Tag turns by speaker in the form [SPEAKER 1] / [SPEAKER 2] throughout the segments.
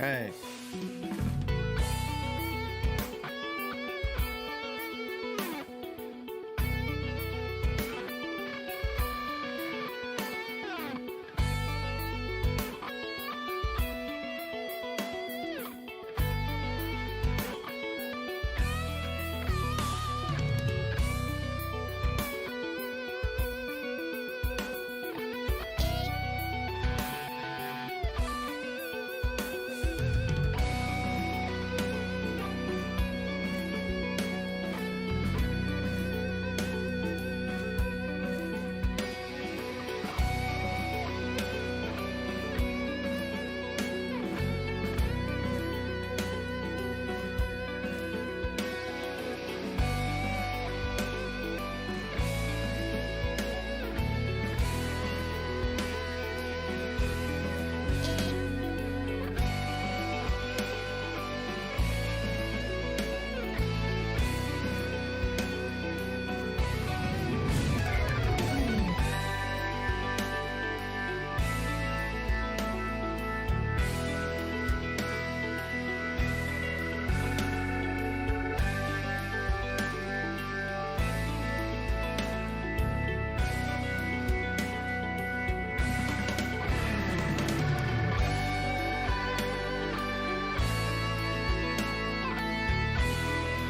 [SPEAKER 1] Hey.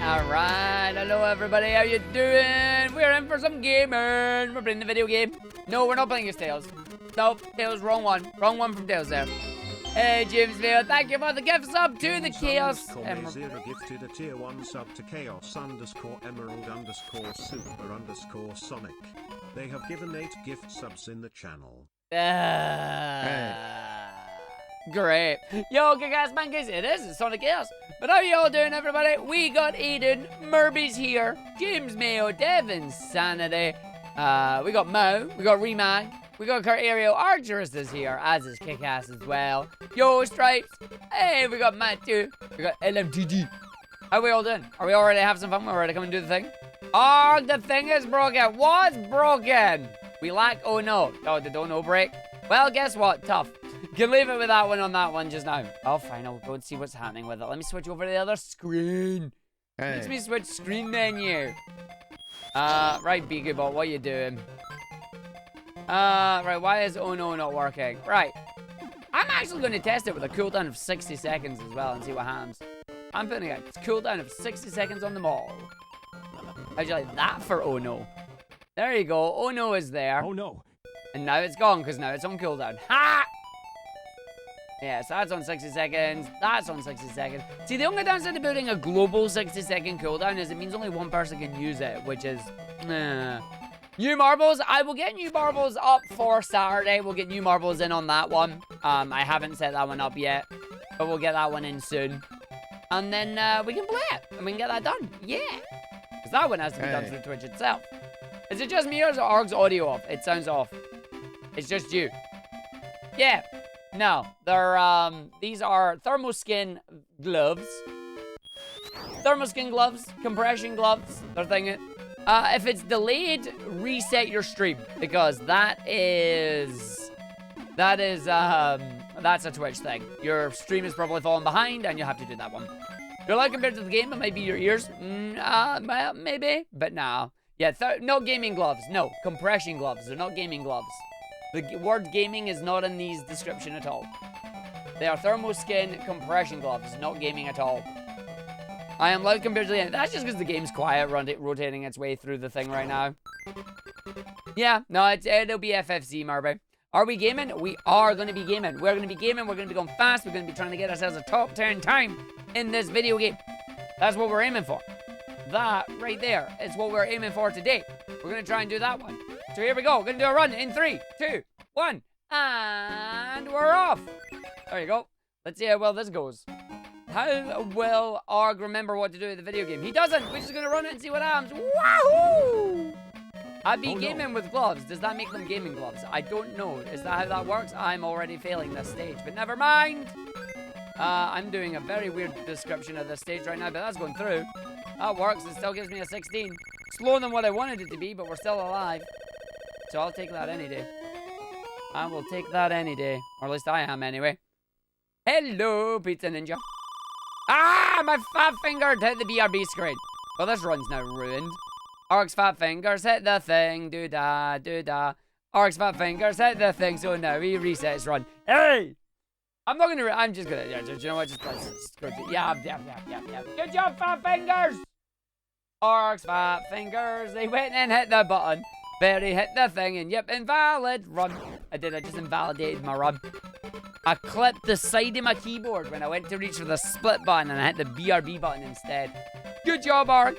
[SPEAKER 2] Alright, hello everybody, how you doing? We're in for some gaming. We're playing the video game. No, we're not playing as Tails. Nope, Tails, wrong one. Wrong one from Tails there. Hey, James Vale, thank you for the gift sub to the Chaos
[SPEAKER 3] Zero gift to the tier 1 sub to Chaos _Emerald _Super _Sonic. They have given 8 gift subs in the channel.
[SPEAKER 2] Great. Yo, okay guys, man, guys, it's Sonic Chaos. But how you all doing, everybody? We got Aiden, Murby's here, James Mayo, Devin, Sanity. We got Mo, we got Remag, we got Kurt Ario, Argyrus is here, as is Kickass as well. Yo, Stripes. Hey, we got Matt too. We got LMTD. How we all doing? Are we already having some fun? We're ready to come and do the thing? Oh, the thing is broken. What's broken? We lack oh no. Oh, did oh no break? Well, guess what? Tough. Can leave it with that one on that one just now. Oh, fine. I'll go and see what's happening with it. Let me switch over to the other screen.
[SPEAKER 1] Hey.
[SPEAKER 2] Makes me switch screen menu. Right, Beagybot, what you doing? Right, why is oh no not working? Right. I'm actually going to test it with a cooldown of 60 seconds as well and see what happens. I'm putting a cooldown of 60 seconds on them all. How'd you like that for oh no? There you go. Oh no is there.
[SPEAKER 4] Oh no.
[SPEAKER 2] And now it's gone because now it's on cooldown. Ha! Yeah, so that's on 60 seconds. That's on 60 seconds. See, the only downside to building a global 60-second cooldown is it means only one person can use it, which is... New marbles. I will get new marbles up for Saturday. We'll get new marbles in on that one. I haven't set that one up yet, but we'll get that one in soon. And then we can play it, and we can get that done. Yeah. Because that one has to be done through Twitch itself. Is it just me or is Arg's audio off? It sounds off. It's just you. Yeah. No, they're, these are thermoskin gloves. Thermoskin gloves, compression gloves, they're thinking. If it's delayed, reset your stream, because that's a Twitch thing. Your stream is probably falling behind, and you have to do that one. You're like compared to the game, it might be your ears. Well, maybe, but no. Yeah, no gaming gloves. No, compression gloves. They're not gaming gloves. The word gaming is not in these description at all. They are thermoskin compression gloves, not gaming at all. I am loud compared to the end. That's just because the game's quiet, rotating its way through the thing right now. Yeah, no, it'll be FFC, Marby. Are we gaming? We are going to be gaming. We're going to be gaming. We're going to be going fast. We're going to be trying to get ourselves a top 10 time in this video game. That's what we're aiming for. That right there is what we're aiming for today. We're going to try and do that one. So here we go. We're going to do a run in 3, 2, 1. And we're off. There you go. Let's see how well this goes. How will Arg remember what to do with the video game? He doesn't. We're just going to run it and see what happens. Wahoo! I'd be gaming with gloves. Does that make them gaming gloves? I don't know. Is that how that works? I'm already failing this stage, but never mind. I'm doing a very weird description of this stage right now, but that's going through. That works. It still gives me a 16. Slower than what I wanted it to be, but we're still alive. So I'll take that any day. I will take that any day. Or at least I am anyway. Hello, Pizza Ninja. Ah, my fat finger hit the BRB screen. Well, this run's now ruined. Arg's fat fingers hit the thing. Do-da, do-da. Arg's fat fingers hit the thing. So now he resets run. Hey! I'm not gonna. I'm just gonna. Yeah, do you know what? Just go. Yeah. Good job, fat fingers. Arg's fat fingers. They went and hit the button. Very hit the thing, and yep, invalid run. I just invalidated my run. I clipped the side of my keyboard when I went to reach for the split button, and I hit the BRB button instead. Good job, Arg.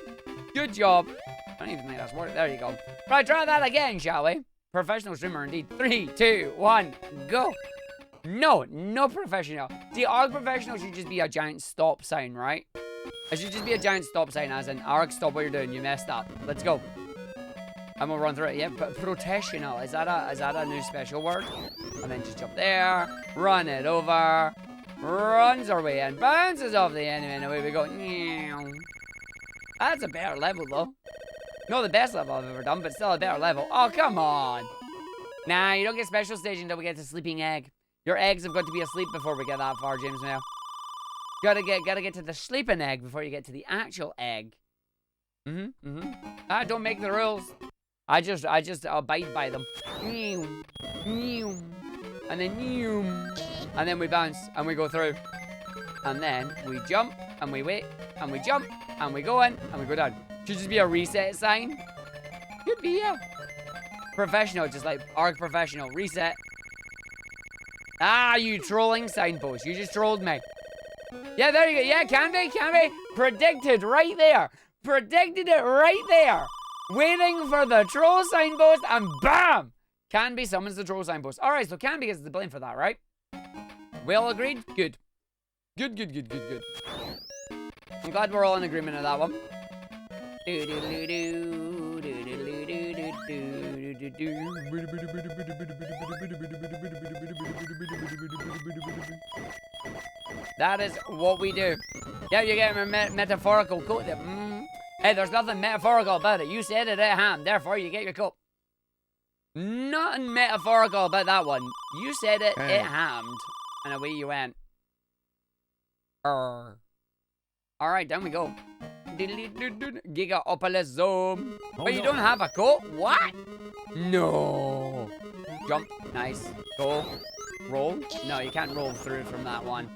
[SPEAKER 2] Good job. I don't even think that's worked. There you go. Right, try that again, shall we? Professional streamer indeed. 3, 2, 1, go. No professional. See, Arg professional should just be a giant stop sign, right? It should just be a giant stop sign, as in, Arg, stop what you're doing. You messed up. Let's go. And we'll run through it. Yeah, but professional. Is that a new special word? And then just jump there. Run it over. Runs our way in. Bounces off the enemy. And away we go. That's a better level, though. Not the best level I've ever done, but still a better level. Oh, come on. Nah, you don't get special stage until we get to Sleeping Egg. Your eggs have got to be asleep before we get that far, James Mail. Gotta get to the sleeping egg before you get to the actual egg. I don't make the rules. I just abide by them. And then we bounce and we go through. And then we jump and we wait and we jump and we go in and we go down. Should just be a reset sign. Could be, yeah. Professional, just like Arg professional. Reset. Ah, you trolling signpost. You just trolled me. Yeah, there you go. Yeah, can be. Predicted right there. Predicted it right there. Waiting for the troll signpost and BAM! Canby summons the troll signpost. Alright, so Canby gets the blame for that, right? We all agreed? Good. Good. I'm glad we're all in agreement on that one. That is what we do. Yeah, you get a metaphorical quote there. Hey, there's nothing metaphorical about it. You said it at hand, therefore you get your cup. Nothing metaphorical about that one. You said it, it hammed. And away you went. Alright, down we go. Gigaopolism. Oh, but you don't have a coat? What? No. Jump. Nice. Go. Roll. No, you can't roll through from that one.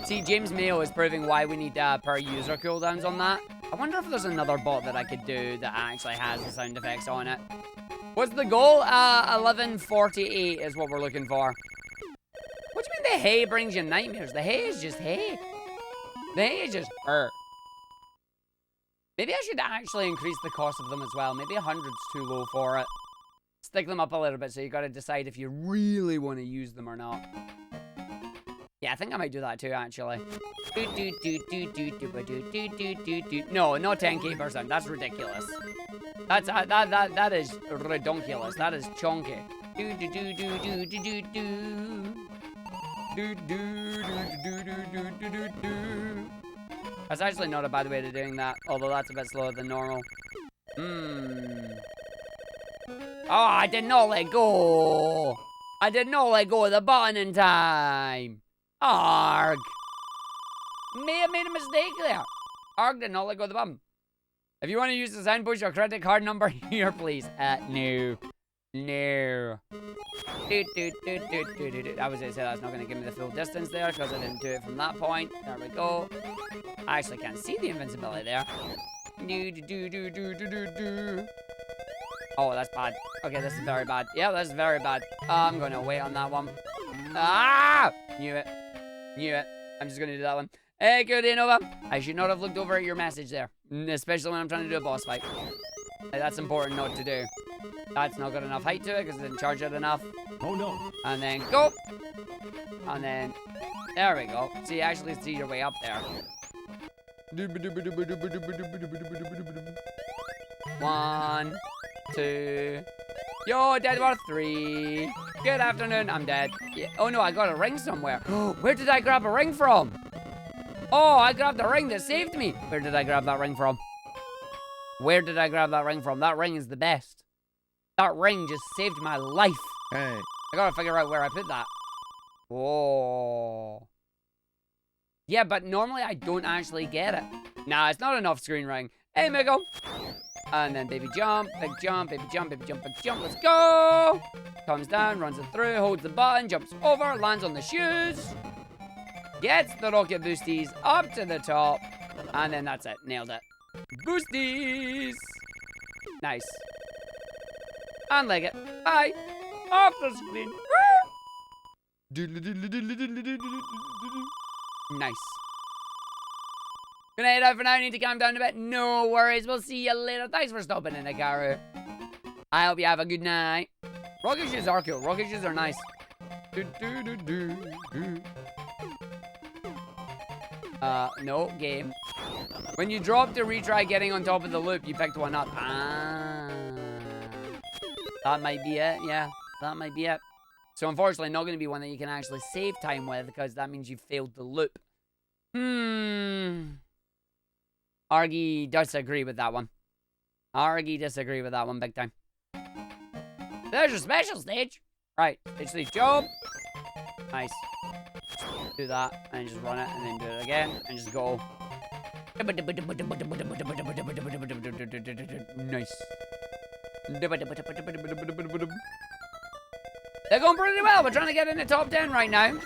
[SPEAKER 2] See, James Mayo is proving why we need per user cooldowns on that. I wonder if there's another bot that I could do that actually has the sound effects on it. What's the goal? 1148 is what we're looking for. What do you mean the hay brings you nightmares? The hay is just hay. The hay is just hurt. Maybe I should actually increase the cost of them as well. Maybe 100's too low for it. Stick them up a little bit, so you gotta decide if you really want to use them or not. Yeah, I think I might do that too, actually. No, not 10k%. That's ridiculous. That is redonkulous. That is chunky. That's actually not a bad way to doing that, although that's a bit slower than normal. Oh, I did not let go. I did not let go of the button in time. Arg. May have made a mistake there. Arg did not let go of the button. If you want to use the sign, push your credit card number here, please. No. No. I was going to say that's not going to give me the full distance there because I didn't do it from that point. There we go. I actually can't see the invincibility there. Oh, that's bad. Okay, this is very bad. Yeah, that's very bad. I'm going to wait on that one. Ah! Knew it. I'm just going to do that one. Hey, good Nova. I should not have looked over at your message there. Especially when I'm trying to do a boss fight. That's important not to do. That's not got enough height to it because I didn't charge it enough. Oh no. And then go. And then there we go. So you actually see your way up there. 1, 2. Yo, dead war 3. Good afternoon. I'm dead. Yeah. Oh no, I got a ring somewhere. Where did I grab a ring from? Oh, I grabbed the ring that saved me. Where did I grab that ring from? Where did I grab that ring from? That ring is the best. That ring just saved my life. Hey. I gotta figure out where I put that. Oh. Yeah, but normally I don't actually get it. Nah, it's not enough screen ring. Hey, Miggle. And then baby jump, big jump, baby jump, baby jump, big jump. Let's go. Comes down, runs it through, holds the button, jumps over, lands on the shoes. Gets the rocket boosties up to the top. And then that's it. Nailed it. Boosties. Nice. And leg it. Bye. Off the screen. Nice. Gonna head out for now. Need to calm down a bit. No worries. We'll see you later. Thanks for stopping in, Hikaru. I hope you have a good night. Rocket shoes are cool. Rocket shoes are nice. No, game. When you drop to retry getting on top of the loop, you picked one up. Ah. That might be it, yeah. That might be it. So unfortunately, not going to be one that you can actually save time with, because that means you failed the loop. Argy disagree with that one. Argy disagree with that one big time. There's your special stage. Right, stage 3, jump. Nice. Do that, and just run it, and then do it again, and just go. Nice. They're going pretty well. We're trying to get in the top 10 right now.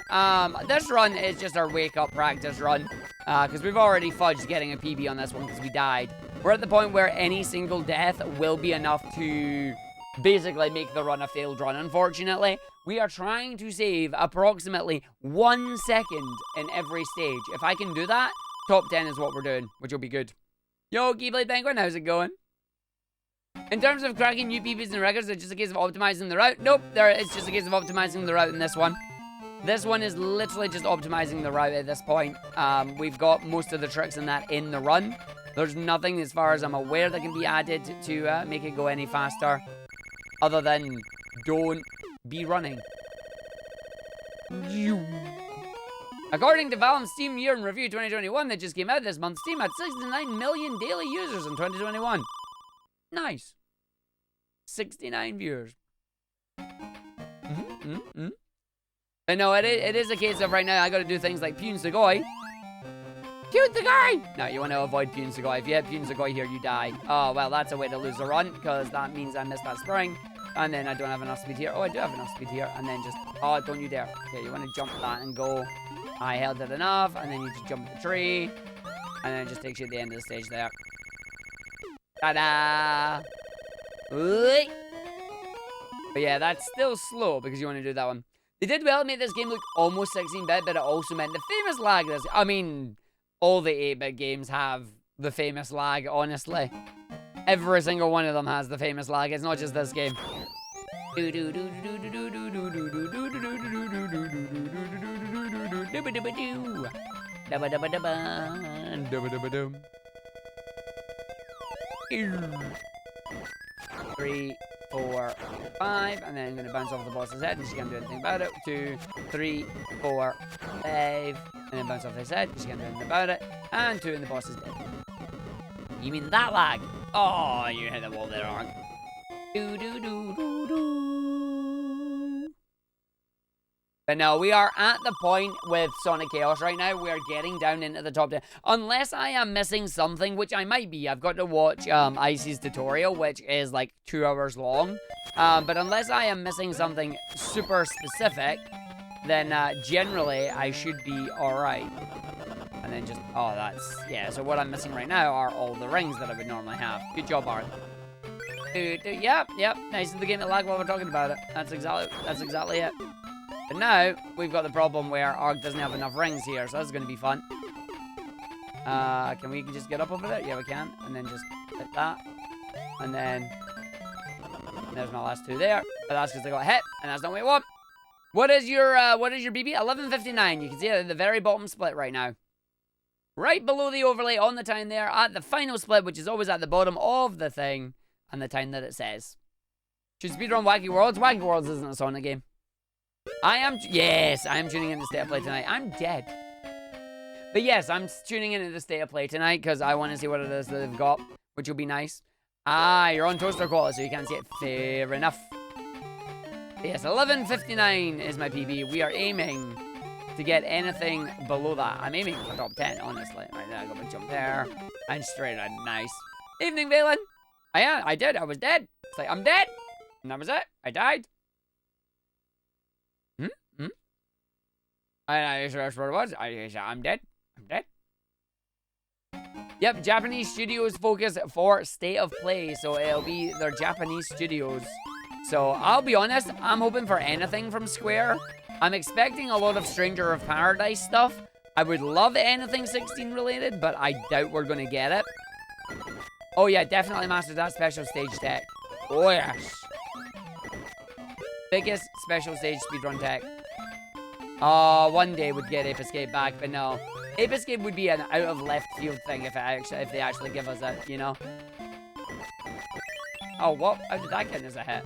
[SPEAKER 2] This run is just our wake-up practice run. Because we've already fudged getting a PB on this one because we died. We're at the point where any single death will be enough to basically make the run a failed run, unfortunately. We are trying to save approximately 1 second in every stage. If I can do that, top 10 is what we're doing, which will be good. Yo, Keyblade Penguin, how's it going? In terms of cracking new PBs and records, it's just a case of optimizing the route. Nope, it's just a case of optimizing the route in this one. This one is literally just optimizing the route at this point. We've got most of the tricks in that in the run. There's nothing, as far as I'm aware, that can be added to make it go any faster. Other than, don't be running. According to Valve's Steam Year in Review 2021 that just came out this month, Steam had 69 million daily users in 2021. Nice. 69 viewers. But no, it is a case of right now I gotta do things like Pune Sugoi. Pune Sugoi! No, you want to avoid Pune Sugoi. If you have Pune Sugoi here, you die. Oh, well, that's a way to lose a run, because that means I missed that spring. And then I don't have enough speed here. Oh, I do have enough speed here. And then just, oh, don't you dare. Okay, you want to jump that and go. I held it enough. And then you just jump the tree. And then it just takes you to the end of the stage there. Ta-da! But yeah, that's still slow because you want to do that one. They did well make this game look almost 16-bit, but it also meant the famous lag. I mean, all the 8-bit games have the famous lag, honestly. Every single one of them has the famous lag. It's not just this game. Three, 4, 5, and then I'm gonna bounce off the boss's head, and she can't do anything about it. 2, 3, 4, 5, and then bounce off his head, she can't do anything about it. And 2, and the boss is dead. You mean that lag? Oh, you hit the wall there, Arg. But no, we are at the point with Sonic Chaos right now. We are getting down into the top 10. Unless I am missing something, which I might be. I've got to watch Icy's tutorial, which is like 2 hours long. But unless I am missing something super specific, then generally I should be alright. And then just, oh, that's, yeah. So what I'm missing right now are all the rings that I would normally have. Good job, Art. Yep. Nice of the game to lag while we're talking about it. That's exactly it. But now, we've got the problem where Arg doesn't have enough rings here, so that's going to be fun. Can we just get up over there? Yeah, we can. And then just hit that. And then, there's my last 2 there. But that's because they got hit, and that's not what we want. What is your BB? 11:59. You can see it at the very bottom split right now. Right below the overlay on the time there, at the final split, which is always at the bottom of the thing, and the time that it says. Should speedrun Wacky Worlds? Wacky Worlds isn't a Sonic game. Yes, I am tuning in to State of Play tonight. I'm dead. But yes, I'm tuning in to the State of Play tonight because I want to see what it is that they've got, which will be nice. Ah, you're on toaster quality, so you can't see it. Fair enough. Yes, 11:59 is my PB. We are aiming to get anything below that. I'm aiming for top 10, honestly. Right there, I got my jump there. And straight on. Nice. Evening, Valen. I did. I was dead. It's like, I'm dead. And that was it. I died. That's what it was. I'm dead. I'm dead. Yep, Japanese studios focus for State of Play. So it'll be their Japanese studios. So I'll be honest, I'm hoping for anything from Square. I'm expecting a lot of Stranger of Paradise stuff. I would love anything 16 related, but I doubt we're going to get it. Oh yeah, definitely mastered that special stage tech. Oh yes. Biggest special stage speedrun tech. One day would get Ape Escape back, but no. Ape Escape would be an out of left field thing if they actually give us it, you know? Oh, what? How did that count as a hit?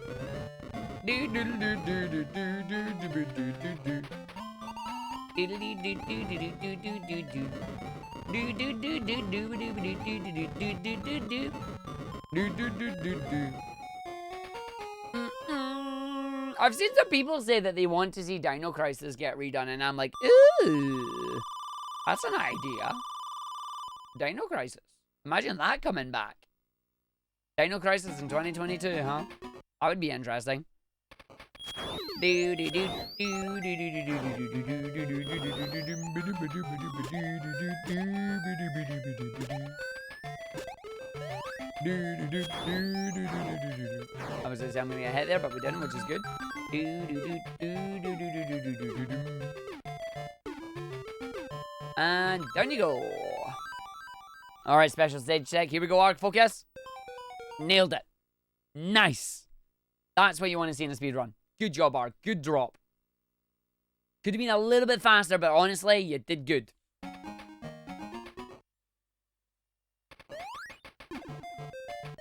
[SPEAKER 2] I've seen some people say that they want to see Dino Crisis get redone, and I'm like, ooh, that's an idea. Dino Crisis. Imagine that coming back. Dino Crisis in 2022, huh? That would be interesting. I was gonna say I'm gonna get hit there, but we didn't, which is good. And down you go. Alright, special stage check. Here we go, Arc Focus. Nailed it. Nice. That's what you want to see in a speedrun. Good job, Arc. Good drop. Could have been a little bit faster, but honestly, you did good.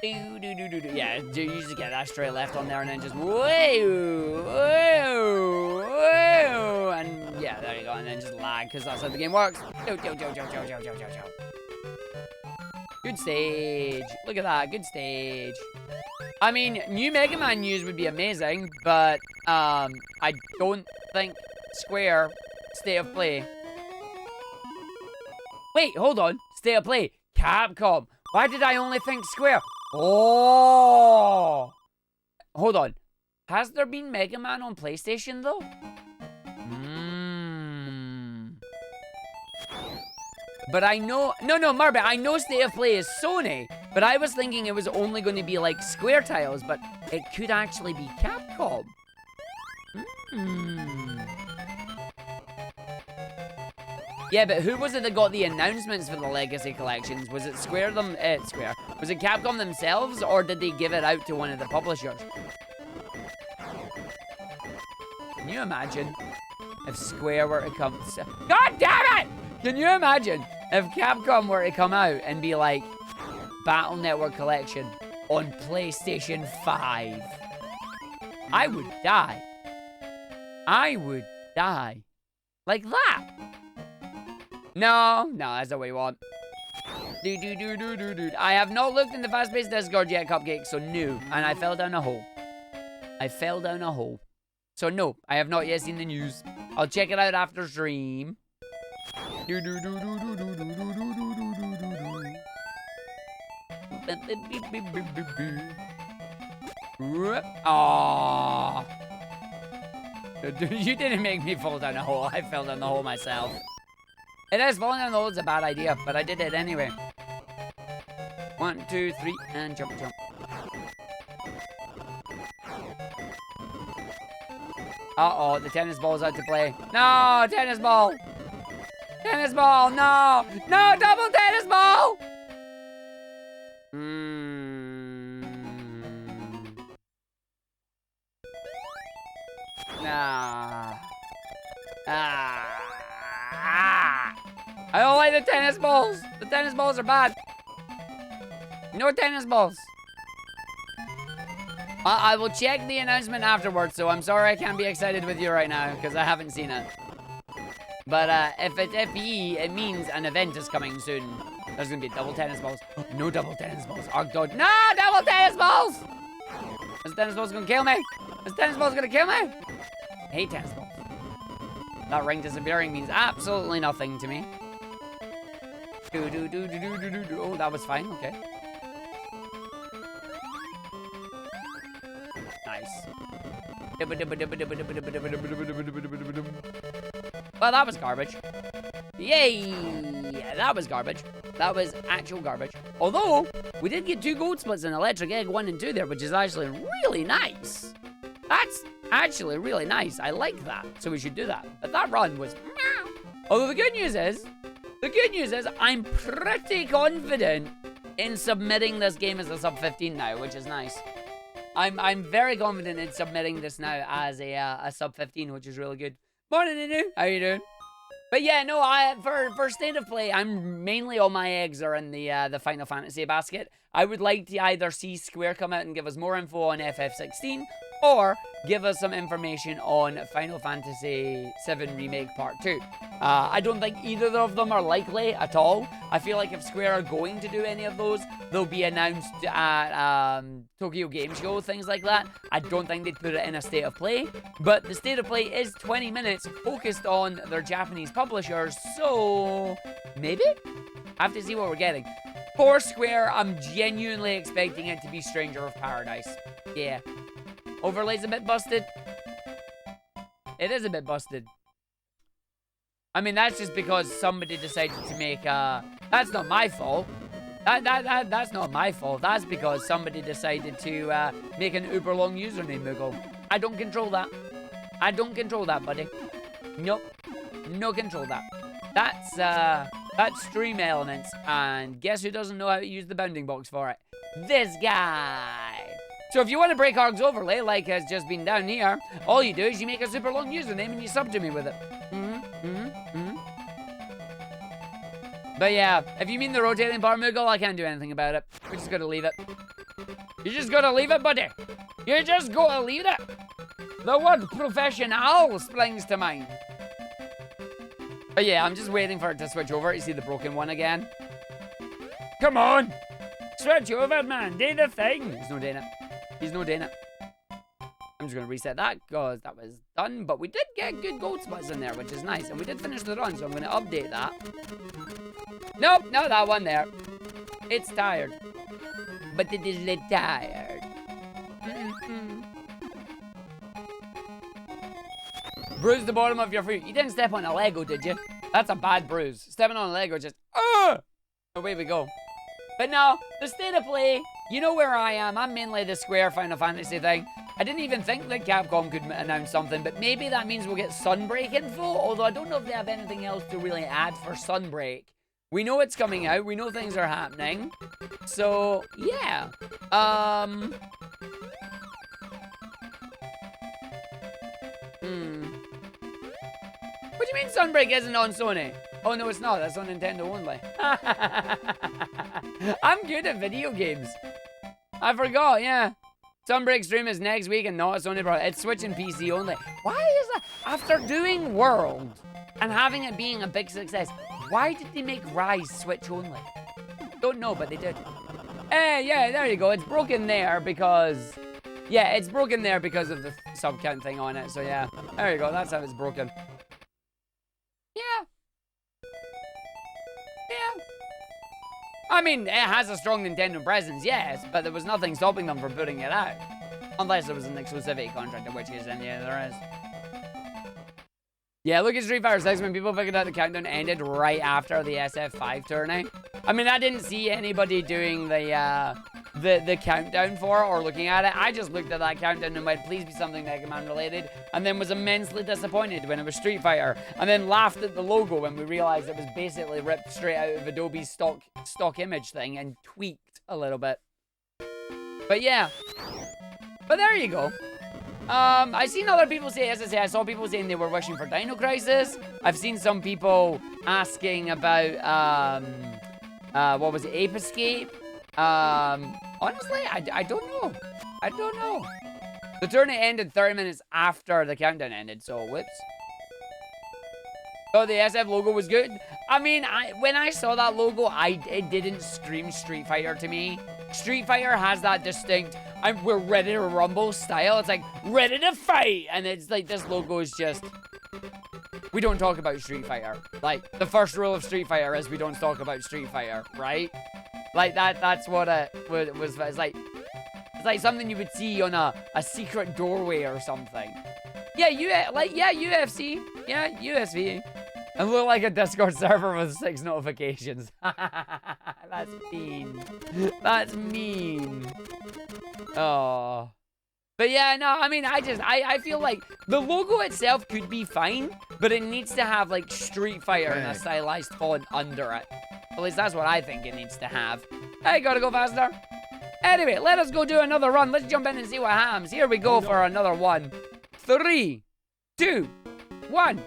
[SPEAKER 2] Yeah, you just get that straight left on there and then just whoa, whoa, whoa, and yeah, there you go, and then just lag because that's how the game works. Good stage. Look at that, good stage. I mean, new Mega Man news would be amazing, but I don't think Square State of Play. Wait, hold on, State of Play, Capcom. Why did I only think Square? Oh! Hold on. Has there been Mega Man on PlayStation, though? But I know... No, Marbet, I know State of Play is Sony, but I was thinking it was only going to be, like, Square titles, but it could actually be Capcom. Yeah, but who was it that got the announcements for the Legacy collections? Was it Square? Was it Capcom themselves, or did they give it out to one of the publishers? Can you imagine if Square were to come... God damn it! Can you imagine if Capcom were to come out and be like, Battle Network Collection on PlayStation 5? I would die. I would die. Like that. No, that's not what you want. I have not looked in the fast-paced Discord yet, Cupcake, so no. And I fell down a hole. So no, I have not yet seen the news. I'll check it out after stream. Aww. You didn't make me fall down a hole. I fell down the hole myself. It is, falling down the hole is a bad idea, but I did it anyway. 1, 2, 3, and jump. Uh-oh, the tennis ball's out to play. No, tennis ball! Tennis ball, no! No, double tennis ball! I don't like the tennis balls. The tennis balls are bad. No tennis balls. I will check the announcement afterwards, so I'm sorry I can't be excited with you right now, because I haven't seen it. But if it's FE, it means an event is coming soon. There's going to be double tennis balls. No double tennis balls. Oh, God. No double tennis balls! This tennis ball's going to kill me. Is tennis balls gonna kill me? I hate tennis balls. That ring disappearing means absolutely nothing to me. Oh, that was fine. Okay. Nice. Well, that was garbage. Yay! That was garbage. That was actual garbage. Although, we did get 2 gold splits in Electric Egg 1 and 2 there, which is actually really nice. That's actually really nice. I like that. So we should do that. But that run was... Although the good news is I'm pretty confident in submitting this game as a sub 15 now, which is nice. I'm very confident in submitting this now as a sub 15, which is really good. Morning, Inu. How you doing? But yeah, no, for state of play, I'm mainly all my eggs are in the Final Fantasy basket. I would like to either see Square come out and give us more info on FF16, or give us some information on Final Fantasy VII Remake Part 2. I don't think either of them are likely at all. I feel like if Square are going to do any of those, they'll be announced at Tokyo Game Show, things like that. I don't think they'd put it in a state of play. But the state of play is 20 minutes focused on their Japanese publishers, so maybe? I have to see what we're getting. For Square, I'm genuinely expecting it to be Stranger of Paradise. Yeah. Overlay's a bit busted. It is a bit busted. I mean, that's just because somebody decided to make that's not my fault. That's not my fault. That's because somebody decided to make an uber long username Moogle. I don't control that. I don't control that, buddy. Nope. No control that. That's stream elements, and guess who doesn't know how to use the bounding box for it? This guy. So if you want to break Arg's overlay, like has just been down here, all you do is you make a super long username and you sub to me with it. But yeah, if you mean the rotating bar Moogle, I can't do anything about it. We're just gonna leave it. You just gotta leave it, buddy. You just gotta leave it. The word professional springs to mind. But yeah, I'm just waiting for it to switch over. You see the broken one again? Come on! Switch over, man. Do the thing. He's no doing it. He's no doing it. I'm just going to reset that because that was done. But we did get good gold spots in there, which is nice. And we did finish the run, so I'm going to update that. Nope, no, that one there. It's tired. But it is a little tired. Bruise the bottom of your foot. You didn't step on a Lego, did you? That's a bad bruise. Stepping on a Lego just... Away we go. But no, the state of play, you know where I am. I'm mainly the Square Final Fantasy thing. I didn't even think that Capcom could announce something, but maybe that means we'll get Sunbreak info, although I don't know if they have anything else to really add for Sunbreak. We know it's coming out. We know things are happening. So, yeah. What do you mean Sunbreak isn't on Sony? Oh, no, it's not. That's on Nintendo only. I'm good at video games. I forgot, yeah. Sunbreak stream is next week and not a Sony product. It's switching PC only. Why is that? After doing World and having it being a big success, why did they make Rise Switch only? Don't know, but they did. Yeah, there you go. It's broken there because... Yeah, it's broken there because of the sub count thing on it. So, yeah. There you go. That's how it's broken. Yeah. I mean, it has a strong Nintendo presence, yes, but there was nothing stopping them from putting it out. Unless there was an exclusivity contract, in which case, then yeah, there is. Yeah, look at Street Fighter 6 when people figured out the countdown ended right after the SF5 tourney. I mean, I didn't see anybody doing the countdown for it or looking at it. I just looked at that countdown and went, please be something Mega Man related, and then was immensely disappointed when it was Street Fighter, and then laughed at the logo when we realized it was basically ripped straight out of Adobe's stock image thing and tweaked a little bit. But yeah. But there you go. I've seen other people say, as I say, I saw people saying they were wishing for Dino Crisis. I've seen some people asking about, what was it, Ape Escape? Honestly, I don't know. I don't know. The tournament ended 30 minutes after the countdown ended, so whoops. Oh, the SF logo was good. I mean, when I saw that logo, it didn't scream Street Fighter to me. Street Fighter has that distinct, we're ready to rumble style. It's like, ready to fight. And it's like, this logo is just... We don't talk about Street Fighter. Like, the first rule of Street Fighter is we don't talk about Street Fighter, right? Like, that's what it was. It's like something you would see on a secret doorway or something. Yeah, UFC. Yeah, UFC. And look like a Discord server with 6 notifications. That's mean. That's mean. Oh. But yeah, no, I mean, I feel like the logo itself could be fine, but it needs to have, like, Street Fighter in a stylized font under it. At least that's what I think it needs to have. Hey, gotta go faster. Anyway, let us go do another run. Let's jump in and see what happens. Here we go for another one. 3, 2, 1,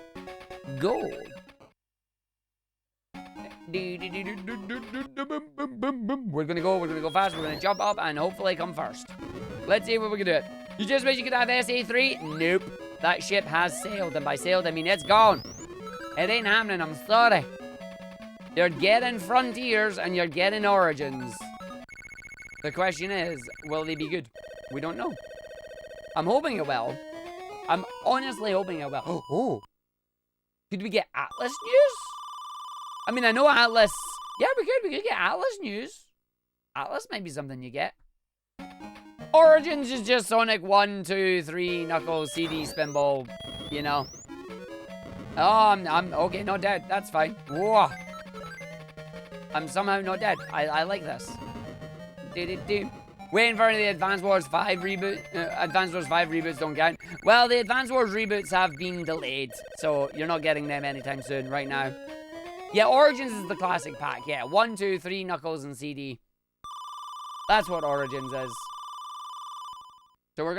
[SPEAKER 2] go. We're gonna go fast. We're gonna jump up and hopefully come first. Let's see what we can do. You just wish you could have SA3? Nope. That ship has sailed, and by sailed I mean it's gone. It ain't happening, I'm sorry. You're getting Frontiers and you're getting Origins. The question is, will they be good? We don't know. I'm hoping it will. I'm honestly hoping it will. Oh. Could we get Atlas news? I mean, I know Atlas. Yeah, we could get Atlas news. Atlas might be something you get. Origins is just Sonic 1, 2, 3, Knuckles, CD, Spinball, you know. Oh, I'm okay, not dead. That's fine. Whoa. I'm somehow not dead. I like this. Waiting for the Advance Wars 5 reboot. Advance Wars 5 reboots don't count. Well, the Advance Wars reboots have been delayed, so you're not getting them anytime soon right now. Yeah, Origins is the classic pack. Yeah, 1, 2, 3, Knuckles, and CD. That's what Origins is. So we're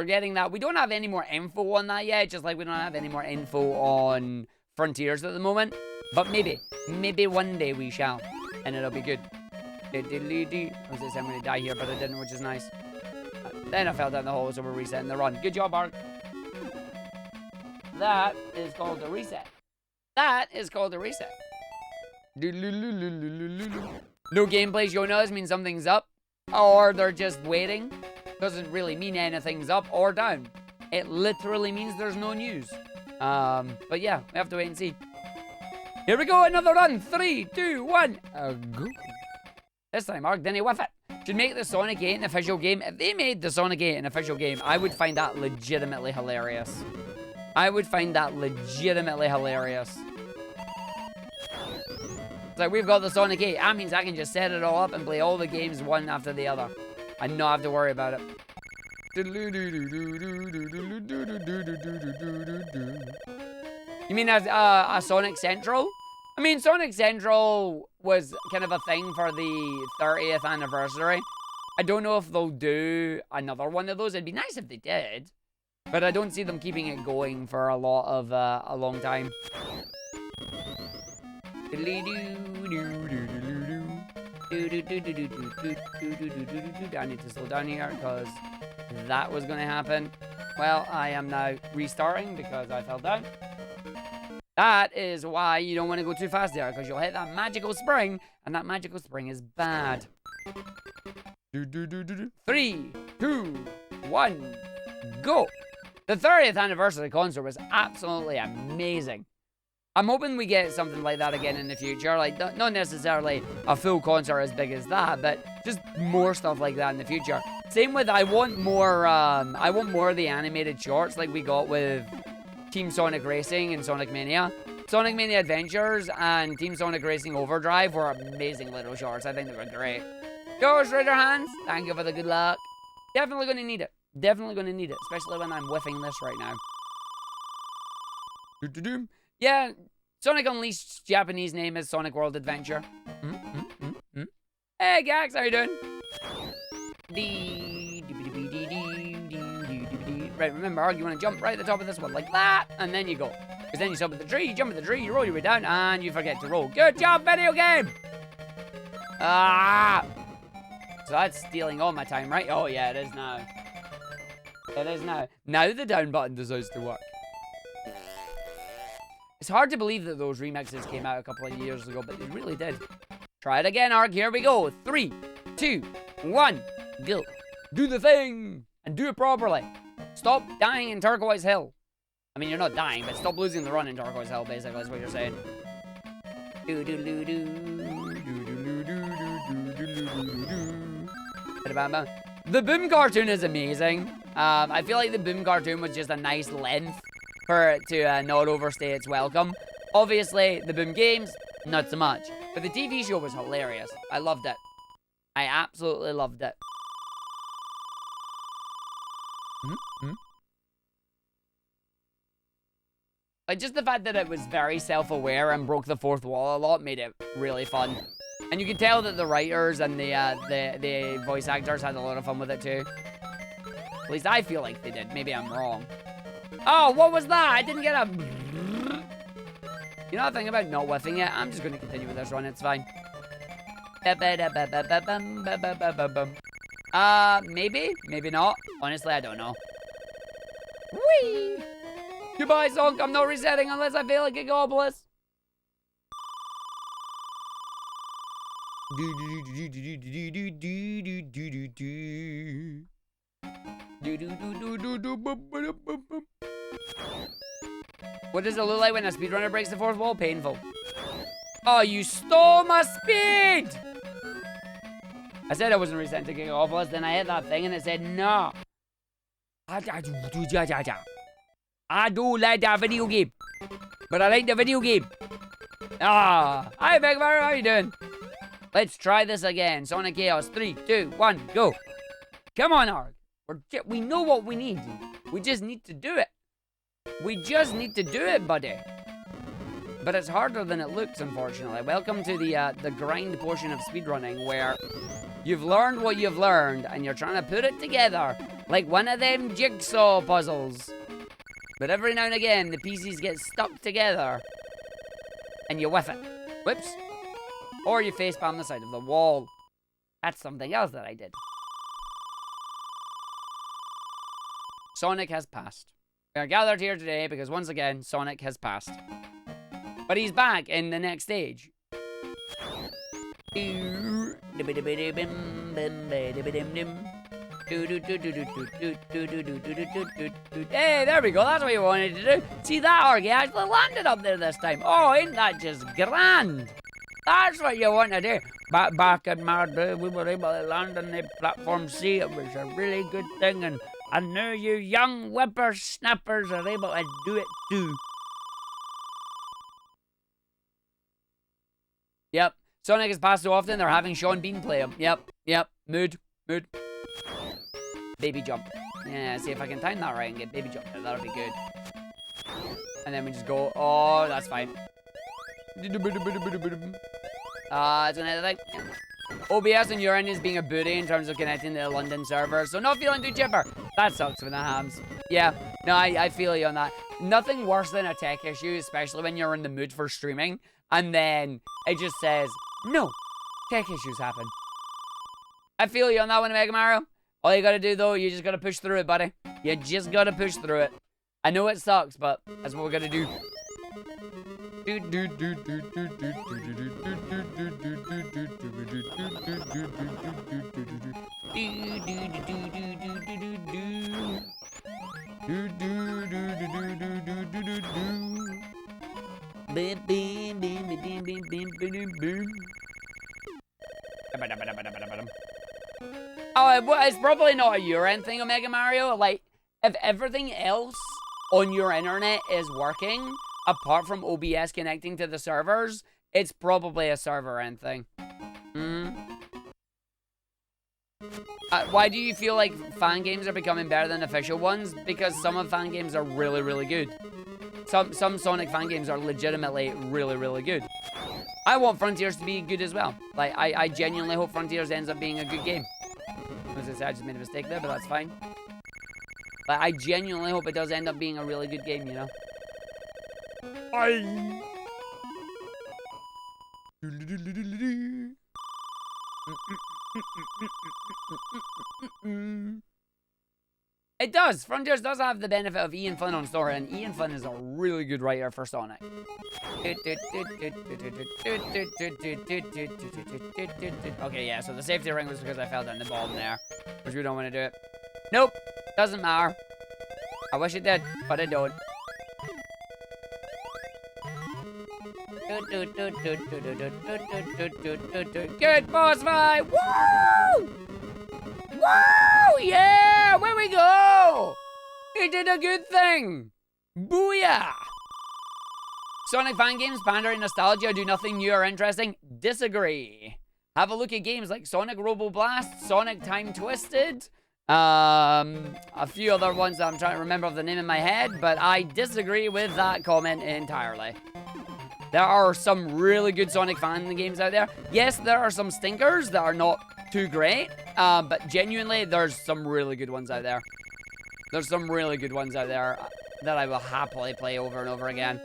[SPEAKER 2] getting that. We don't have any more info on that yet, just like we don't have any more info on Frontiers at the moment. But maybe one day we shall, and it'll be good. I was going to die here, but I didn't, which is nice. Then I fell down the hole, so we're resetting the run. Good job, Arg. That is called a reset. That is called a reset. No gameplay shown us means something's up, or they're just waiting. Doesn't really mean anything's up or down. It literally means there's no news. But yeah, we have to wait and see. Here we go, another run. 3, 2, 1, go. This time, Arg didn't whiff it. Should make the Sonic 8 an official game. If they made the Sonic 8 an official game, I would find that legitimately hilarious. I would find that legitimately hilarious. It's like, we've got the Sonic 8. That means I can just set it all up and play all the games one after the other. And not have to worry about it. You mean a Sonic Central? I mean, Sonic Central was kind of a thing for the 30th anniversary. I don't know if they'll do another one of those. It'd be nice if they did. But I don't see them keeping it going for a long time. I need to slow down here because that was going to happen. Well, I am now restarting because I fell down. That is why you don't want to go too fast there, because you'll hit that magical spring, and that magical spring is bad. 3, 2, 1, go! The 30th anniversary concert was absolutely amazing. I'm hoping we get something like that again in the future. Like, not necessarily a full concert as big as that, but just more stuff like that in the future. Same with, I want more of the animated shorts like we got with Team Sonic Racing and Sonic Mania. Sonic Mania Adventures and Team Sonic Racing Overdrive were amazing little shorts. I think they were great. Ghost Rider hands, thank you for the good luck. Definitely going to need it. Definitely going to need it, especially when I'm whiffing this right now. Yeah, Sonic Unleashed Japanese name is Sonic World Adventure. Hey, Gax, how you doing? Right, remember, you want to jump right at the top of this one, like that, and then you go. Because then you jump at the tree, you roll your way down, and you forget to roll. Good job, video game! Ah! So that's stealing all my time, right? Oh, yeah, it is now. It is now. Now the down button decides to work. It's hard to believe that those remixes came out a couple of years ago, but they really did. Try it again, Arg. Here we go. 3, 2, 1, go. Do the thing! And do it properly. Stop dying in Turquoise Hill. I mean, you're not dying, but stop losing the run in Turquoise Hill, basically, is what you're saying. The Boom cartoon is amazing. I feel like the Boom cartoon was just a nice length for it to not overstay its welcome. Obviously, the Boom games, not so much. But the TV show was hilarious. I loved it. I absolutely loved it. Like, just the fact that it was very self-aware and broke the fourth wall a lot made it really fun. And you can tell that the writers and the voice actors had a lot of fun with it too. At least I feel like they did. Maybe I'm wrong. Oh, what was that? I didn't get a... You know the thing about not whiffing it? I'm just going to continue with this run. It's fine. Maybe? Maybe not. Honestly, I don't know. Whee! Goodbye, Zonk. I'm not resetting unless I feel like a Gigaobelisk. What does it look like when a speedrunner breaks the fourth wall? Painful. Oh, you stole my speed! I said I wasn't resetting to Gigaobelisk, then I hit that thing and it said no. I don't like that video game, but I like the video game. Ah, hi Big Mario, how you doing? Let's try this again. Sonic Chaos, 3, 2, 1, go. Come on, Arg. We know what we need. We just need to do it. We just need to do it, buddy. But it's harder than it looks, unfortunately. Welcome to the grind portion of speedrunning, where you've learned what you've learned, and you're trying to put it together like one of them jigsaw puzzles. But every now and again, the pieces get stuck together, and you whiff it. Whoops. Or you facepalm the side of the wall. That's something else that I did. Sonic has passed. We are gathered here today because, once again, Sonic has passed. But he's back in the next stage. Hey, there we go. That's what you wanted to do. See, that Arghive actually landed up there this time. Oh, ain't that just grand? That's what you want to do. Back in my day, we were able to land on the platform C. It was a really good thing, and I know you young whippersnappers are able to do it too. Yep. Sonic has passed so often, they're having Sean Bean play him. Yep. Mood. Baby jump. Yeah, see if I can time that right and get baby jump there. That'll be good. And then we just go. Oh, that's fine. It's gonna like OBS on your end is being a booty in terms of connecting to the London server, so not feeling too chipper. That sucks for the hams. Yeah, no, I feel you on that. Nothing worse than a tech issue, especially when you're in the mood for streaming, and then it just says, no, tech issues happen. I feel you on that one, Mega Mario. All you gotta do, though, you just gotta push through it, buddy. You just gotta push through it. I know it sucks, but that's what we're gonna do. Oh, it's probably not a your end thing, Omega Mario. Like, if everything else on your internet is working, apart from OBS connecting to the servers, it's probably a server end thing. Why do you feel like fan games are becoming better than official ones? Because some of fan games are really, really good. Some Sonic fan games are legitimately really, really good. I want Frontiers to be good as well. Like, I genuinely hope Frontiers ends up being a good game. As I said, I just made a mistake there, but that's fine. Like, I genuinely hope it does end up being a really good game, you know? It does. Frontiers does have the benefit of Ian Flynn on story, and Ian Flynn is a really good writer for Sonic. Okay, yeah, so the safety ring was because I fell down the bomb there, which we don't want to do it. Nope, doesn't matter. I wish it did, but I don't. Good boss fight! Woo! Woo! Yeah! Where we go? He did a good thing! Booyah! Sonic fan games pandering nostalgia, do nothing new or interesting? Disagree. Have a look at games like Sonic Robo Blast, Sonic Time Twisted, a few other ones that I'm trying to remember off the name in my head, but I disagree with that comment entirely. There are some really good Sonic fan games out there. Yes, there are some stinkers that are not too great, but genuinely, there's some really good ones out there. There's some really good ones out there that I will happily play over and over again.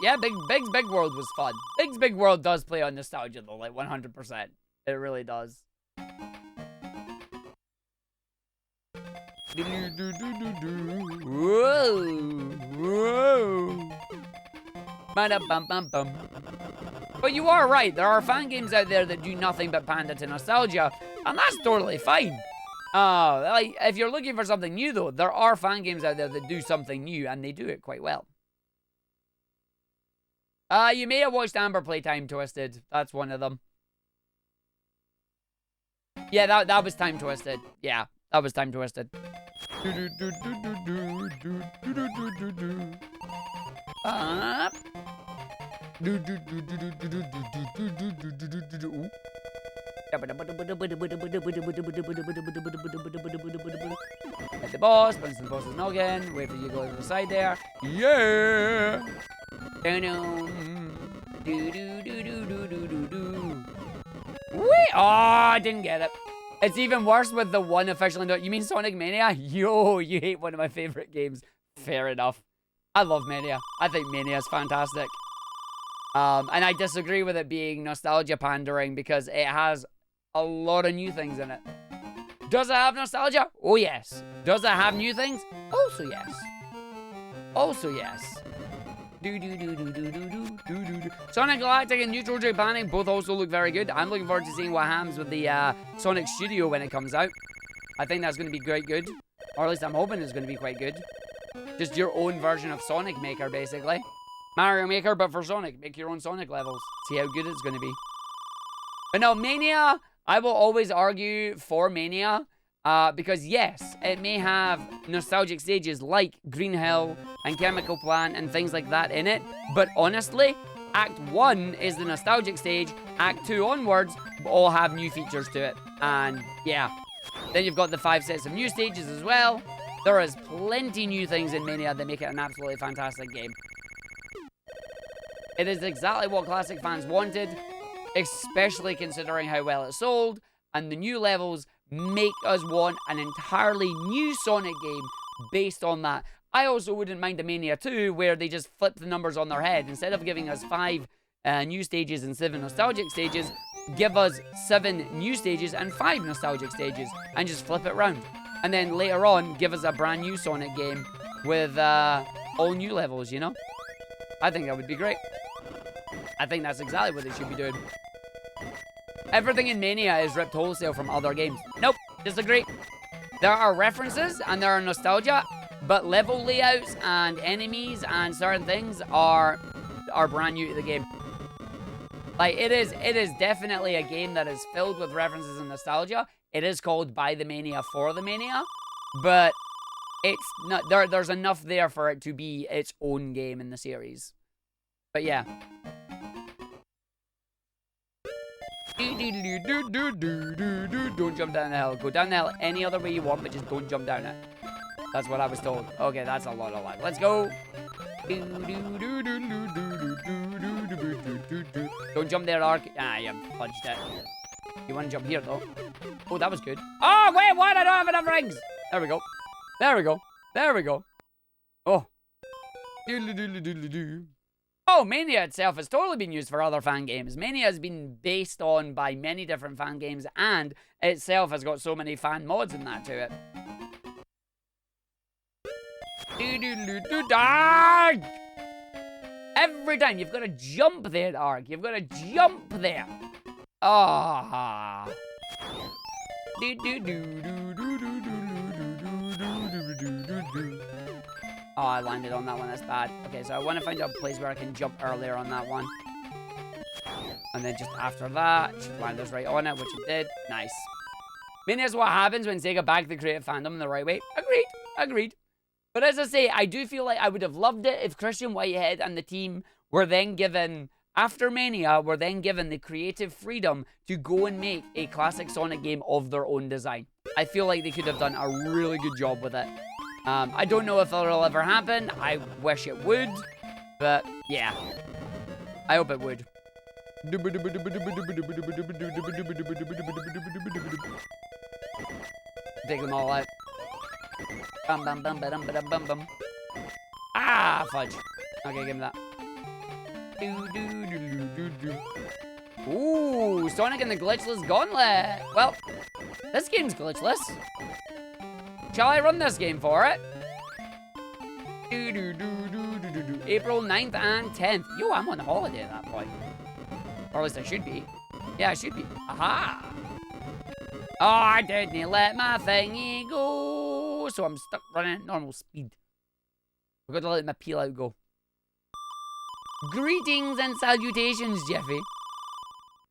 [SPEAKER 2] Yeah, Big's Big World was fun. Big's Big World does play on nostalgia though, like 100%. It really does. Whoa, whoa. Ba-da-bum-bum-bum. But you are right, there are fan games out there that do nothing but pander to nostalgia, and that's totally fine. Like, if you're looking for something new though, there are fan games out there that do something new, and they do it quite well. You may have watched Amber play Time Twisted. That's one of them. Yeah, that was Time Twisted. Yeah, that was Time Twisted. Up. Hit the boss, bounce the boss's noggin, wait for you to go to the side there. Yeah! Wait! Oh, I didn't get it. It's even worse with the one official. You mean Sonic Mania? Yo, you hate one of my favorite games. Fair enough. I love Mania. I think Mania is fantastic. And I disagree with it being nostalgia pandering because it has a lot of new things in it. Does it have nostalgia? Oh, yes. Does it have new things? Also, yes. Also, yes. Sonic Galactic and Neutral J Panic both also look very good. I'm looking forward to seeing what happens with the Sonic Studio when it comes out. I think that's going to be quite good. Or at least I'm hoping it's going to be quite good. Just your own version of Sonic Maker, basically. Mario Maker, but for Sonic. Make your own Sonic levels. See how good it's going to be. But no, Mania, I will always argue for Mania. Because yes, it may have nostalgic stages like Green Hill and Chemical Plant and things like that in it. But honestly, Act 1 is the nostalgic stage. Act 2 onwards all have new features to it. And yeah, then you've got the 5 sets of new stages as well. There is plenty new things in Mania that make it an absolutely fantastic game. It is exactly what classic fans wanted, especially considering how well it sold, and the new levels make us want an entirely new Sonic game based on that. I also wouldn't mind a Mania 2 where they just flip the numbers on their head. Instead of giving us 5 new stages and 7 nostalgic stages, give us 7 new stages and 5 nostalgic stages and just flip it around. And then later on, give us a brand new Sonic game with all new levels, you know? I think that would be great. I think that's exactly what they should be doing. Everything in Mania is ripped wholesale from other games. Nope, disagree. There are references and there are nostalgia, but level layouts and enemies and certain things are brand new to the game. Like, it is definitely a game that is filled with references and nostalgia. It is called By the Mania for the Mania, but it's not there's enough there for it to be its own game in the series. But yeah. Don't jump down the hill. Go down the hill any other way you want, but just don't jump down it. That's what I was told. Okay, that's a lot of lag. Let's go. Don't jump there, Ark. Ah, you fudged it. You want to jump here, though? Oh, that was good. Oh, wait, what? I don't have enough rings. There we go. There we go. There we go. Oh. Oh, Mania itself has totally been used for other fan games. Mania has been based on by many different fan games, and itself has got so many fan mods and that to it. Every time you've got to jump there, Arg. You've got to jump there. Ah. Oh, I landed on that one. That's bad. Okay, so I want to find a place where I can jump earlier on that one. And then just after that, should land us right on it, which it did. Nice. Mania is what happens when Sega backed the creative fandom in the right way. Agreed. Agreed. But as I say, I do feel like I would have loved it if Christian Whitehead and the team were then given, after Mania, were then given the creative freedom to go and make a classic Sonic game of their own design. I feel like they could have done a really good job with it. I don't know if it'll ever happen. I wish it would. But, yeah. I hope it would. Take them all out. Bum bum bum bum bum bum bum. Ah, fudge. Okay, give me that. Ooh, Sonic and the Glitchless Gauntlet. Well, this game's glitchless. Shall I run this game for it? April 9th and 10th. Yo, I'm on holiday at that point. Or at least I should be. Yeah, I should be. Aha! Oh, I didn't let my thingy go. So I'm stuck running at normal speed. I've got to let my peel out go. Greetings and salutations, Jeffy.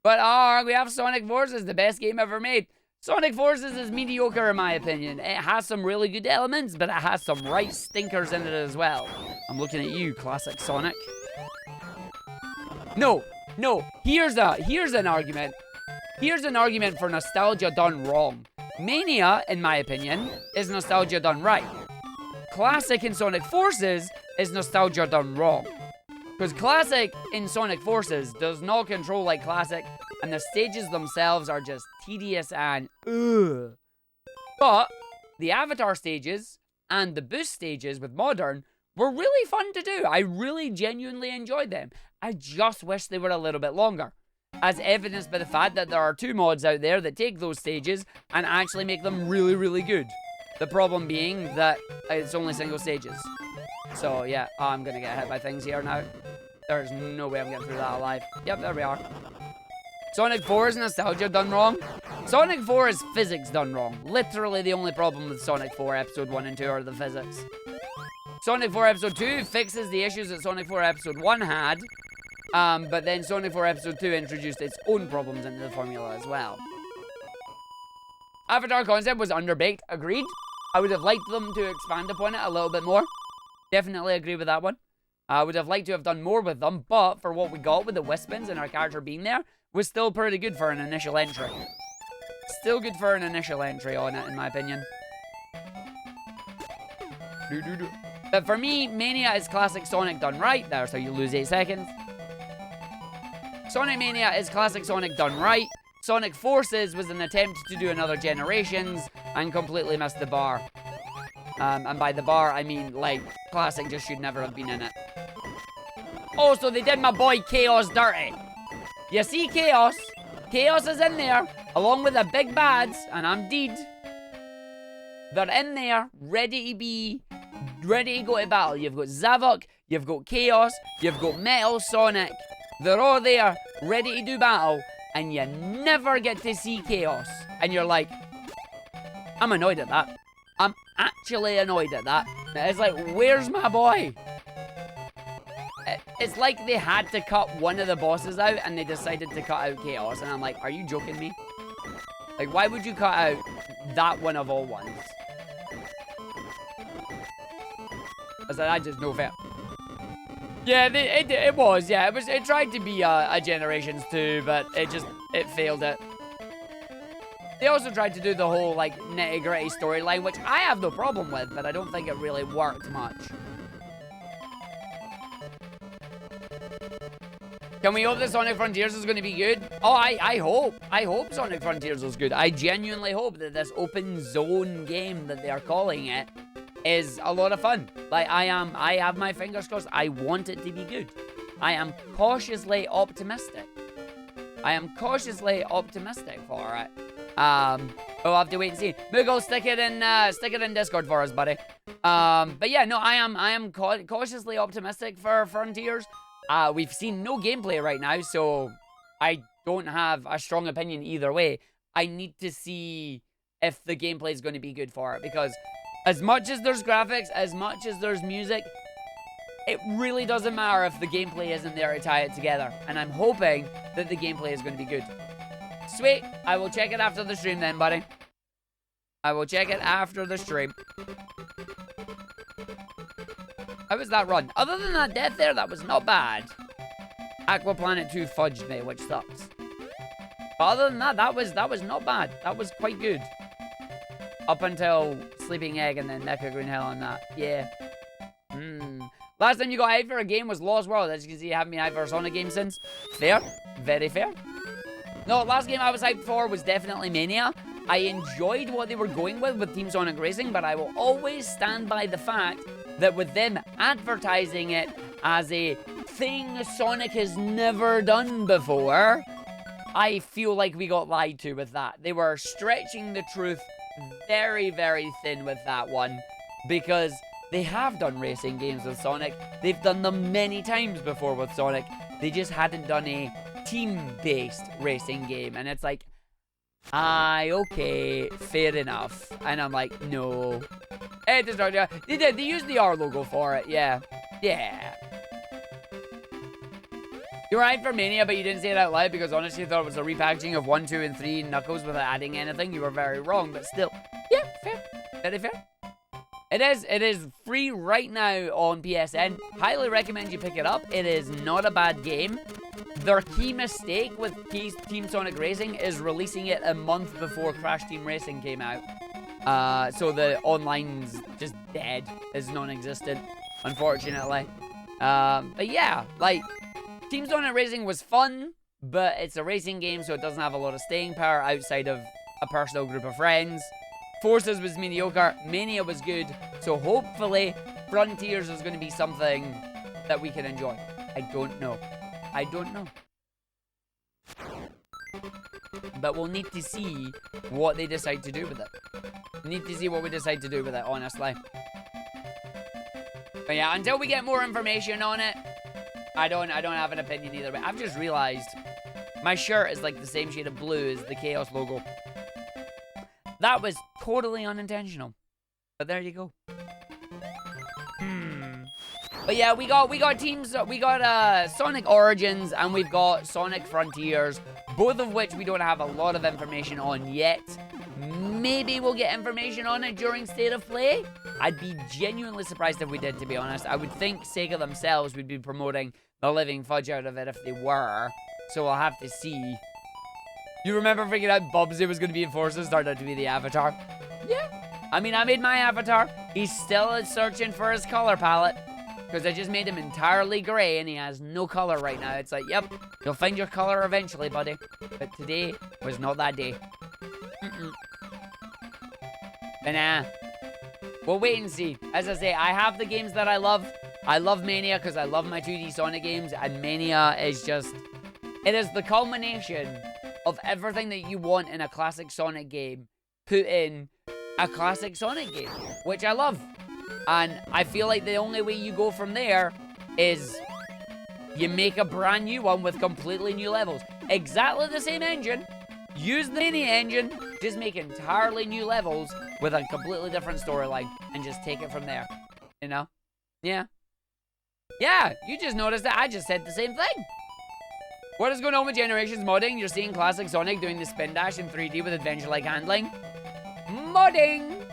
[SPEAKER 2] But we have Sonic Forces, the best game ever made. Sonic Forces is mediocre in my opinion. It has some really good elements, but it has some right stinkers in it as well. I'm looking at you, classic Sonic. No, here's an argument. Here's an argument for nostalgia done wrong. Mania, in my opinion, is nostalgia done right. Classic in Sonic Forces is nostalgia done wrong. Because Classic in Sonic Forces does not control like Classic, and the stages themselves are just tedious and ugh. But the Avatar stages and the Boost stages with Modern were really fun to do. I really genuinely enjoyed them. I just wish they were a little bit longer. As evidenced by the fact that there are 2 mods out there that take those stages and actually make them really, really good. The problem being that it's only single stages. So yeah, I'm gonna get hit by things here now. There's no way I'm getting through that alive. Yep, there we are. Sonic 4 is nostalgia done wrong. Sonic 4 is physics done wrong. Literally the only problem with Sonic 4 Episode 1 and 2 are the physics. Sonic 4 Episode 2 fixes the issues that Sonic 4 Episode 1 had. But then Sonic 4 Episode 2 introduced its own problems into the formula as well. Avatar concept was underbaked. Agreed. I would have liked them to expand upon it a little bit more. Definitely agree with that one. I would have liked to have done more with them, but for what we got with the Wispins and our character being there, was still pretty good for an initial entry. Still good for an initial entry on it, in my opinion. But for me, Mania is classic Sonic done right. There, so you lose 8 seconds. Sonic Mania is classic Sonic done right. Sonic Forces was an attempt to do another Generations and completely missed the bar. And by the bar, I mean, like, Classic just should never have been in it. Oh, so they did my boy Chaos dirty. You see Chaos? Chaos is in there, along with the big bads, and I'm dead. They're in there, ready to go to battle. You've got Zavok, you've got Chaos, you've got Metal Sonic. They're all there, ready to do battle, and you never get to see Chaos. And you're like, I'm annoyed at that. I'm actually annoyed at that. It's like, where's my boy? It's like they had to cut one of the bosses out and they decided to cut out Chaos. And I'm like, are you joking me? Like, why would you cut out that one of all ones? I was like, I just no fair. Yeah, it was, yeah. It tried to be a Generations 2, but it failed it. They also tried to do the whole, like, nitty-gritty storyline, which I have no problem with, but I don't think it really worked much. Can we hope that Sonic Frontiers is going to be good? Oh, I hope Sonic Frontiers is good. I genuinely hope that this open zone game that they are calling it is a lot of fun. Like, I have my fingers crossed. I want it to be good. I am cautiously optimistic. I am cautiously optimistic for it. We'll have to wait and see. Moogle, stick it in Discord for us, buddy. But yeah, no, I am cautiously optimistic for Frontiers. We've seen no gameplay right now, so I don't have a strong opinion either way. I need to see if the gameplay is going to be good for it, because as much as there's graphics, as much as there's music, it really doesn't matter if the gameplay isn't there to tie it together. And I'm hoping that the gameplay is going to be good. Sweet. I will check it after the stream then, buddy. I will check it after the stream. How was that run? Other than that death there, that was not bad. Aquaplanet 2 fudged me, which sucks. But other than that, that was not bad. That was quite good. Up until Sleeping Egg and then Mecha Green Hell on that. Yeah. Last time you got hyped for a game was Lost World. As you can see, you haven't been hyped for a Sonic game since. Fair. Very fair. No, last game I was hyped for was definitely Mania. I enjoyed what they were going with Team Sonic Racing, but I will always stand by the fact that with them advertising it as a thing Sonic has never done before, I feel like we got lied to with that. They were stretching the truth very, very thin with that one, because they have done racing games with Sonic. They've done them many times before with Sonic. They just hadn't done a team-based racing game. And it's like, okay, fair enough. And I'm like, no. They did. They used the R logo for it. Yeah. Yeah. You were hyped for Mania, but you didn't say it out loud because honestly you thought it was a repackaging of 1, 2, and 3 Knuckles without adding anything. You were very wrong, but still. Yeah, fair. Very fair. It is free right now on PSN. Highly recommend you pick it up. It is not a bad game. Their key mistake with Team Sonic Racing is releasing it a month before Crash Team Racing came out. So the online's just dead. It's non-existent, unfortunately. But yeah, like, Team Sonic Racing was fun, but it's a racing game, so it doesn't have a lot of staying power outside of a personal group of friends. Forces was mediocre. Mania was good. So hopefully, Frontiers is going to be something that we can enjoy. I don't know. I don't know. But we'll need to see what they decide to do with it. Need to see what we decide to do with it, honestly. But yeah, until we get more information on it, I don't have an opinion either way. I've just realized my shirt is like the same shade of blue as the Chaos logo. That was totally unintentional. But there you go. But yeah, we got teams, we got Sonic Origins and we've got Sonic Frontiers, both of which we don't have a lot of information on yet. Maybe we'll get information on it during State of Play. I'd be genuinely surprised if we did, to be honest. I would think Sega themselves would be promoting the living fudge out of it if they were. So we'll have to see. You remember figuring out Bubsy was going to be in Forces, started out to be the avatar? Yeah. I mean, I made my avatar. He's still searching for his color palette. Because I just made him entirely grey and he has no color right now. It's like, yep, you'll find your color eventually, buddy. But today was not that day. But nah. We'll wait and see. As I say, I have the games that I love. I love Mania because I love my 2D Sonic games. And Mania is just... It is the culmination of everything that you want in a classic Sonic game. Put in a classic Sonic game. Which I love. And I feel like the only way you go from there is you make a brand new one with completely new levels. Exactly the same engine. Use the Mania engine. Just make entirely new levels with a completely different storyline. And just take it from there. You know? Yeah. Yeah, you just noticed that I just said the same thing. What is going on with Generations modding? You're seeing classic Sonic doing the spin dash in 3D with adventure-like handling. Modding!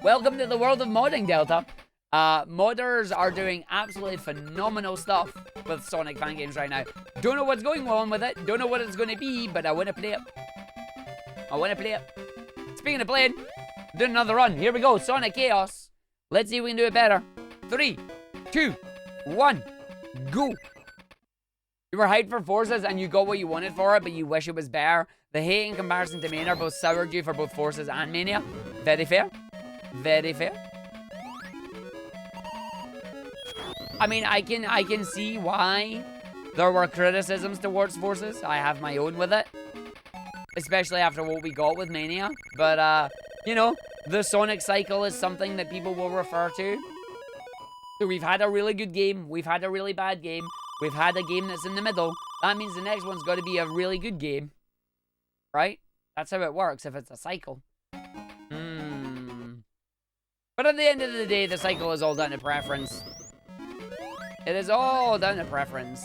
[SPEAKER 2] Welcome to the world of modding, Delta. Modders are doing absolutely phenomenal stuff with Sonic fan games right now. Don't know what's going on with it. Don't know what it's going to be, but I want to play it. I want to play it. Speaking of playing, doing another run. Here we go. Sonic Chaos. Let's see if we can do it better. 3, 2, 1, go. You were hyped for Forces and you got what you wanted for it, but you wish it was better. The hate in comparison to Mania both soured you for both Forces and Mania. Very fair. Very fair. I mean, I can see why there were criticisms towards Forces. I have my own with it. Especially after what we got with Mania. But, you know, the Sonic cycle is something that people will refer to. So we've had a really good game. We've had a really bad game. We've had a game that's in the middle. That means the next one's got to be a really good game. Right? That's how it works if it's a cycle. But at the end of the day, the cycle is all down to preference. It is all down to preference.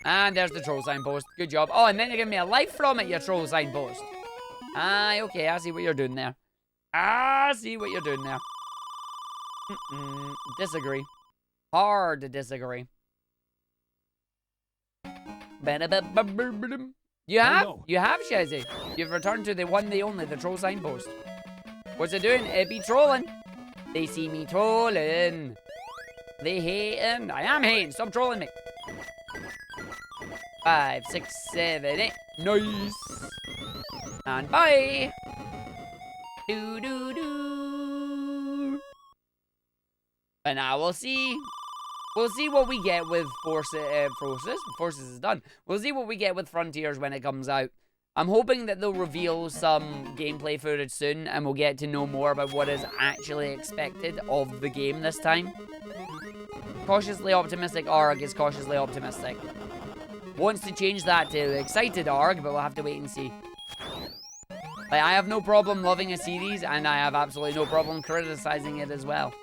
[SPEAKER 2] And there's the troll signpost. Good job. Oh, and then you give me a life from it, your troll signpost. Aye, okay, I see what you're doing there. I see what you're doing there. Disagree. Hard to disagree. You have?
[SPEAKER 1] no.
[SPEAKER 2] You have, Shazzy. You've returned to the one, the only, the troll signpost. What's it doing? It be trolling. They see me trolling. They hating. I am hating. Stop trolling me. 5, 6, 7, 8. Nice. And bye. Do do do. And now we'll see. We'll see what we get with Forces is done. We'll see what we get with Frontiers when it comes out. I'm hoping that they'll reveal some gameplay footage soon and we'll get to know more about what is actually expected of the game this time. Cautiously optimistic Arg is cautiously optimistic. Wants to change that to excited Arg, but we'll have to wait and see. Like, I have no problem loving a series and I have absolutely no problem criticizing it as well.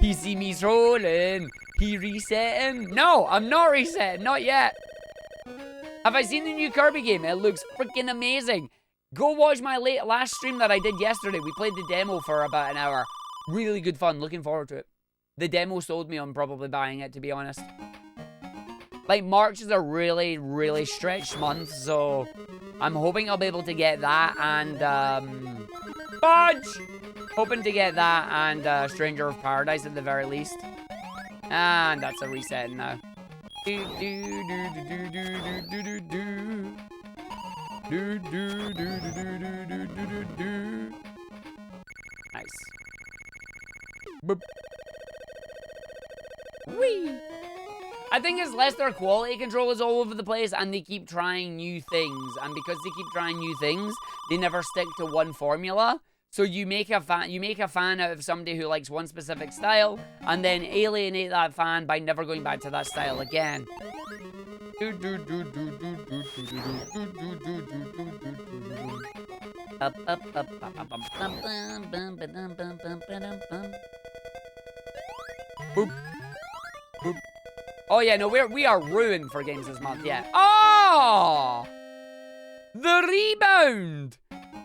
[SPEAKER 2] He see me trolling. He resetting. No, I'm not resetting. Not yet. Have I seen the new Kirby game? It looks freaking amazing. Go watch my last stream that I did yesterday. We played the demo for about an hour. Really good fun. Looking forward to it. The demo sold me on probably buying it, to be honest. Like, March is a really, really stretched month, so I'm hoping I'll be able to get that and, Fudge! Hoping to get that and Stranger of Paradise at the very least. And that's a reset now. Do do do do do do do do do do do do do do do do. Nice. Boop. Whee! I think it's less their quality control is all over the place and they keep trying new things. And because they keep trying new things, they never stick to one formula. So you make a fan out of somebody who likes one specific style and then alienate that fan by never going back to that style again. Boop. Boop. Oh yeah, no, we are ruined for games this month, yeah. Oh! The rebound!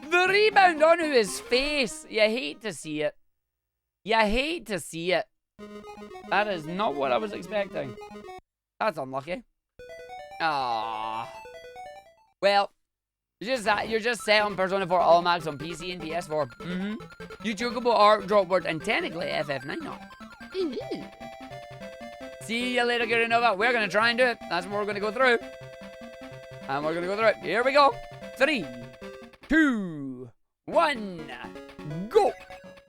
[SPEAKER 2] The rebound onto his face. You hate to see it. You hate to see it. That is not what I was expecting. That's unlucky. Ah. Well, you're just set on Persona 4 All Max on PC and PS4. You chocobo art drop word and technically FF9 not. See you later, good enough. We're gonna try and do it. That's what we're gonna go through. And we're gonna go through it. Here we go. 3, 2, 1, go!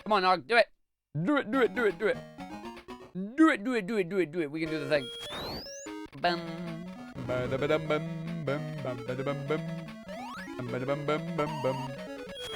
[SPEAKER 2] Come on, Arg, do it. Do it, do it, do it, do it. Do it, do it, do it, do it, do it. We can do the thing. Bum.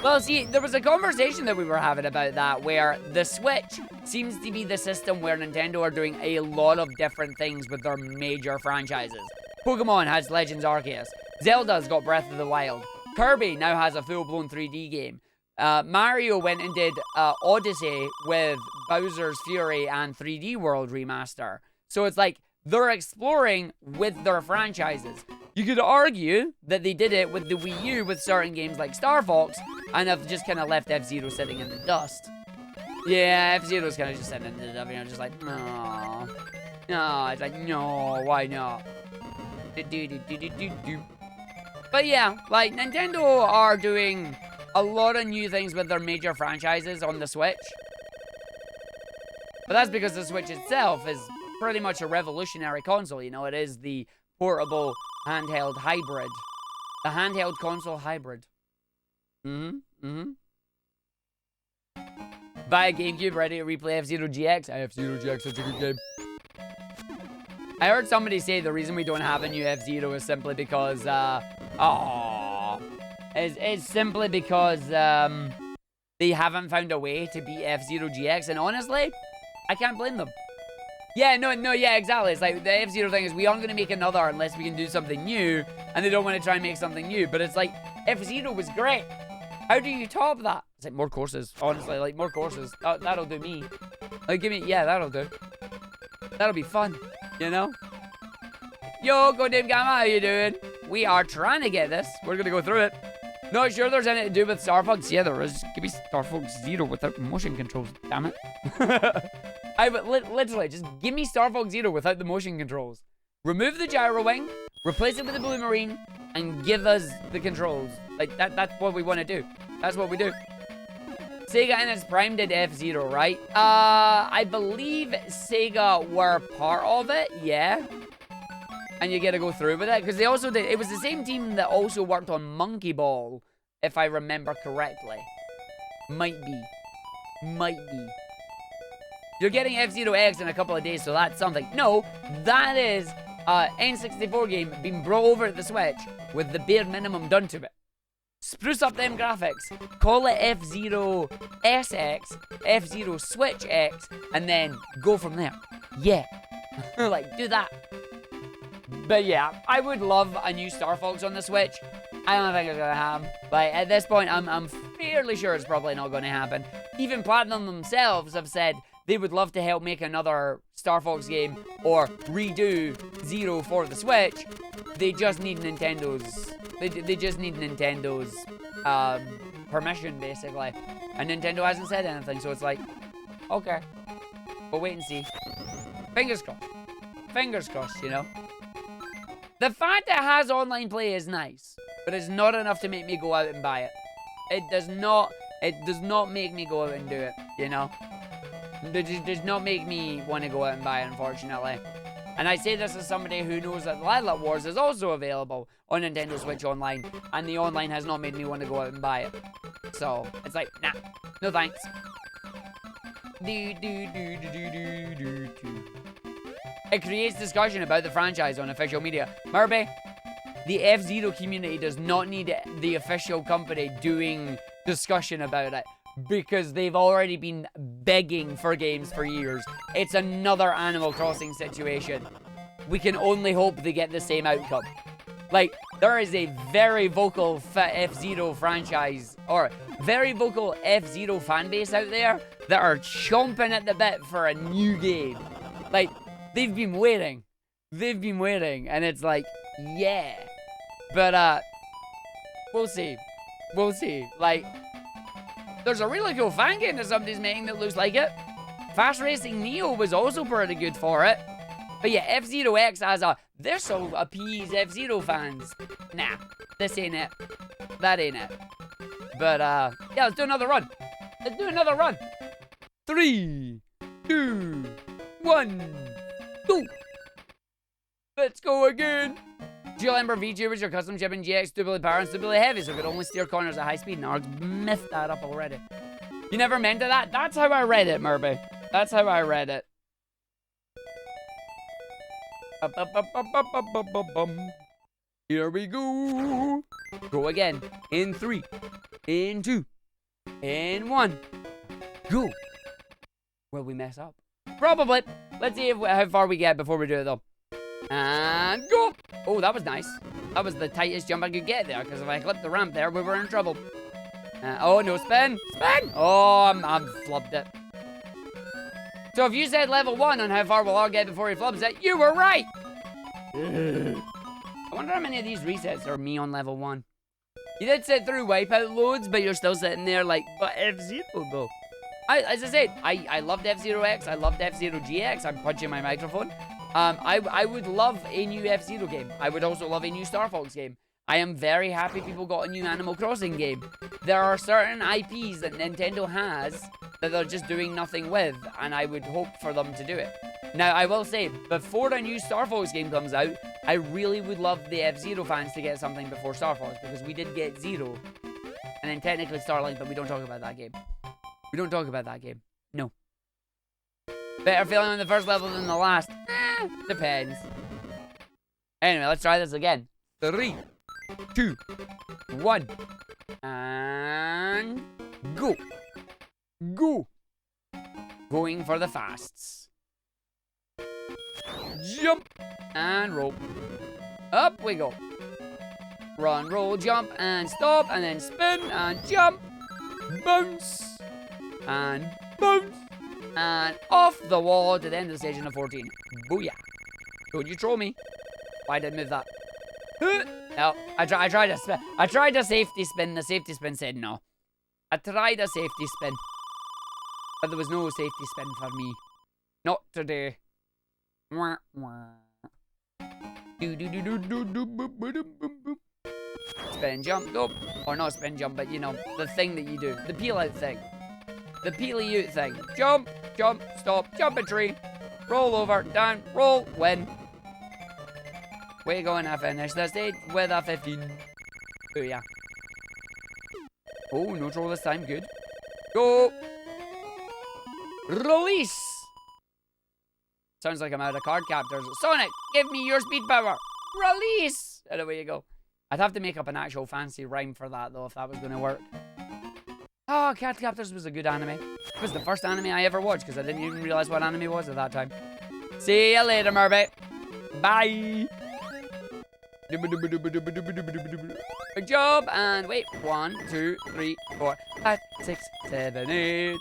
[SPEAKER 2] Well, see, there was a conversation that we were having about that where the Switch seems to be the system where Nintendo are doing a lot of different things with their major franchises. Pokemon has Legends Arceus. Zelda's got Breath of the Wild. Kirby now has a full-blown 3D game. Mario went and did Odyssey with Bowser's Fury and 3D World Remaster. So it's like they're exploring with their franchises. You could argue that they did it with the Wii U with certain games like Star Fox and have just kind of left F-Zero sitting in the dust. Yeah, F-Zero's kind of just sitting in the dust, you know, just like, no. No, it's like, no, why not? But yeah, like, Nintendo are doing a lot of new things with their major franchises on the Switch. But that's because the Switch itself is pretty much a revolutionary console, you know, it is the portable handheld hybrid. The handheld console hybrid. Buy a GameCube, ready to replay F-Zero GX. F-Zero GX, such a good game. I heard somebody say the reason we don't have a new F-Zero is simply because, it's simply because, they haven't found a way to beat F-Zero GX, and honestly, I can't blame them. Yeah, yeah, exactly. It's like, the F-Zero thing is, we aren't going to make another unless we can do something new, and they don't want to try and make something new, but it's like, F-Zero was great. How do you top that? It's like, more courses, honestly, like, more courses. That'll do me. Like, yeah, that'll do. That'll be fun, you know? Yo, Goddamn Gamma, how you doing? We are trying to get this. We're going to go through it. Not sure there's anything to do with Star Fox. Yeah, there is. Give me Star Fox Zero without motion controls. Damn it. Literally, just give me Star Fox Zero without the motion controls. Remove the gyro wing, replace it with the blue marine, and give us the controls. Like, that's what we want to do. That's what we do. Sega in its prime did F-Zero, right? I believe Sega were part of it, yeah. And you get to go through with it, because they also did, it was the same team that also worked on Monkey Ball, if I remember correctly. Might be. You're getting F-Zero X in a couple of days, so that's something. No, that is N64 game being brought over to the Switch with the bare minimum done to it. Spruce up them graphics, call it F-Zero SX, F-Zero Switch X, and then go from there. Yeah. Like, do that. But yeah, I would love a new Star Fox on the Switch. I don't think it's gonna happen. Like, at this point, I'm fairly sure it's probably not gonna happen. Even Platinum themselves have said they would love to help make another Star Fox game or redo Zero for the Switch. They just need Nintendo's... They just need Nintendo's permission, basically. And Nintendo hasn't said anything, so it's like, okay. We'll wait and see. Fingers crossed. Fingers crossed, you know? The fact that it has online play is nice, but it's not enough to make me go out and buy it. It does not make me go out and do it, you know? It does not make me want to go out and buy it, unfortunately. And I say this as somebody who knows that Lilac Wars is also available on Nintendo Switch Online, and the online has not made me want to go out and buy it. So, it's like, nah, no thanks. It creates discussion about the franchise on official media. Murphy, the F-Zero community does not need the official company doing discussion about it, because they've already been begging for games for years. It's another Animal Crossing situation. We can only hope they get the same outcome. Like, there is a very vocal F-Zero franchise, or very vocal F-Zero fan base out there that are chomping at the bit for a new game. Like, they've been waiting. And it's like, yeah. But, we'll see. Like, there's a really cool fan game that somebody's making that looks like it. Fast Racing Neo was also pretty good for it. But yeah, F-Zero X as a, this'll appease F-Zero fans. Nah, this ain't it. That ain't it. But, yeah, let's do another run. 3, 2, 1, go. Let's go again. Dual Ember VTubers, your custom chip in GX, stupidly power and stupidly heavy, so could only steer corners at high speed. And Arg's mythed that up already. You never meant that? That's how I read it, Murphy. That's how I read it. Here we go. Go again. In 3, in 2, in 1. Go. Will we mess up? Probably. Let's see how far we get before we do it, though. And go. Oh, that was nice. That was the tightest jump I could get there, because if I clipped the ramp there, we were in trouble. Oh, no, spin. Oh, I'm flubbed it. So if you said level 1 on how far we'll all get before he flubs it, you were right. I wonder how many of these resets are me on level 1. You did sit through Wipeout loads, but you're still sitting there like, but F-Zero though. As I said, I loved F-Zero X, I loved F-Zero GX, I'm punching my microphone. I would love a new F-Zero game. I would also love a new Star Fox game. I am very happy people got a new Animal Crossing game. There are certain IPs that Nintendo has that they're just doing nothing with, and I would hope for them to do it. Now, I will say, before a new Star Fox game comes out, I really would love the F-Zero fans to get something before Star Fox, because we did get Zero, and then technically Starlight, but we don't talk about that game. We don't talk about that game. No. Better feeling on the first level than the last. Depends. Anyway, let's try this again. 3, 2, 1. And go. Go. Going for the fasts. Jump. And roll. Up we go. Run, roll, jump, and stop, and then spin, and jump. Bounce. And bounce. And off the wall to the end of the stage in a 14. Booyah. Don't you troll me. Why did I move that? No, I tried to spin. I tried a safety spin. The safety spin said no. I tried a safety spin. But there was no safety spin for me. Not today. Wah, wah. Spin jump. Nope. Or not spin jump, but you know, the thing that you do. The peel out thing. The peely out thing. Jump, jump, stop, jump a tree. Roll over, down, roll, win. Way going, I finished the stage with a 15. Oh, yeah. Oh, no troll this time, good. Go. Release. Sounds like I'm out of card captors. Sonic, give me your speed power. Release. And away you go. I'd have to make up an actual fancy rhyme for that, though, if that was going to work. Oh, Card Captors was a good anime. It was the first anime I ever watched, because I didn't even realize what anime was at that time. See you later, Murphy. Bye. Good job. And wait. 1, 2, 3, 4, 5, 6, 7, 8.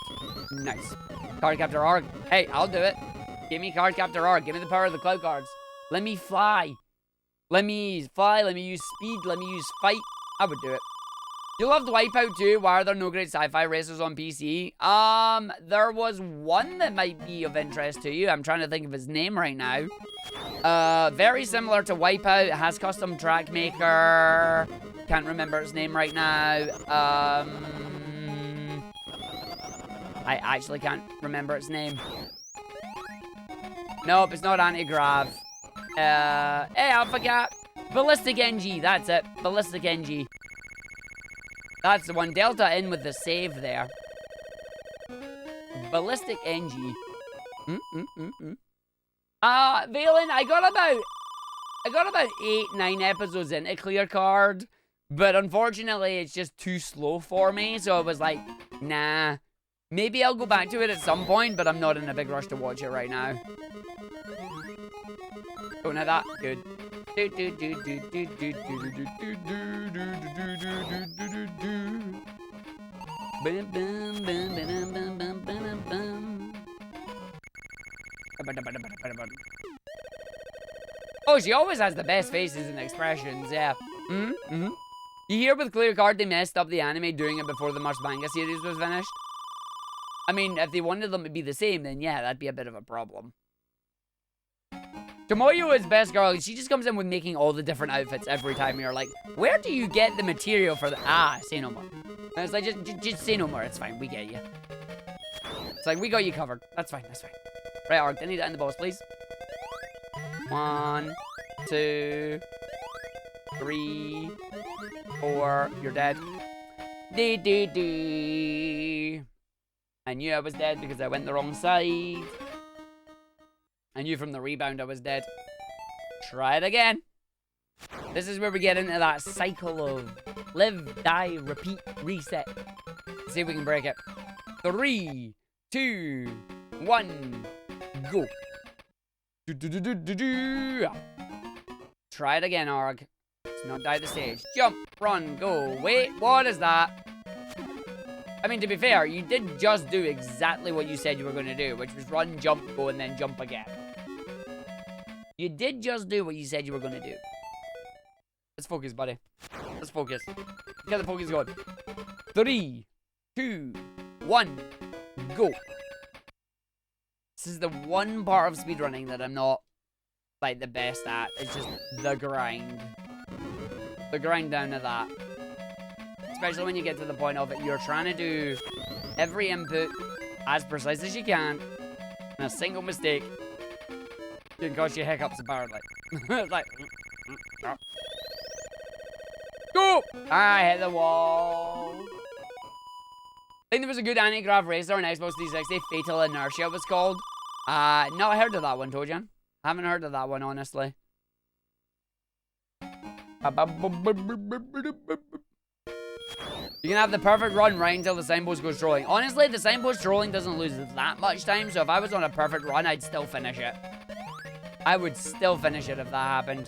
[SPEAKER 2] Nice. Card Captor Arg. Hey, I'll do it. Give me Card Captor Arg. Give me the power of the cloud cards. Let me fly. Let me fly. Let me use speed. Let me use fight. I would do it. You loved Wipeout too. Why are there no great sci-fi racers on PC? There was one that might be of interest to you. I'm trying to think of his name right now. Very similar to Wipeout. It has custom track maker. Can't remember its name right now. I actually can't remember its name. Nope, it's not Anti-Grav. Hey, I forgot. Ballistic NG, that's it. Ballistic NG. That's the one. Delta in with the save there. Ballistic NG. Valen, I got about 8, 9 episodes into Clear Card, but unfortunately it's just too slow for me, so I was like, nah. Maybe I'll go back to it at some point, but I'm not in a big rush to watch it right now. Don't have that. Good. Oh, she always has the best faces and expressions, yeah. You hear with Clear Card they messed up the anime doing it before the Mars manga series was finished? I mean, if they wanted them to be the same, then yeah, that'd be a bit of a problem. Tomoyo is best girl. She just comes in with making all the different outfits every time. You're like, where do you get the material for the... Ah, say no more. And it's like, just say no more. It's fine. We get you. It's like, we got you covered. That's fine. That's fine. Right, Arg, I need to end the boss, please. 1, 2, 3, 4. You're dead. I knew I was dead because I went the wrong side. I knew from the rebound I was dead. Try it again. This is where we get into that cycle of live, die, repeat, reset. Let's see if we can break it. 3, 2, 1, go. Try it again, Arg. Let's not die the stage. Jump, run, go. Wait, what is that? I mean, to be fair, you did just do exactly what you said you were going to do, which was run, jump, go, and then jump again. You did just do what you said you were going to do. Let's focus, buddy. Let's focus. Get the focus going. 3, 2, 1, go. This is the one part of speedrunning that I'm not, like, the best at. It's just the grind. The grind down to that. Especially when you get to the point of it, you're trying to do every input as precise as you can. And a single mistake Can cause you hiccups, apparently. Like... Go! I hit the wall. I think there was a good anti-grav racer on Xbox 360. Fatal Inertia it was called. Not heard of that one, Tojan. Haven't heard of that one, honestly. You can have the perfect run right until the signpost goes trolling. Honestly, the signpost trolling doesn't lose that much time, so if I was on a perfect run, I'd still finish it. I would still finish it if that happened.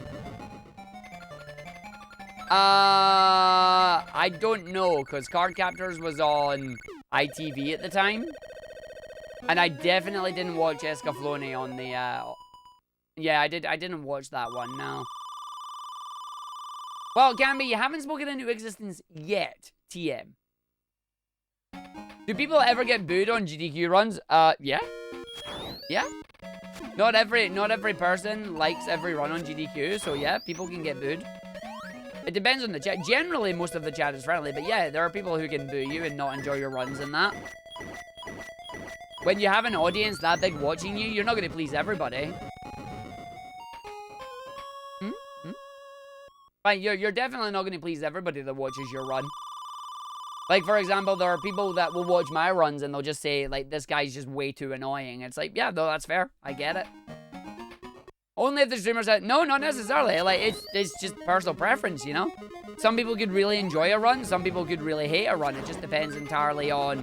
[SPEAKER 2] I don't know, because Card Captors was on ITV at the time. And I definitely didn't watch Escaflowne on the, Yeah, I didn't watch that one, no. Well, Gamby, you haven't spoken into existence yet, TM. Do people ever get booed on GDQ runs? Yeah. Yeah. Not every person likes every run on GDQ, so yeah, people can get booed. It depends on the chat. Generally, most of the chat is friendly, but yeah, there are people who can boo you and not enjoy your runs and that. When you have an audience that big watching you, you're not going to please everybody. Right, you're definitely not going to please everybody that watches your run. Like, for example, there are people that will watch my runs and they'll just say, like, this guy's just way too annoying. It's like, yeah, no, that's fair. I get it. Only if the streamer said, no, not necessarily. Like, it's just personal preference, you know? Some people could really enjoy a run. Some people could really hate a run. It just depends entirely on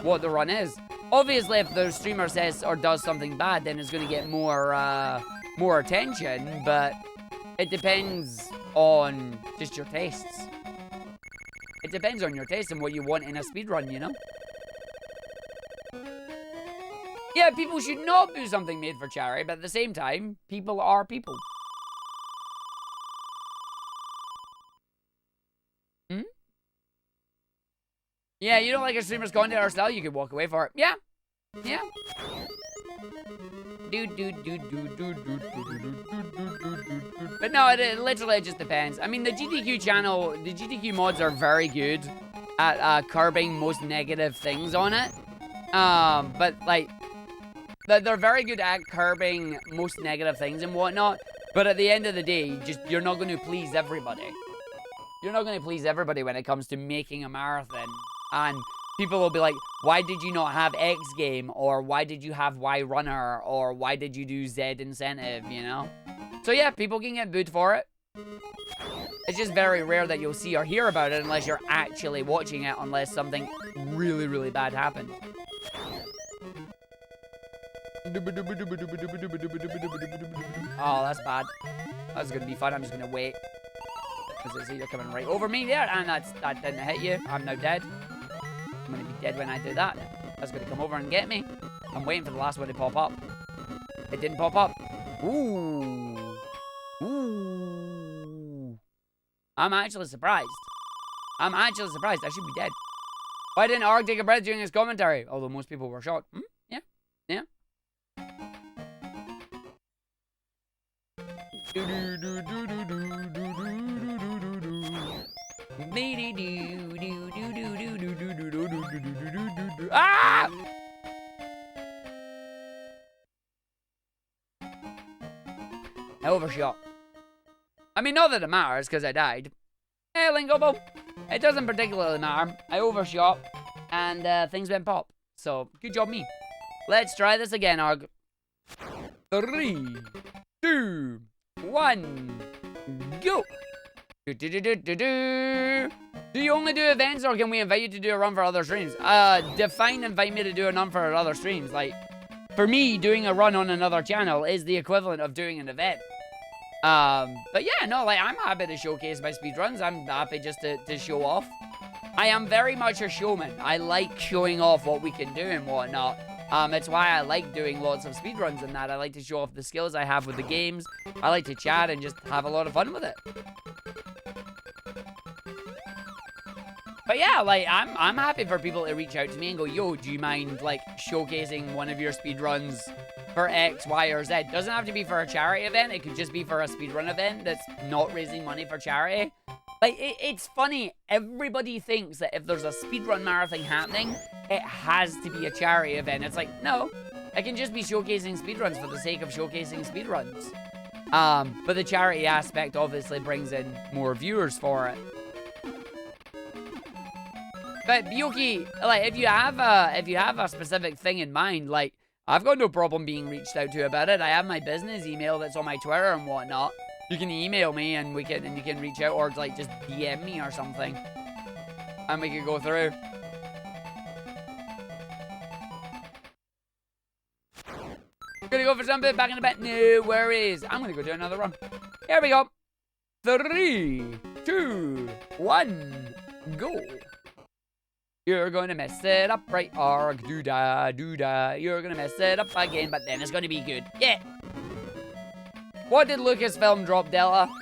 [SPEAKER 2] what the run is. Obviously, if the streamer says or does something bad, then it's going to get more attention. But it depends on just your tastes. It depends on your taste and what you want in a speedrun, you know? Yeah, people should not do something made for charity, but at the same time, people are people. Hmm? Yeah, you don't like a streamer's content or style, you could walk away for it. Yeah. Yeah. But no, it literally just depends. I mean, the GDQ channel, the GDQ mods are very good at curbing most negative things on it. But like, they're very good at curbing most negative things and whatnot. But at the end of the day, you're not going to please everybody. You're not going to please everybody when it comes to making a marathon. And people will be like, why did you not have X game? Or why did you have Y runner? Or why did you do Z incentive, you know? So yeah, people can get booed for it. It's just very rare that you'll see or hear about it unless you're actually watching it, unless something really, really bad happened. Oh, that's bad. That's gonna be fun. I'm just gonna wait. Because it's either coming right over me there, and that didn't hit you. I'm now dead. I'm gonna be dead when I do that. That's gonna come over and get me. I'm waiting for the last one to pop up. It didn't pop up. Ooh. Ooh. I'm actually surprised. I'm actually surprised. I should be dead. Why didn't Arg take a breath during his commentary? Although most people were shocked. Hmm? Yeah. Yeah. Ah! I overshot. I mean, not that it matters, because I died. Hey, Lingobo. It doesn't particularly matter. I overshot, and things went pop. So, good job me. Let's try this again, Arg. 3, 2, 1, go! Do you only do events, or can we invite you to do a run for other streams? Define invite me to do a run for other streams. Like, for me, doing a run on another channel is the equivalent of doing an event. But yeah, no, like, I'm happy to showcase my speedruns. I'm happy just to show off. I am very much a showman. I like showing off what we can do and whatnot. It's why I like doing lots of speedruns and that. I like to show off the skills I have with the games. I like to chat and just have a lot of fun with it. But yeah, like, I'm happy for people to reach out to me and go, yo, do you mind, like, showcasing one of your speedruns for X, Y, or Z? Doesn't have to be for a charity event. It could just be for a speedrun event that's not raising money for charity. Like, it's funny. Everybody thinks that if there's a speedrun marathon happening, it has to be a charity event. It's like, no. It can just be showcasing speedruns for the sake of showcasing speedruns. But the charity aspect obviously brings in more viewers for it. But Byoki, like, if you have a specific thing in mind, like, I've got no problem being reached out to about it. I have my business email that's on my Twitter and whatnot. You can email me and you can reach out, or like just DM me or something, and we can go through. Gonna go for something back in the bed. No worries. I'm gonna go do another run. Here we go. 3, 2, 1, go. You're gonna mess it up, right? Arg, doo-da, doo-da. You're gonna mess it up again, but then it's gonna be good. Yeah. What did Lucasfilm drop, Delta?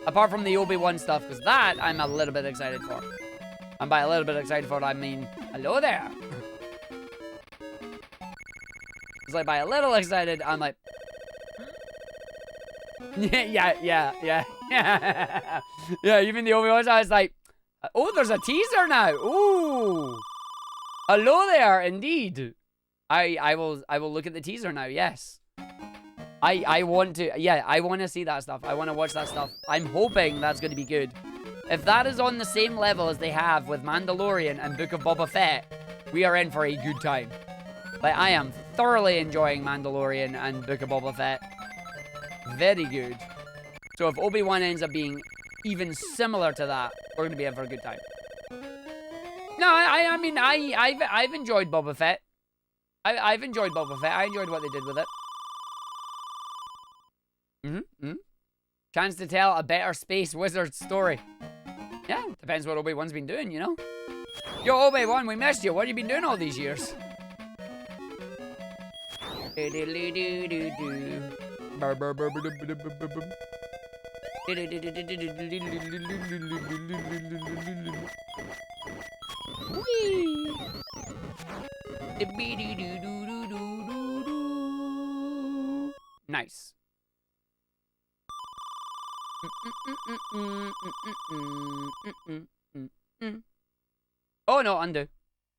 [SPEAKER 2] Apart from the Obi-Wan stuff, because that I'm a little bit excited for. And by a little bit excited for, I mean, hello there. It's like by a little excited, I'm like, yeah. Yeah, even the Obi-Wan, I was like, oh, there's a teaser now. Ooh. Hello there, indeed. I will look at the teaser now, yes. I want to, yeah, I want to see that stuff. I want to watch that stuff. I'm hoping that's going to be good. If that is on the same level as they have with Mandalorian and Book of Boba Fett, we are in for a good time. Like, I am thoroughly enjoying Mandalorian and Book of Boba Fett. Very good. So if Obi-Wan ends up being even similar to that, we're going to be in for a good time. No, I mean, I've enjoyed Boba Fett. I've enjoyed Boba Fett. I enjoyed what they did with it. Chance to tell a better space wizard story. Yeah, depends what Obi-Wan's been doing, you know? Yo, Obi-Wan, we missed you. What have you been doing all these years? Nice. Oh no, undo.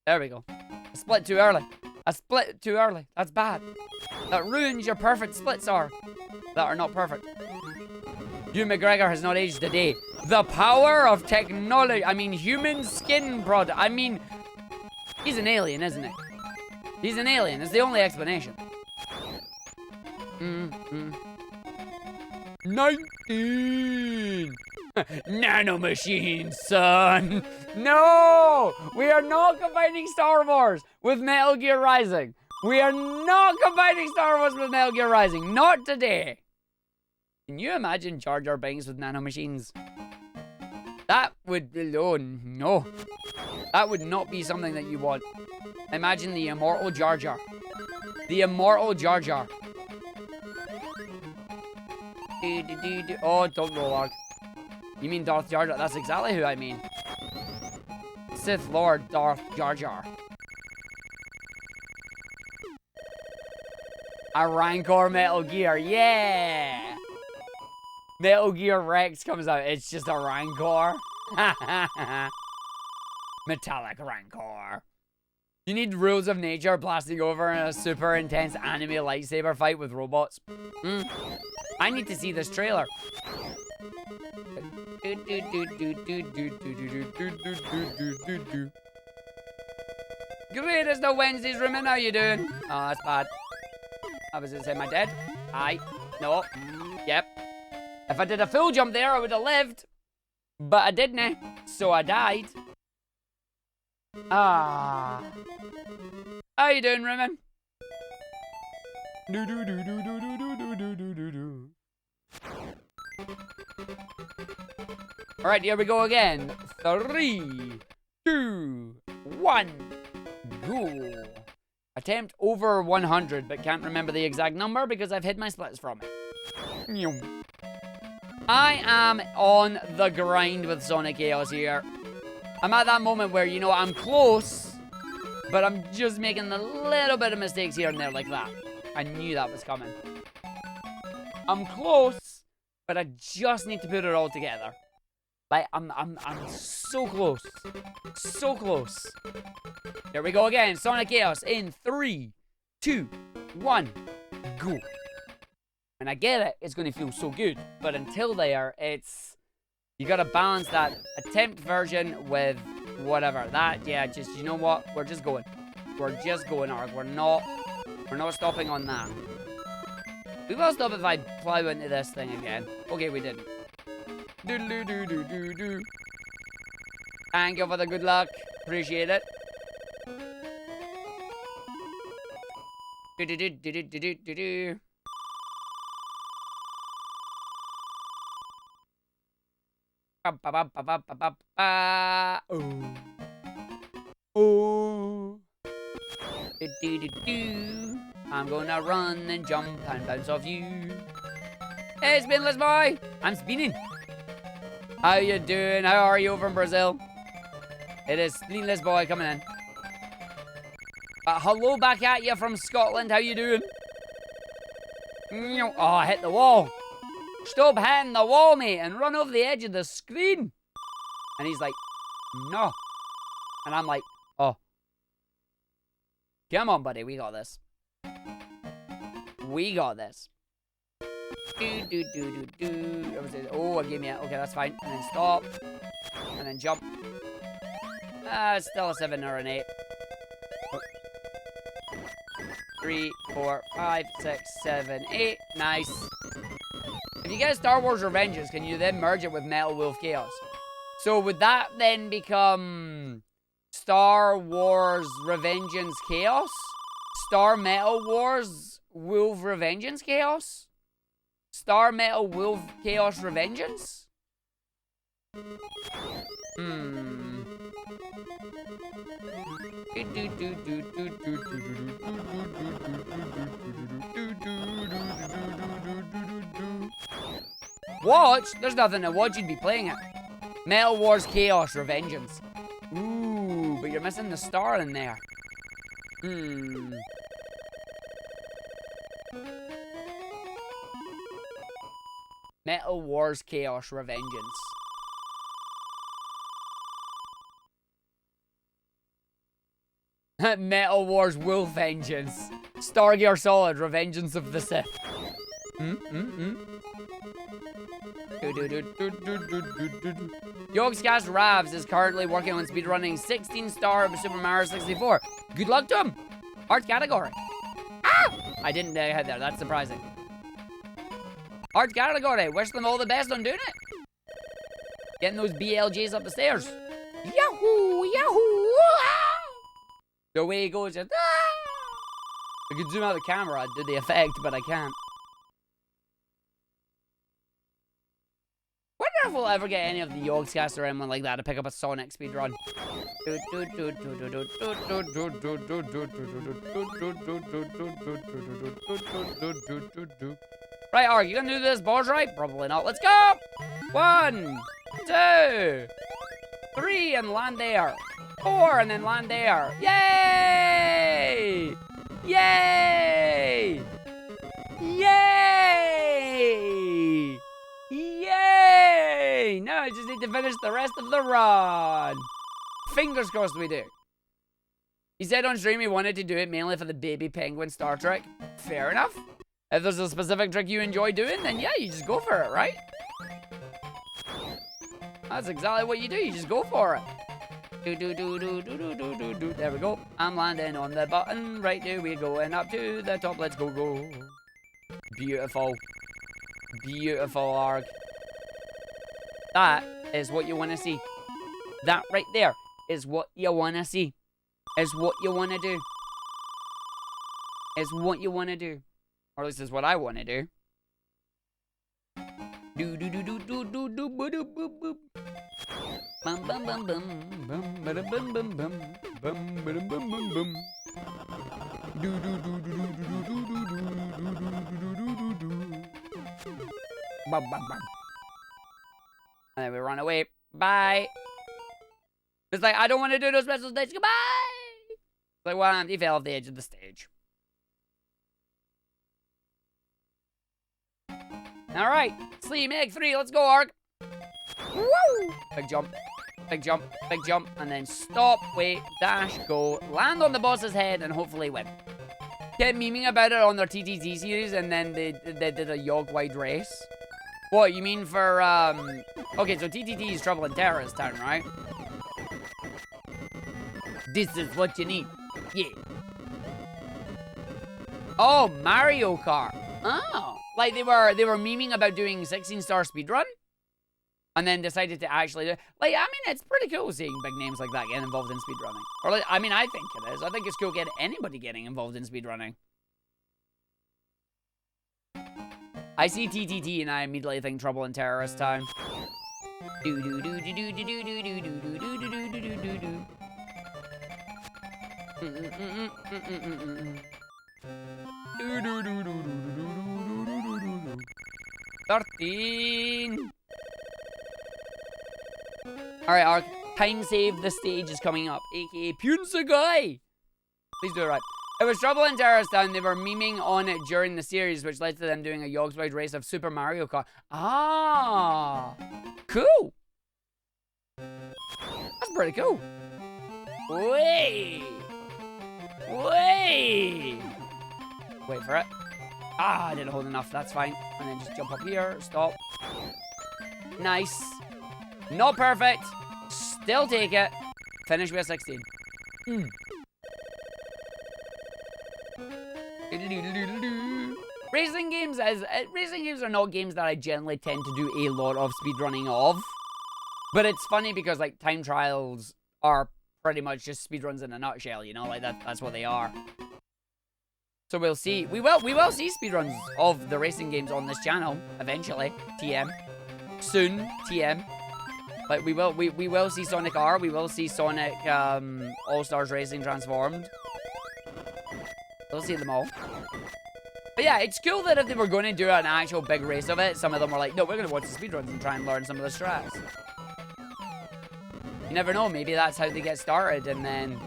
[SPEAKER 2] There we go. I split too early. I split too early. That's bad. That ruins your perfect splits that are not perfect. Hugh McGregor has not aged a day. The power of technology. I mean, human skin product. I mean, he's an alien, isn't he? He's an alien. It's the only explanation. 19! Nano machines, son! No! We are not combining Star Wars with Metal Gear Rising. We are not combining Star Wars with Metal Gear Rising. Not today. Can you imagine Jar Jar Binks with nano machines? That would... Oh, no. That would not be something that you want. Imagine the immortal Jar Jar. The immortal Jar Jar. Oh, don't roll, Arg. You mean Darth Jar Jar? That's exactly who I mean. Sith Lord Darth Jar Jar. A Rancor Metal Gear, yeah! Metal Gear Rex comes out, it's just a Rancor. Metallic Rancor. You need Rules of Nature blasting over in a super intense anime lightsaber fight with robots. I need to see this trailer. Greatest of Wednesdays, Roman, how you doing? Oh, that's bad. I was gonna say, am I dead? Aye. No. Yep. If I did a full jump there, I would have lived. But I didn't, so I died. Ah. How you doing, Roman? Alright, here we go again. 3, 2, 1, go. Attempt over 100, but can't remember the exact number because I've hid my splits from it. I am on the grind with Sonic Chaos here. I'm at that moment where, you know, I'm close, but I'm just making a little bit of mistakes here and there like that. I knew that was coming. I'm close, but I just need to put it all together. Like, I'm so close. So close. Here we go again. Sonic Chaos in 3, 2, 1, go. And I get it, it's going to feel so good. But until there, it's... You got to balance that attempt version with whatever. That, yeah, just, you know what? We're just going. We're just going, Arg. We're not stopping on that. We will stop if I plow into this thing again. Okay, we didn't. Do. Thank you for the good luck. Appreciate it. Do. Oh. I'm gonna run and jump and bounce off you. Hey, Spinless boy! I'm spinning. How you doing? How are you from Brazil? It is Spinless boy coming in. Hello back at you from Scotland. How you doing? Oh, I hit the wall. Stop hitting the wall, mate, and run over the edge of the screen. And he's like, no. And I'm like, oh. Come on, buddy. We got this. We got this. Do. Oh, it gave me a... Okay, that's fine. And then stop. And then jump. It's still a 7 or an 8. 3, 4, 5, 6, 7, 8. Nice. If you get Star Wars Revengeance, can you then merge it with Metal Wolf Chaos? So would that then become Star Wars Revengeance Chaos? Star Metal Wars Wolf Revengeance Chaos? Star Metal Wolf Chaos Revengeance? Watch? There's nothing to watch, you'd be playing it. Metal Wars Chaos Revengeance. Ooh, but you're missing the star in there. Metal Wars Chaos Revengeance. Metal Wars Wolf Vengeance. Star Gear Solid Revengeance of the Sith. Yogscast Ravs is currently working on speedrunning 16 star of Super Mario 64. Good luck to him. Art category. Ah! I didn't hit there. That's surprising. Art category. Wish them all the best on doing it. Getting those BLJs up the stairs. Yahoo! Yahoo! Ah! The way he goes just... Ah! I could zoom out the camera. I'd do the effect, but I can't. Wonder if we'll ever get any of the Yogscast or anyone like that to pick up a Sonic speedrun. Right, Arg, you gonna do this boss right? Probably not. Let's go! 1, 2, 3, and land there. 4, and then land there. Yay! Yay! Yay! Yay! Now I just need to finish the rest of the run. Fingers crossed we do. He said on stream he wanted to do it mainly for the baby penguin Star Trek. Fair enough. If there's a specific trick you enjoy doing, then yeah, you just go for it, right? That's exactly what you do. You just go for it. There we go. I'm landing on the button. Right there we go. And up to the top. Let's go, go. Beautiful. Beautiful, Arg. That is what you want to see. That right there is what you want to see. Is what you want to do. Is what you want to do. Or at least is what I want to do. Do do do do do do do boo do boo boo. Bum bum bum bum bum bum bum bum bum bum bum bum bum. Do do do do do do do do do do do. Bum bum bum. And then we run away. Bye. It's like I don't want to do no special stage. Goodbye. It's like well, he fell off the edge of the stage. All right, Sleep Egg 3, let's go, Arg. Woo! Big jump, big jump, big jump, and then stop, wait, dash, go, land on the boss's head, and hopefully win. kept memeing about it on their TTT series, and then they did a Yogg-wide race. What, you mean for, okay, so TTT is Trouble in Terrorist Town, right? This is what you need. Yeah. Oh, Mario Kart. Oh. Like, they were memeing about doing 16-star speedrun? And then decided to actually do it. Like, I mean, it's pretty cool seeing big names like that get involved in speedrunning. Or, like, I mean, I think it is. I think it's cool getting anybody getting involved in speedrunning. I see TTT and I immediately think Trouble in Terrorist Town. $13. Alright, our time save the stage is coming up, aka Punsagai. Please do it right. It was Trouble in Terrorist Town. They were memeing on it during the series, which led to them doing a Yogg-wide race of Super Mario Kart. Ah, cool. That's pretty cool. Wait for it. Ah, I didn't hold enough. That's fine. And then just jump up here. Stop. Nice. Not perfect. Still take it. Finish with a 16. Racing games are not games that I generally tend to do a lot of speedrunning of. But it's funny because, like, time trials are pretty much just speedruns in a nutshell, you know? Like, that's what they are. So we'll see. We will see speedruns of the racing games on this channel eventually. TM. Soon. TM. Like, we will see Sonic R. We will see Sonic All-Stars Racing Transformed. We'll see them all. But yeah, it's cool that if they were going to do an actual big race of it, some of them were like, no, we're going to watch the speedruns and try and learn some of the strats. You never know, maybe that's how they get started and then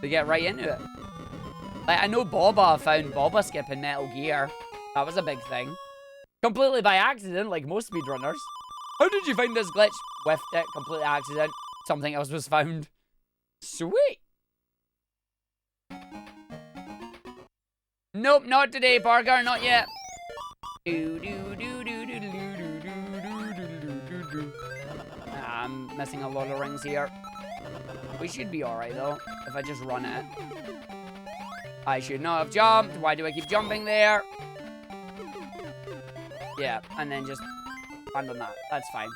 [SPEAKER 2] they get right into it. Like, I know Boba found Boba Skip in Metal Gear. That was a big thing. Completely by accident, like most speedrunners. How did you find this glitch? Whiffed it, completely accident. Something else was found. Sweet. Nope, not today, Parker, not yet. I'm missing a lot of rings here. We should be alright, though, if I just run it. I should not have jumped. Why do I keep jumping there? Yeah, and then just land on that. That's fine.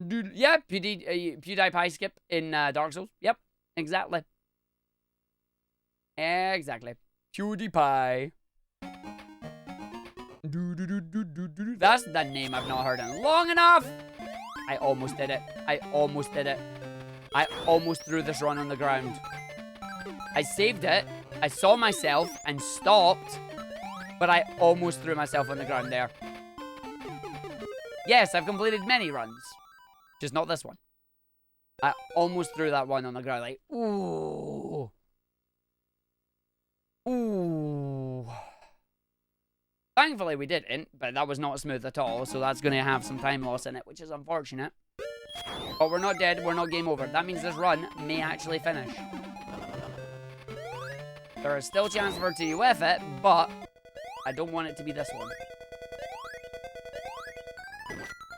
[SPEAKER 2] Dude, yeah, PewDiePie skip in Dark Souls. Yep, exactly. Exactly. PewDiePie. That's the name I've not heard in long enough. I almost did it. I almost did it. I almost threw this run on the ground. I saved it. I saw myself and stopped. But I almost threw myself on the ground there. Yes, I've completed many runs. Just not this one. I almost threw that one on the ground. Like, ooh. Ooh. Thankfully we didn't, but that was not smooth at all, so that's going to have some time loss in it, which is unfortunate. But we're not dead, we're not game over. That means this run may actually finish. There is still a chance for it to UF it, but I don't want it to be this one.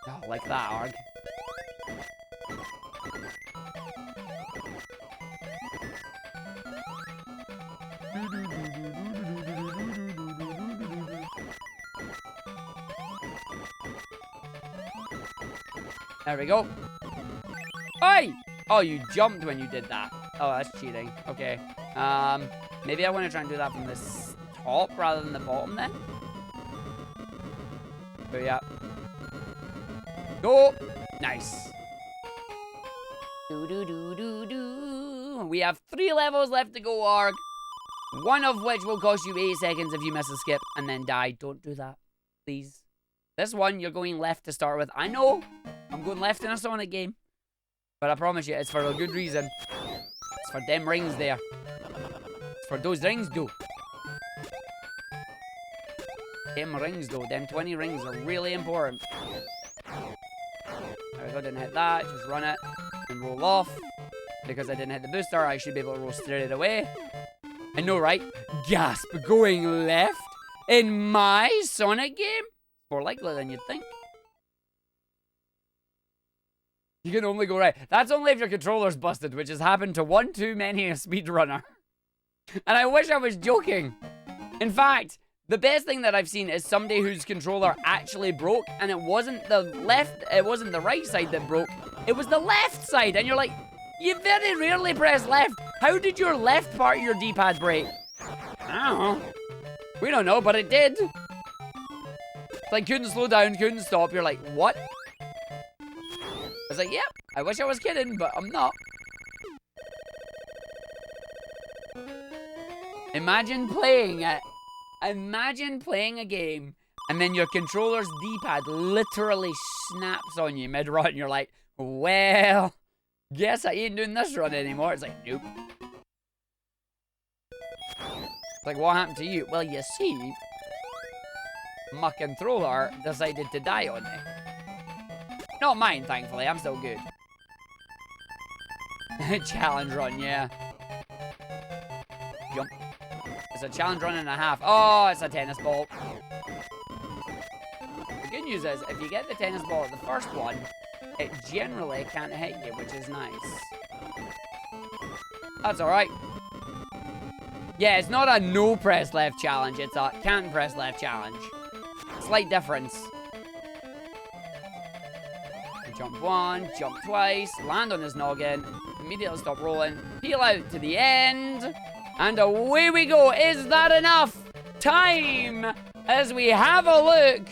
[SPEAKER 2] Oh, like that, Arg. There we go. Hey! Oh, you jumped when you did that. Oh, that's cheating. Okay. Maybe I want to try and do that from the top rather than the bottom then. So yeah. Go! Nice. We have 3 levels left to go, Arg. One of which will cost you 8 seconds if you miss a skip and then die. Don't do that, please. This one, you're going left to start with. I know. I'm going left in a Sonic game. But I promise you, it's for a good reason. It's for them rings there. It's for those rings, though. Them rings, though. Them 20 rings are really important. There we go, didn't hit that. Just run it and roll off. because I didn't hit the booster, I should be able to roll straight away. I know, right? Gasp, going left in my Sonic game? More likely than you'd think. You can only go right. That's only if your controller's busted, which has happened to one too many a speedrunner. And I wish I was joking. In fact, the best thing that I've seen is somebody whose controller actually broke, and it wasn't the right side that broke, it was the left side. And you're like, you very rarely press left. How did your left part of your D-pad break? I don't know. We don't know, but it did. It's like, couldn't slow down, couldn't stop. You're like, what? I was like, yep, I wish I was kidding, but I'm not. Imagine playing it. Imagine playing a game, and then your controller's D-pad literally snaps on you mid-run, and you're like, well, guess I ain't doing this run anymore. It's like, nope. It's like, what happened to you? Well, you see, my controller decided to die on me. Not mine, thankfully. I'm still good. Challenge run, yeah. Jump. It's a challenge run and a half. Oh, it's a tennis ball. The good news is, if you get the tennis ball at the first one, it generally can't hit you, which is nice. That's alright. Yeah, it's not a no press left challenge. It's a can't press left challenge. Slight difference. Jump one, jump twice, land on his noggin, immediately stop rolling, peel out to the end, and away we go. Is that enough time as we have a look?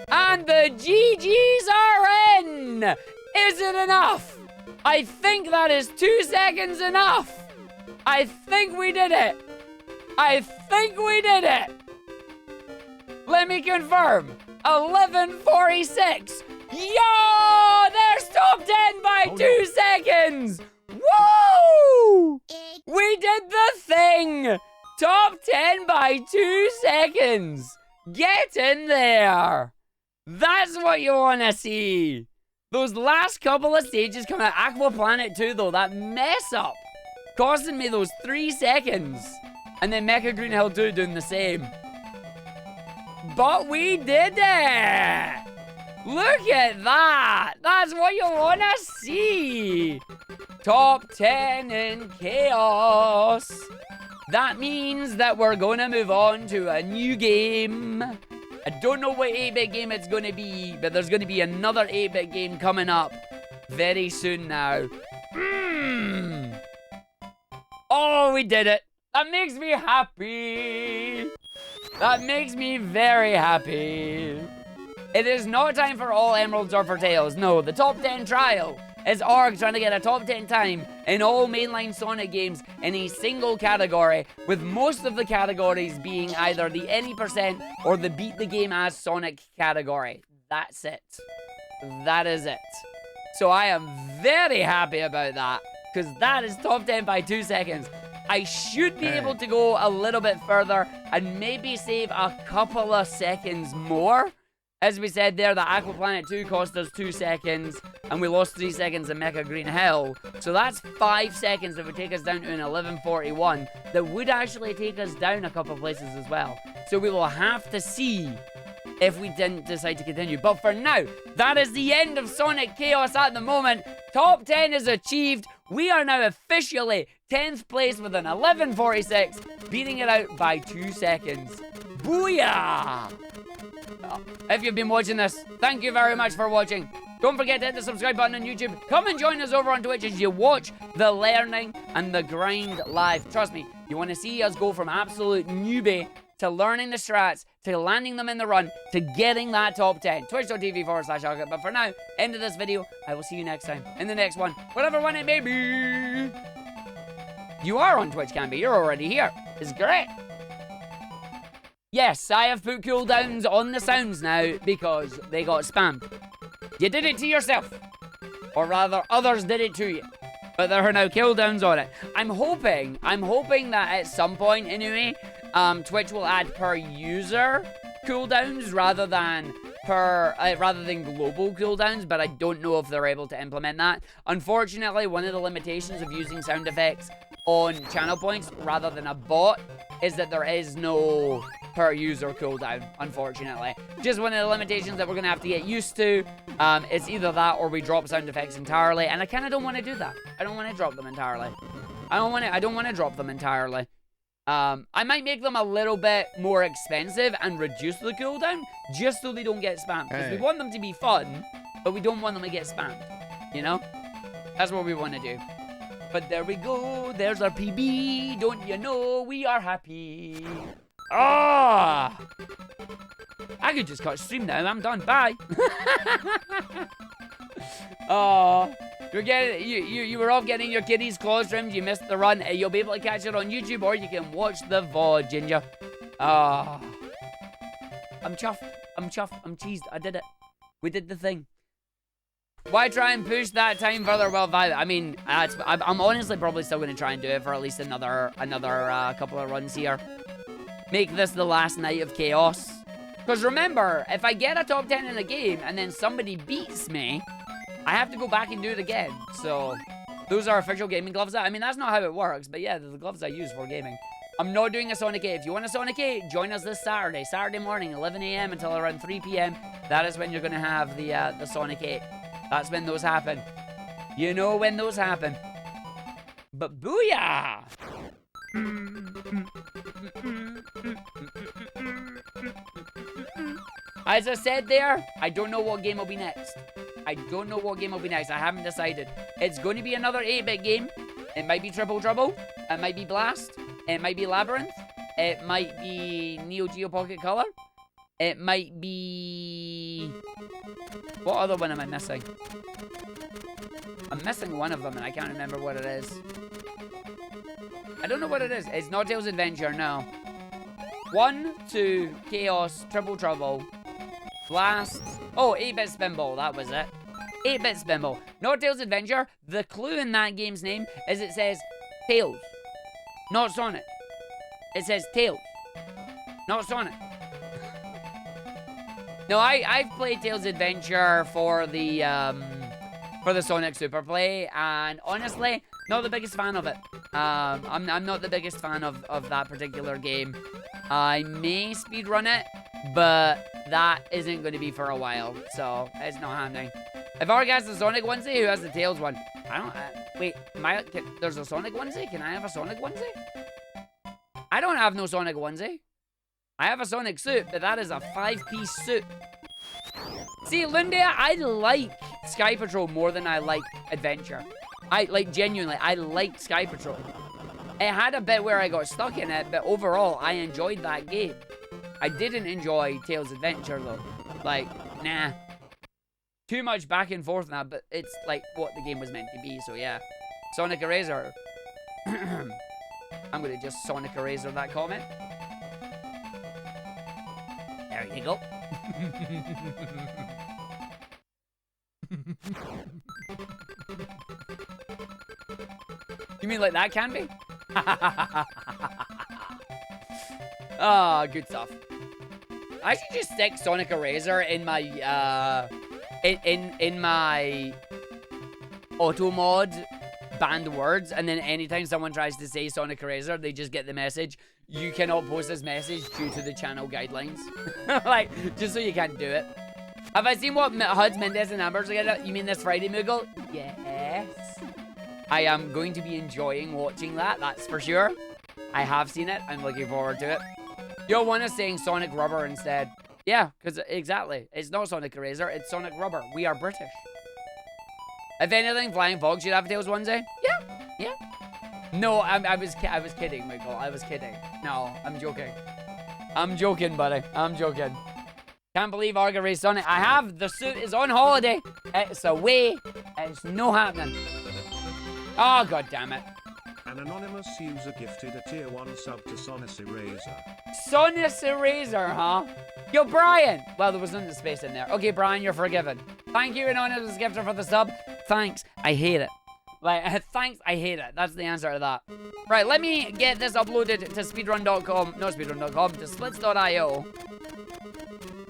[SPEAKER 2] And the GGs are in! Is it enough? I think that is 2 seconds enough. I think we did it. I think we did it. Let me confirm. 11:46. Yo! There's top 10 by 2 seconds! Woo! We did the thing! Top 10 by 2 seconds! Get in there! That's what you want to see! Those last couple of stages coming out, Aqua Planet 2 though, that mess up, costing me those 3 seconds. And then Mecha Green Hill 2 doing the same. But we did it! Look at that! That's what you want to see! Top 10 in chaos! That means that we're going to move on to a new game. I don't know what 8-bit game it's going to be, but there's going to be another 8-bit game coming up very soon now. Oh, we did it! That makes me happy! That makes me very happy. It is not time for all emeralds or for tails. No, the top 10 trial is Arg trying to get a top 10 time in all mainline Sonic games in a single category, with most of the categories being either the any percent or the beat the game as Sonic category. That's it. That is it. So I am very happy about that, because that is top 10 by 2 seconds. I should be able to go a little bit further and maybe save a couple of seconds more. As we said there, the Aqua Planet 2 cost us 2 seconds, and we lost 3 seconds in Mecha Green Hill. So that's 5 seconds that would take us down to an 11:41. That would actually take us down a couple places as well. So we will have to see if we didn't decide to continue. But for now, that is the end of Sonic Chaos at the moment. Top 10 is achieved. We are now officially 10th place with an 11:46, beating it out by 2 seconds. Booyah! If you've been watching this, thank you very much for watching. Don't forget to hit the subscribe button on YouTube. Come and join us over on Twitch as you watch the learning and the grind live. Trust me, you want to see us go from absolute newbie to learning the strats, to landing them in the run, to getting that top 10. Twitch.tv/Arghive. But for now, end of this video. I will see you next time in the next one, whatever one it may be. You are on Twitch, Canby. You're already here. It's great. Yes, I have put cooldowns on the sounds now because they got spammed. You did it to yourself. Or rather, others did it to you. But there are now cooldowns on it. I'm hoping that at some point anyway, Twitch will add per user cooldowns rather than per rather than global cooldowns, but I don't know if they're able to implement that. Unfortunately, one of the limitations of using sound effects on channel points rather than a bot is that there is no per user cooldown, unfortunately. Just one of the limitations that we're gonna have to get used to. It's either that or we drop sound effects entirely, and I kind of don't want to do that. I don't want to drop them entirely. I don't want to drop them entirely. I might make them a little bit more expensive and reduce the cooldown just so they don't get spammed. Because we want them to be fun, but we don't want them to get spammed. You know? That's what we want to do. But there we go. There's our PB. Don't you know we are happy? Ah! I could just cut stream now. I'm done. Bye. Oh, you were off getting your kitty's claws trimmed. You missed the run. You'll be able to catch it on YouTube, or you can watch the VOD, Ginger. Ah, I'm chuffed. I'm chuffed. I'm cheesed. I did it. We did the thing. Why try and push that time further? Well, I mean, I'm honestly probably still going to try and do it for at least another couple of runs here. Make this the last night of chaos. Because remember, if I get a top 10 in a game and then somebody beats me, I have to go back and do it again. So, those are official gaming gloves. I mean, that's not how it works, but yeah, they're the gloves I use for gaming. I'm not doing a Sonic 8. If you want a Sonic 8, join us this Saturday morning, 11 a.m. until around 3 p.m. That is when you're going to have the Sonic 8. That's when those happen. You know when those happen. But booyah! As I said there, I don't know what game will be next. I don't know what game will be next. I haven't decided. It's going to be another 8-bit game. It might be Triple Trouble. It might be Blast. It might be Labyrinth. It might be Neo Geo Pocket Color. It might be... What other one am I missing? I'm missing one of them and I can't remember what it is. I don't know what it is. It's not Tails Adventure, no. 1, 2, Chaos, Triple Trouble, Blast. Oh, 8-bit Spinball, that was it. 8-bit Spinball. Not Tails Adventure. The clue in that game's name is it says Tails, not Sonic. It says Tails, not Sonic. No, I've played Tails Adventure for the Sonic Super Play, and honestly, not the biggest fan of it. I'm not the biggest fan of that particular game. I may speedrun it, but that isn't going to be for a while, so it's not happening. If Arg has the Sonic onesie, who has the Tails one? I don't... wait, there's a Sonic onesie? Can I have a Sonic onesie? I don't have no Sonic onesie. I have a Sonic suit, but that is a 5-piece suit. See, Lundia, I like Sky Patrol more than I like Adventure. Genuinely, I like Sky Patrol. It had a bit where I got stuck in it, but overall, I enjoyed that game. I didn't enjoy Tails Adventure, though. Like, nah. Too much back and forth now, but it's, like, what the game was meant to be, so yeah. Sonic Eraser. I'm gonna just Sonic Eraser that comment. There you go. You mean like that can be? Ah, good stuff. I should just stick Sonic Eraser in my in my auto mod banned words, and then anytime someone tries to say Sonic Eraser, they just get the message, you cannot post this message due to the channel guidelines. Like, just so you can't do it. Have I seen what HUD's, Mendes, and Ambers together? You mean this Friday, Moogle? Yes. I am going to be enjoying watching that, that's for sure. I have seen it. I'm looking forward to it. Yo, one is saying Sonic Rubber instead. Yeah, because exactly. It's not Sonic Eraser, it's Sonic Rubber. We are British. If anything, Flying Fog should have a Tails onesie. Yeah, yeah. No, I was kidding, Moogle. I was kidding. No, I'm joking. I'm joking, buddy. I'm joking. Can't believe Arga raised Sonic. I have. The suit is on holiday. It's away. It's no happening. Oh, god damn it.
[SPEAKER 3] An anonymous user gifted a tier 1 sub to Sonis Eraser.
[SPEAKER 2] Sonis Eraser, huh? Yo, Brian. Well, there was none of the space in there. Okay, Brian, you're forgiven. Thank you, anonymous gifter, for the sub. Thanks. I hate it. Like, thanks, I hate it. That's the answer to that. Right, let me get this uploaded to speedrun.com. Not speedrun.com, to splits.io.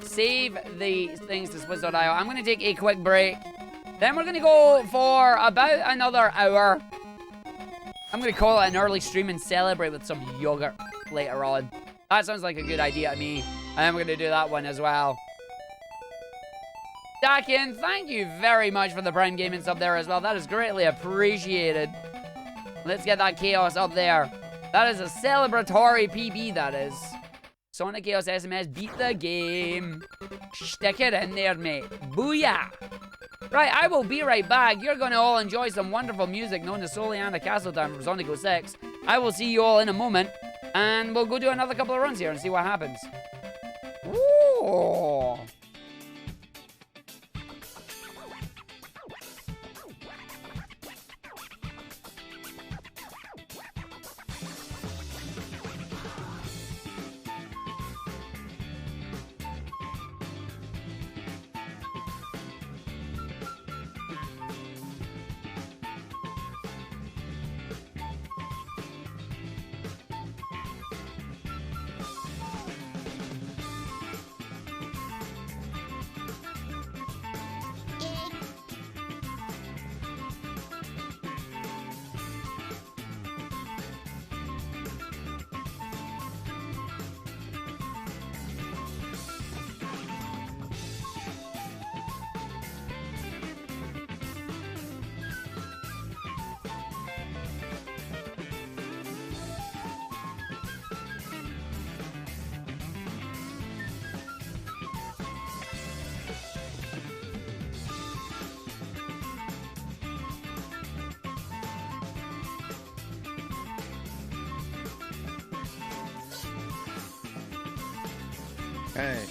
[SPEAKER 2] save the things to Swiss.io. I'm going to take a quick break. Then we're going to go for about another hour. I'm going to call it an early stream and celebrate with some yogurt later on. That sounds like a good idea to me. I'm going to do that one as well. Dakin, thank you very much for the Prime Gaming sub there as well. That is greatly appreciated. Let's get that chaos up there. That is a celebratory PB, that is. Sonic Chaos SMS, beat the game. Stick it in there, mate. Booyah. Right, I will be right back. You're going to all enjoy some wonderful music known as Soliana Castle Time from Sonic 06. I will see you all in a moment. And we'll go do another couple of runs here and see what happens. Ooh.
[SPEAKER 1] Okay.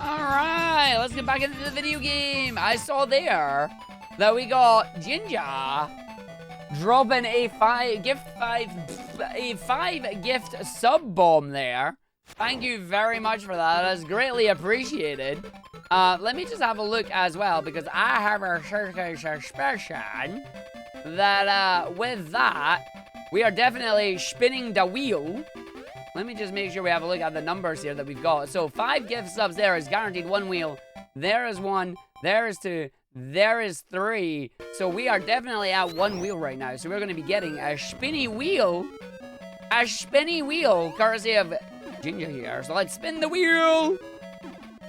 [SPEAKER 2] Alright, let's get back into the video game. I saw there that we got Ginger dropping a five gift sub bomb there. Thank you very much for that. That's greatly appreciated. Let me just have a look as well, because I have a suspicion that with that, we are definitely spinning the wheel. Let me just make sure we have a look at the numbers here that we've got. So 5 gift subs there is guaranteed 1 wheel. There is 1. There is 2. There is 3. So we are definitely at 1 wheel right now. So we're going to be getting a spinny wheel. A spinny wheel, courtesy of Ginger here. So let's spin the wheel.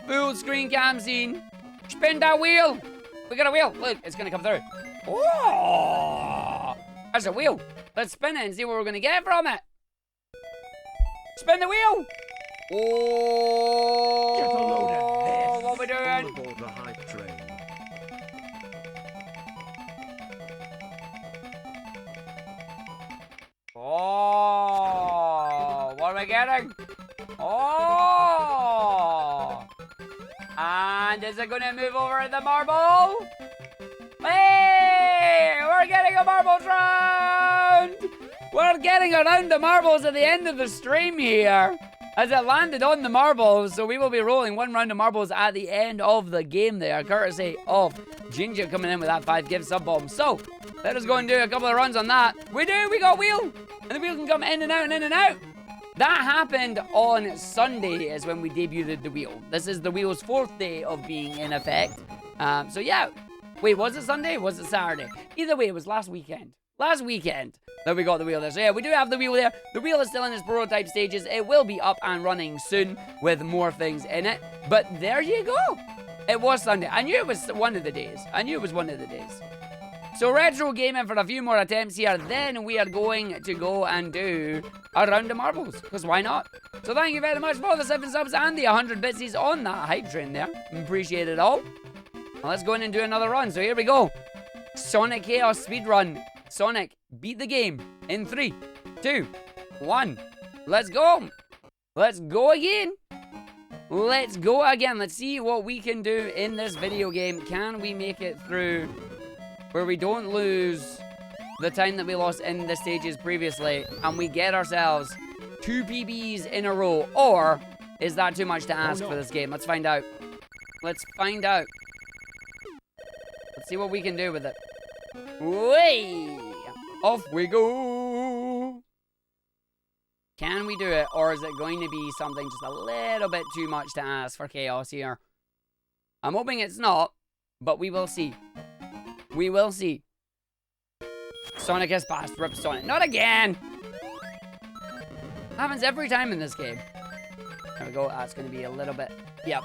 [SPEAKER 2] Full screen cam scene. Spin that wheel. We got a wheel. Look, it's going to come through. Oh, there's a wheel. Let's spin it and see what we're gonna get from it. Spin the wheel. Oh,
[SPEAKER 4] Get a load of this.
[SPEAKER 2] what we doing?
[SPEAKER 3] All aboard the hype train.
[SPEAKER 2] Oh, what are we getting? Oh, and is it gonna move over the marble? Hey, we're getting a marbles round. We're getting around the marbles at the end of the stream here, as it landed on the marbles. So we will be rolling one round of marbles at the end of the game there, courtesy of Ginger coming in with that 5 sub bomb. So let us go and do a couple of runs on that. We got wheel, and the wheel can come in and out and in and out. That happened on Sunday is when we debuted the wheel. This is the wheel's 4th day of being in effect. So yeah, wait, was it Sunday? Was it Saturday? Either way, it was last weekend. Last weekend that we got the wheel there. So yeah, we do have the wheel there. The wheel is still in its prototype stages. It will be up and running soon with more things in it. But there you go. It was Sunday. I knew it was one of the days. So retro gaming for a few more attempts here. Then we are going to go and do a round of marbles. Because why not? So thank you very much for the 7 subs and the 100 bitsies on that hype train there. Appreciate it all. Now let's go in and do another run. So here we go. Sonic Chaos speedrun. Sonic, beat the game in 3, 2, 1. Let's go. Let's go again. Let's go again. Let's see what we can do in this video game. Can we make it through where we don't lose the time that we lost in the stages previously and we get ourselves 2 PBs in a row? Or is that too much to ask for this game? Let's find out. Let's find out. Let's see what we can do with it. Way! Off we go! Can we do it, or is it going to be something just a little bit too much to ask for Chaos here? I'm hoping it's not, but we will see. We will see. Sonic has passed. Rip Sonic. Not again! Happens every time in this game. There we go. That's going to be a little bit... Yep.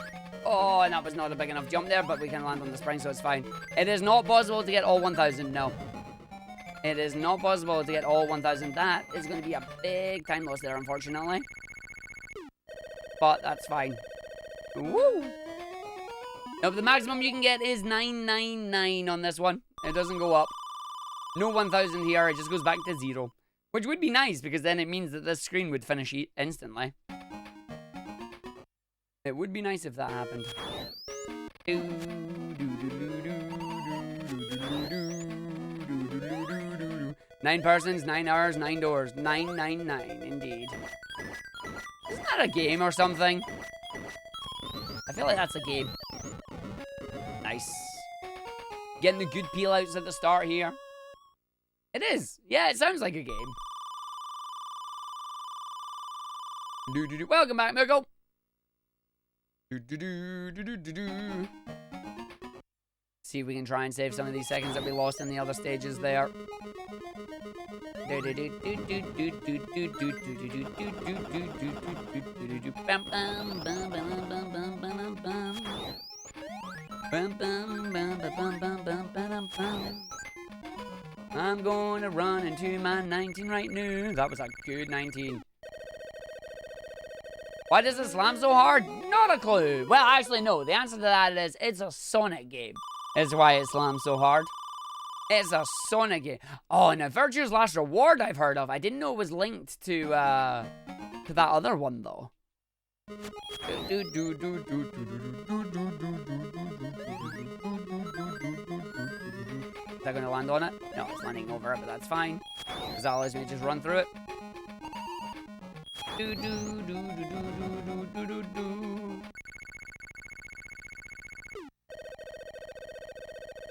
[SPEAKER 2] Oh, and that was not a big enough jump there, but we can land on the spring, so it's fine. It is not possible to get all 1,000, no. It is not possible to get all 1,000. That is going to be a big time loss there, unfortunately. But that's fine. Woo! Nope, the maximum you can get is 999 on this one. It doesn't go up. No 1,000 here, it just goes back to 0. Which would be nice, because then it means that this screen would finish instantly. It would be nice if that happened. 9 persons, 9 hours, 9 doors. 999, indeed. Isn't that a game or something? I feel like that's a game. Nice. Getting the good peel outs at the start here. It is. Yeah, it sounds like a game. Welcome back, Miracle. See if we can try and save some of these seconds that we lost in the other stages there. I'm going to run into my 19 right now. That was a good 19. Why does it slam so hard? Not a clue. Well, actually, no. The answer to that is it's a Sonic game. Is why it slams so hard. It's a Sonic game. Oh, and a Virtue's Last Reward I've heard of. I didn't know it was linked to that other one, though. Is that going to land on it? No, it's landing over it, but that's fine. Because that allows me to just run through it.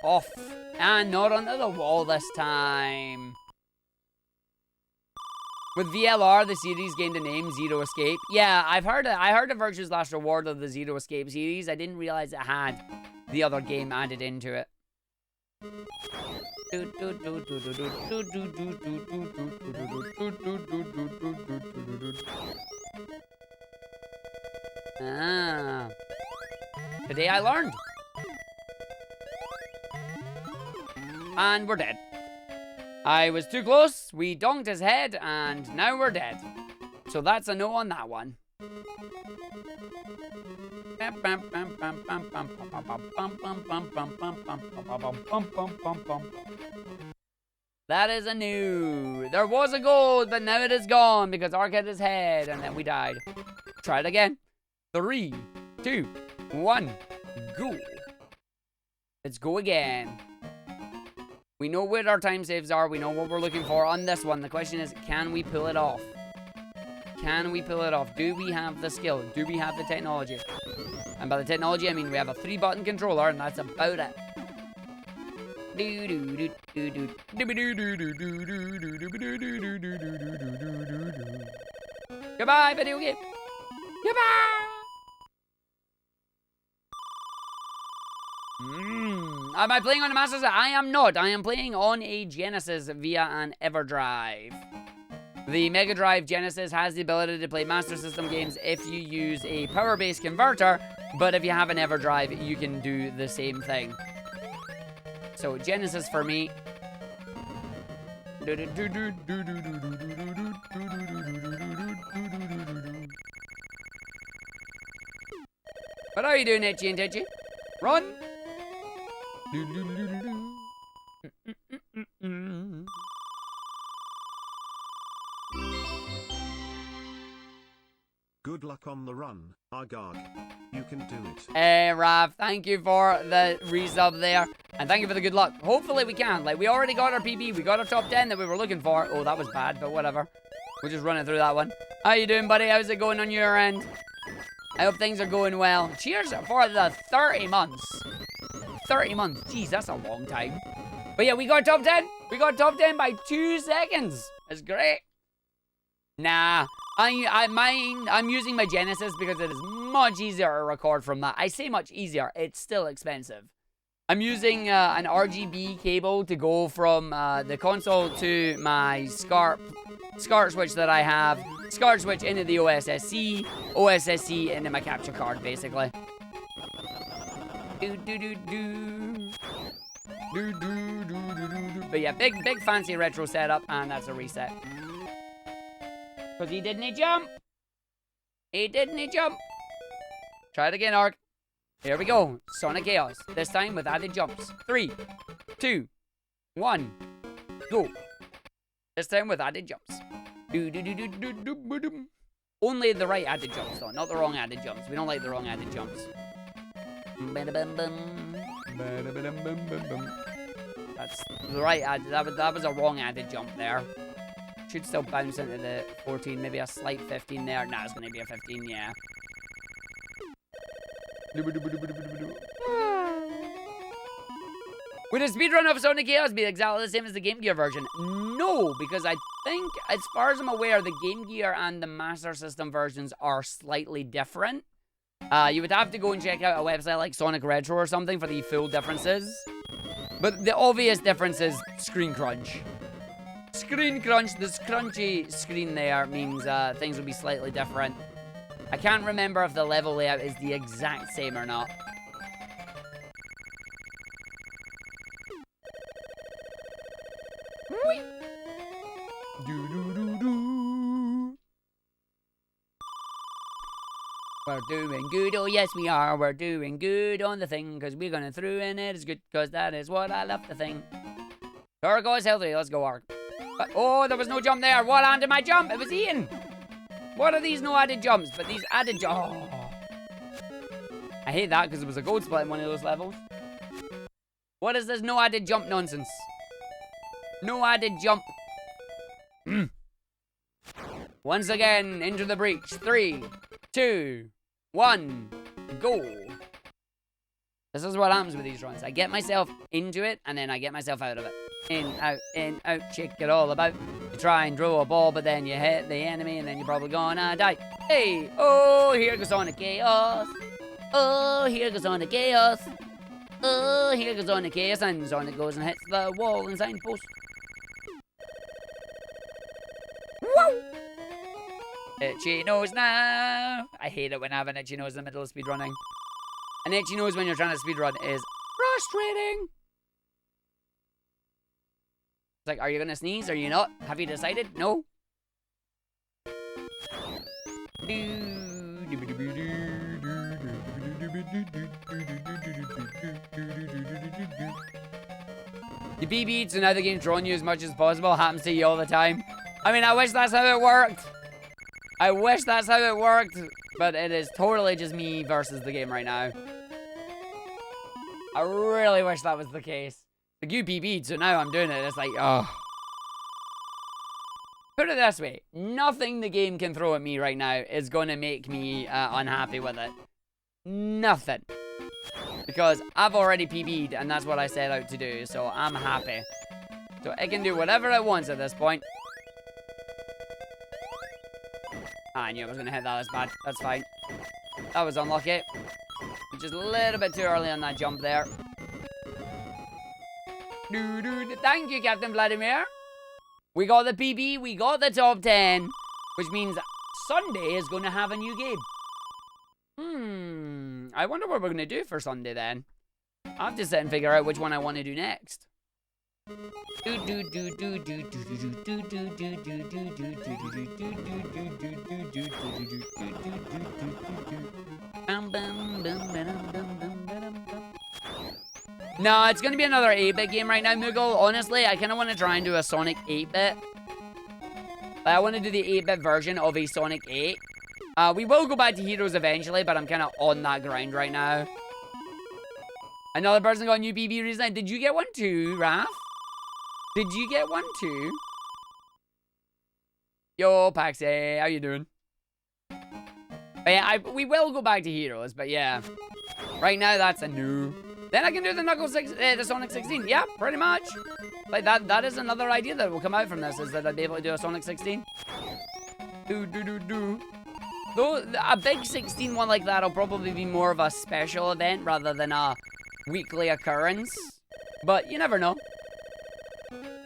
[SPEAKER 2] Off. And not onto the wall this time. With VLR, the series gained a name, Zero Escape. Yeah, I heard of Virtue's Last Reward of the Zero Escape series. I didn't realize it had the other game added into it. Ah. Today I learned. And we're dead. I was too close. We donked his head, and now we're dead. So that's a no on that one. That is a no. There was a gold, but now it is gone because Ark hit his head, and then we died. Try it again. 3, 2, 1, go. Let's go again. We know where our time saves are. We know what we're looking for on this one. The question is, can we pull it off? Can we pull it off? Do we have the skill? Do we have the technology? And by the technology, I mean we have a 3-button controller, and that's about it. Goodbye, video game. Goodbye. Am I playing on a Master System? I am not. I am playing on a Genesis via an EverDrive. The Mega Drive Genesis has the ability to play Master System games if you use a power-based converter, but if you have an EverDrive, you can do the same thing. So, Genesis for me. What are you doing, Itchy and Titchy? Run!
[SPEAKER 3] Good luck on the run, Arghive. You can do it.
[SPEAKER 2] Hey, Rav, thank you for the resub there. And thank you for the good luck. Hopefully we can. Like, we already got our PB. We got our top 10 that we were looking for. Oh, that was bad, but whatever. We're just running through that one. How you doing, buddy? How's it going on your end? I hope things are going well. Cheers for the 30 months. 30 months. Jeez, that's a long time. But yeah, we got top 10. We got top 10 by 2 seconds. That's great. Nah. I'm using my Genesis because it is much easier to record from that. I say much easier. It's still expensive. I'm using an RGB cable to go from the console to my SCART switch that I have. SCART switch into the OSSC. OSSC into my capture card, basically. But yeah, big fancy retro setup, and that's a reset. Because he didn't jump. He didn't jump. Try it again, Ark. Here we go. Sonic Chaos. This time with added jumps. 3, 2, 1, go. This time with added jumps. Only the right added jumps, though. Not the wrong added jumps. We don't like the wrong added jumps. That's the right added. That was a wrong added jump there. Should still bounce into the 14, maybe a slight 15 there. Nah, it's going to be a 15, yeah. Would a speedrun of Sonic Chaos be exactly the same as the Game Gear version? No, because I think, as far as I'm aware, the Game Gear and the Master System versions are slightly different. You would have to go and check out a website like Sonic Retro or something for the full differences. But the obvious difference is screen crunch. Screen crunch, this crunchy screen there means things will be slightly different. I can't remember if the level layout is the exact same or not. We're doing good, oh yes we are. We're doing good on the thing, because we're going through and it is good, because that is what I love to think. Turgo is healthy, let's go Ark. But, oh, there was no jump there. What landed my jump? It was Ian. What are these no added jumps? But these added jumps. Oh. I hate that because it was a gold split in one of those levels. What is this no added jump nonsense? No added jump. Once again, into the breach. 3, 2, 1, go. This is what happens with these runs. I get myself into it, and then I get myself out of it. In, out, shake it all about. You try and throw a ball, but then you hit the enemy, and then you're probably gonna die. Hey, oh, here goes Sonic Chaos. Oh, here goes Sonic Chaos. Oh, here goes Sonic Chaos, and Sonic goes and hits the wall and signpost. Woo! Itchy nose now. I hate it when I have an itchy nose in the middle of speedrunning. An itchy nose when you're trying to speedrun is frustrating. It's like, are you gonna sneeze? Are you not? Have you decided? No? You PB'd, so now the game's drawing you as much as possible. Happens to you all the time. I mean, I wish that's how it worked. I wish that's how it worked. But it is totally just me versus the game right now. I really wish that was the case. Like, you PB'd, so now I'm doing it. It's like, oh. Put it this way. Nothing the game can throw at me right now is going to make me unhappy with it. Nothing. Because I've already PB'd, and that's what I set out to do, so I'm happy. So it can do whatever it wants at this point. I knew I was going to hit that as bad. That's fine. That was unlucky. Just a little bit too early on that jump there. Thank you, Captain Vladimir. We got the PB, we got the top 10. Which means Sunday is going to have a new game. I wonder what we're going to do for Sunday then. I'll have to sit and figure out which one I want to do next. No, it's going to be another 8-bit game right now, Moogle. Honestly, I kind of want to try and do a Sonic 8-bit. I want to do the 8-bit version of a Sonic 8. We will go back to Heroes eventually, but I'm kind of on that grind right now. Another person got a new BB recently. Did you get one too, Raph? Did you get one too? Yo, Paxi, how you doing? But yeah, we will go back to Heroes, but yeah. Right now, that's a no. Then I can do the the Sonic 16. Yeah, pretty much. Like, that is another idea that will come out from this, is that I'd be able to do a Sonic 16. Though, a big 16 one like that will probably be more of a special event rather than a weekly occurrence. But you never know.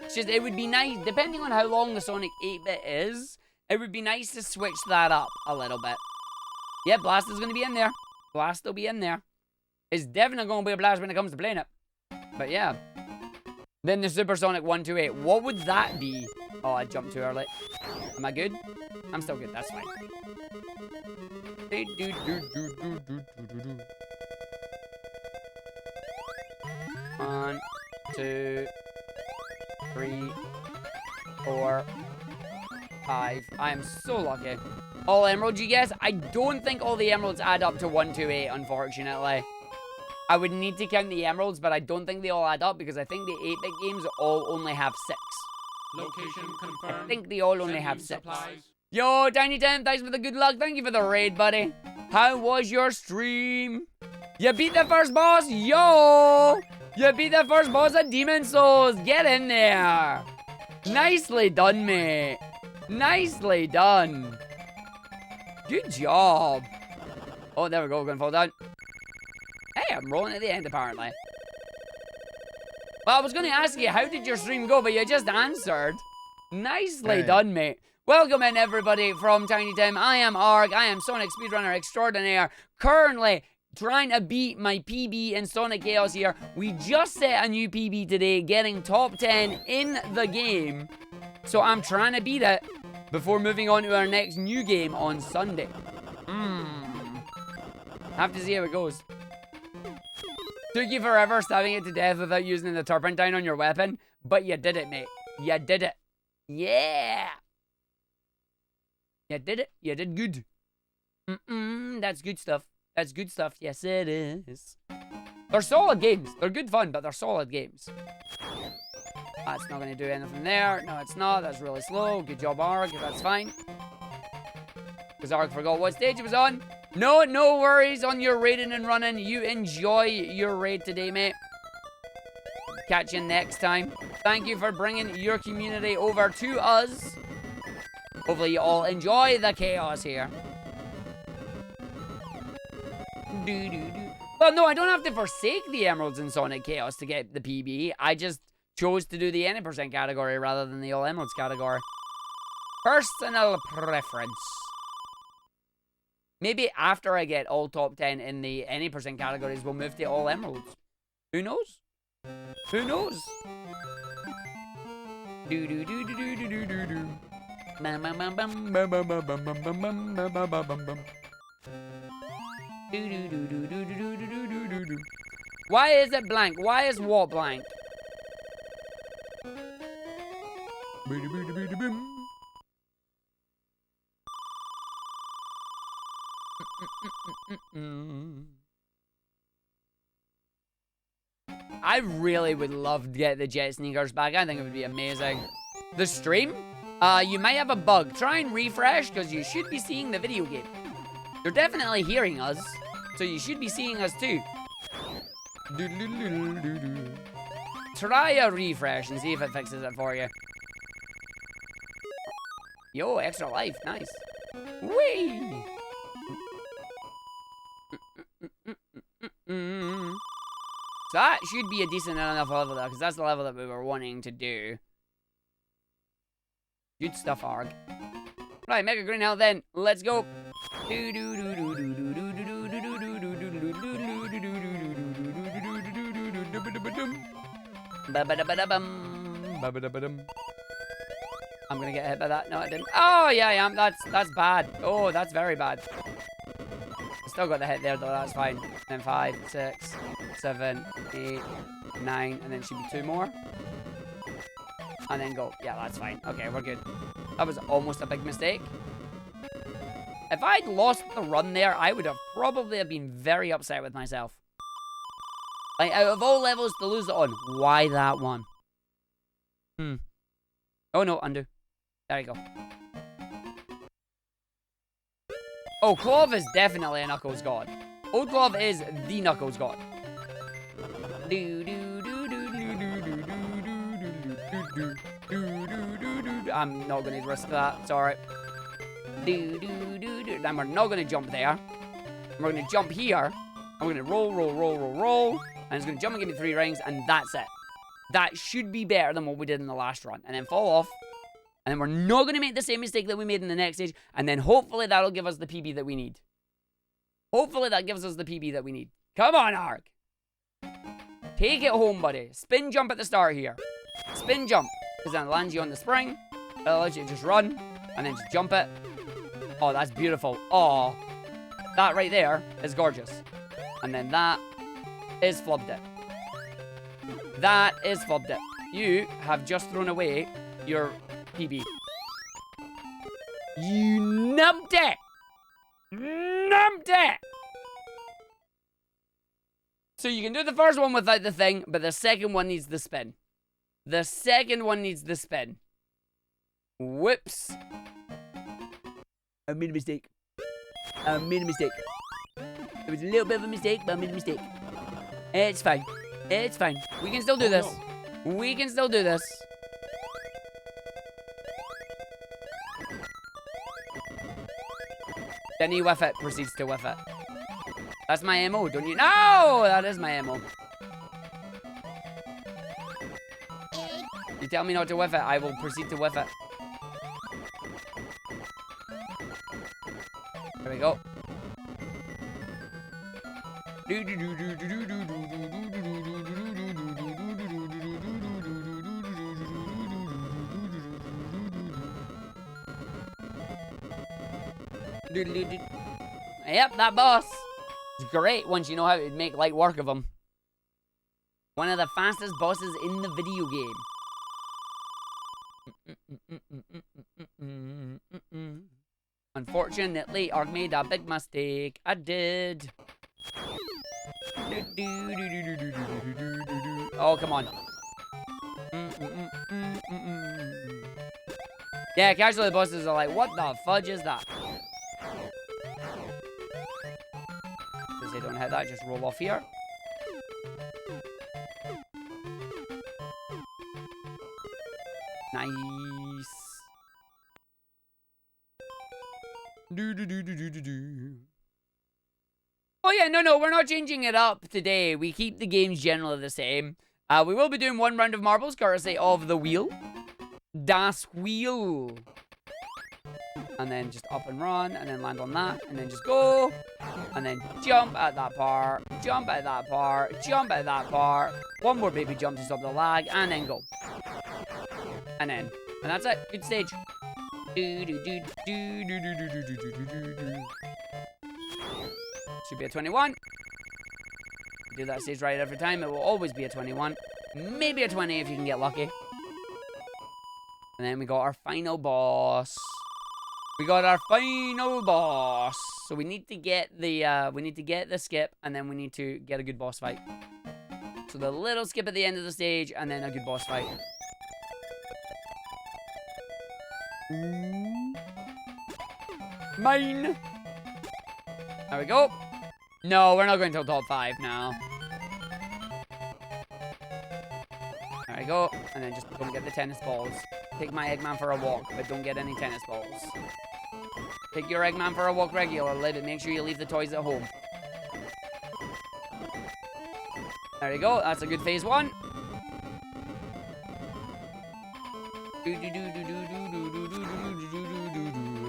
[SPEAKER 2] It's just, it would be nice, depending on how long the Sonic 8-bit is, it would be nice to switch that up a little bit. Yeah, Blast is going to be in there. Blast will be in there. It's definitely going to be a blast when it comes to playing it. But yeah. Then the Supersonic 128. What would that be? Oh, I jumped too early. Am I good? I'm still good. That's fine. 1, 2, 3, 4, 5. I am so lucky. All emeralds, you guess? I don't think all the emeralds add up to 128, unfortunately. I would need to count the emeralds, but I don't think they all add up because I think the 8-bit games all only have 6.
[SPEAKER 1] Location confirmed.
[SPEAKER 2] I think they all only have 6. Yo, Tiny Tim, thanks for the good luck. Thank you for the raid, buddy. How was your stream? You beat the first boss? Yo! You beat the first boss of Demon Souls. Get in there. Nicely done, mate. Nicely done. Good job. Oh, there we go. We're going to fall down. Hey, I'm rolling at the end, apparently. Well, I was going to ask you, how did your stream go? But you just answered. Nicely done, mate. Welcome in, everybody, from Tiny Tim. I am Arg. I am Sonic Speedrunner Extraordinaire. Currently trying to beat my PB in Sonic Chaos here. We just set a new PB today, getting top 10 in the game. So I'm trying to beat it before moving on to our next new game on Sunday. Have to see how it goes. Took you forever stabbing it to death without using the turpentine on your weapon, but you did it, mate. You did it. Yeah. You did it. You did good. That's good stuff. That's good stuff. Yes, it is. They're solid games. They're good fun, but they're solid games. That's not going to do anything there. No, it's not. That's really slow. Good job, Arg. That's fine. Because Arg forgot what stage it was on. No worries on your raiding and running. You enjoy your raid today, mate. Catch you next time. Thank you for bringing your community over to us. Hopefully you all enjoy the chaos here. Well, no, I don't have to forsake the emeralds in Sonic Chaos to get the PB. I just chose to do the any % category rather than the all emeralds category. Personal preference. Maybe after I get all top 10 in the any % categories, we'll move to all emeralds. Who knows? Who knows? Do do do do do do do do do. Why is it blank? Why is what blank? I really would love to get the jet sneakers back. I think it would be amazing. The stream? You might have a bug. Try and refresh, because you should be seeing the video game. You're definitely hearing us, so you should be seeing us too. Try a refresh and see if it fixes it for you. Yo, extra life. Nice. Whee! So that should be a decent enough level though, because that's the level that we were wanting to do. Good stuff, Arg. Right, Mega Green Hell then. Let's go. I'm gonna get hit by that. No, I didn't. Oh, yeah, I am. That's bad. Oh, that's very bad. Still got the hit there, though. That's fine. Then 5, 6, 7, 8, 9, and then should be 2 more. And then go. Yeah, that's fine. Okay, we're good. That was almost a big mistake. If I'd lost the run there, I would have probably been very upset with myself. Like, out of all levels to lose it on, why that one? Oh, no, undo. There you go. Oh, Clove is definitely a Knuckles god. Old Clove is the Knuckles god. I'm not going to risk that. It's alright. Then we're not going to jump there. We're going to jump here. And we're going to roll. And it's going to jump and give me 3 rings. And that's it. That should be better than what we did in the last run. And then fall off. And then we're not going to make the same mistake that we made in the next stage. And then hopefully that'll give us the PB that we need. Hopefully that gives us the PB that we need. Come on, Arg. Take it home, buddy. Spin jump at the start here. Spin jump. Because then it lands you on the spring. It allows you to just run. And then just jump it. Oh, that's beautiful. Oh. That right there is gorgeous. And then that is flubbed it. That is flubbed it. You have just thrown away your PB. You numped it! Numped it! So you can do the first one without the thing, but the second one needs the spin. The second one needs the spin. Whoops. I made a mistake. I made a mistake. It was a little bit of a mistake, but I made a mistake. It's fine. It's fine. We can still do this. We can still do this. Then he whiff it, proceeds to whiff it. That's my MO, don't you? No! That is my MO. You tell me not to whiff it, I will proceed to whiff it. There we go. Yep, that boss is great once you know how to make light work of him. One of the fastest bosses in the video game. Unfortunately, Arg made a big mistake. I did. Oh, come on. Yeah, casually bosses are like, what the fudge is that? Because they don't have that, just roll off here. Nice. Oh yeah, no, we're not changing it up today. We keep the games generally the same. We will be doing 1 round of marbles, courtesy of the wheel. Das Wheel. And then just up and run, and then land on that, and then just go. And then jump at that part, jump at that part, jump at that part. 1 more baby jump to stop the lag, and then go. And in. And that's it. Good stage. Should be a 21. Do that stage right every time. It will always be a 21. Maybe a 20 if you can get lucky. And then we got our final boss. We got our final boss. So we need to get the skip, and then we need to get a good boss fight. So the little skip at the end of the stage, and then a good boss fight. Mine. There we go. No, we're not going till top 5 now. There we go. And then just don't get the tennis balls. Take my Eggman for a walk, but don't get any tennis balls. Take your Eggman for a walk regularly, but make sure you leave the toys at home. There you go. That's a good phase 1.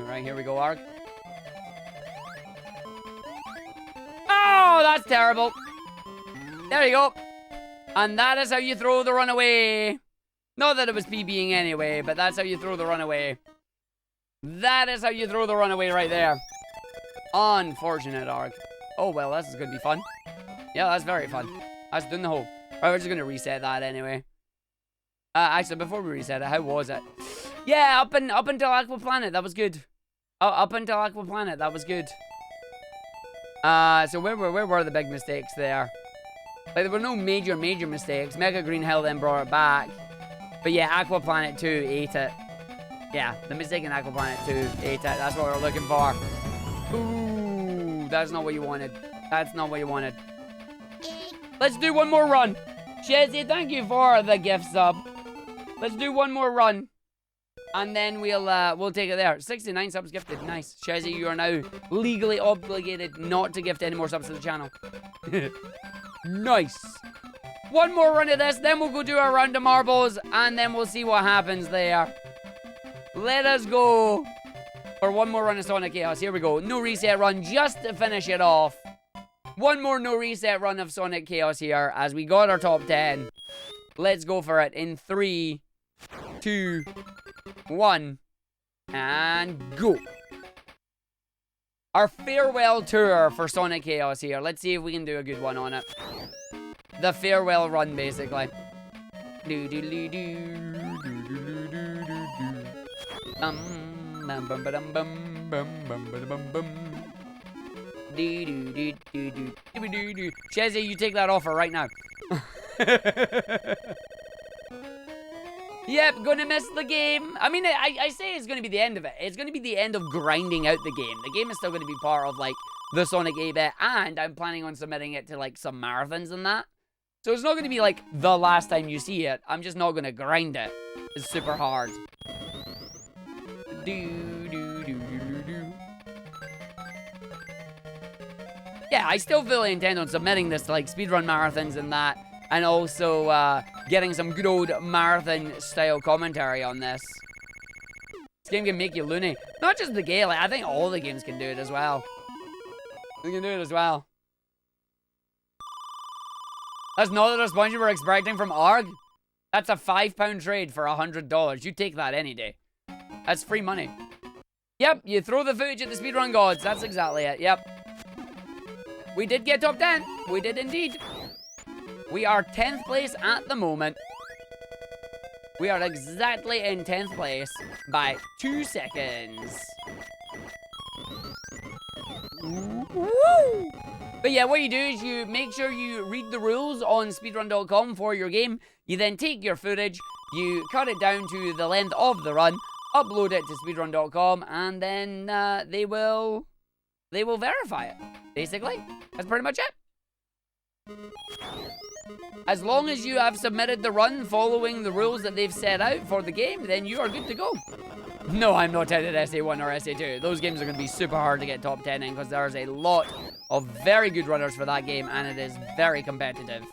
[SPEAKER 2] Right, here we go, Arg. Oh, that's terrible. There you go. And that is how you throw the runaway. Not that it was PBing anyway, but that's how you throw the runaway. That is how you throw the runaway right there. Unfortunate, Arg. Oh, well, this is going to be fun. Yeah, that's very fun. That's doing the whole... Right, we're just going to reset that anyway. Actually, before we reset it, how was it? Yeah, up until Aqua Planet, that was good. Up until Aqua Planet, that was good. So where were the big mistakes there? Like, there were no major mistakes. Mega Green Hill then brought it back. But yeah, Aqua Planet 2 ate it. Yeah, the mistake in Aqua Planet 2 ate it. That's what we're looking for. Ooh, that's not what you wanted. That's not what you wanted. Let's do one more run. Shazzy, thank you for the gift sub. Let's do one more run. And then we'll take it there. 69 subs gifted. Nice. Shazzy, you are now legally obligated not to gift any more subs to the channel. Nice. One more run of this, then we'll go do our round of marbles, and then we'll see what happens there. Let us go for one more run of Sonic Chaos. Here we go. No reset run, just to finish it off. One more no reset run of Sonic Chaos here, as we got our top 10. Let's go for it in 3, 2, 1, and go. Our farewell tour for Sonic Chaos here. Let's see if we can do a good one on it. The farewell run, basically. Shazzy, you take that offer right now. Yep, gonna miss the game. I mean, I say it's gonna be the end of it. It's gonna be the end of grinding out the game. The game is still gonna be part of, like, the Sonic 8-bit, and I'm planning on submitting it to, like, some marathons and that. So it's not gonna be, like, the last time you see it. I'm just not gonna grind it. It's super hard. Yeah, I still fully intend on submitting this to, like, speedrun marathons and that. And also, getting some good old marathon-style commentary on this. This game can make you loony. Not just the game, like, I think all the games can do it as well. They can do it as well. That's not the response you were expecting from Arg. That's a £5 trade for $100. You take that any day. That's free money. Yep, you throw the footage at the speedrun gods. That's exactly it, yep. We did get top 10. We did indeed. We are 10th place at the moment. We are exactly in 10th place by 2 seconds. Woo! But yeah, what you do is you make sure you read the rules on speedrun.com for your game. You then take your footage, you cut it down to the length of the run, upload it to speedrun.com, and then they will verify it. Basically, that's pretty much it. As long as you have submitted the run following the rules that they've set out for the game, then you are good to go. No, I'm not tempted SA1 or SA2. Those games are going to be super hard to get top 10 in because there's a lot of very good runners for that game and it is very competitive.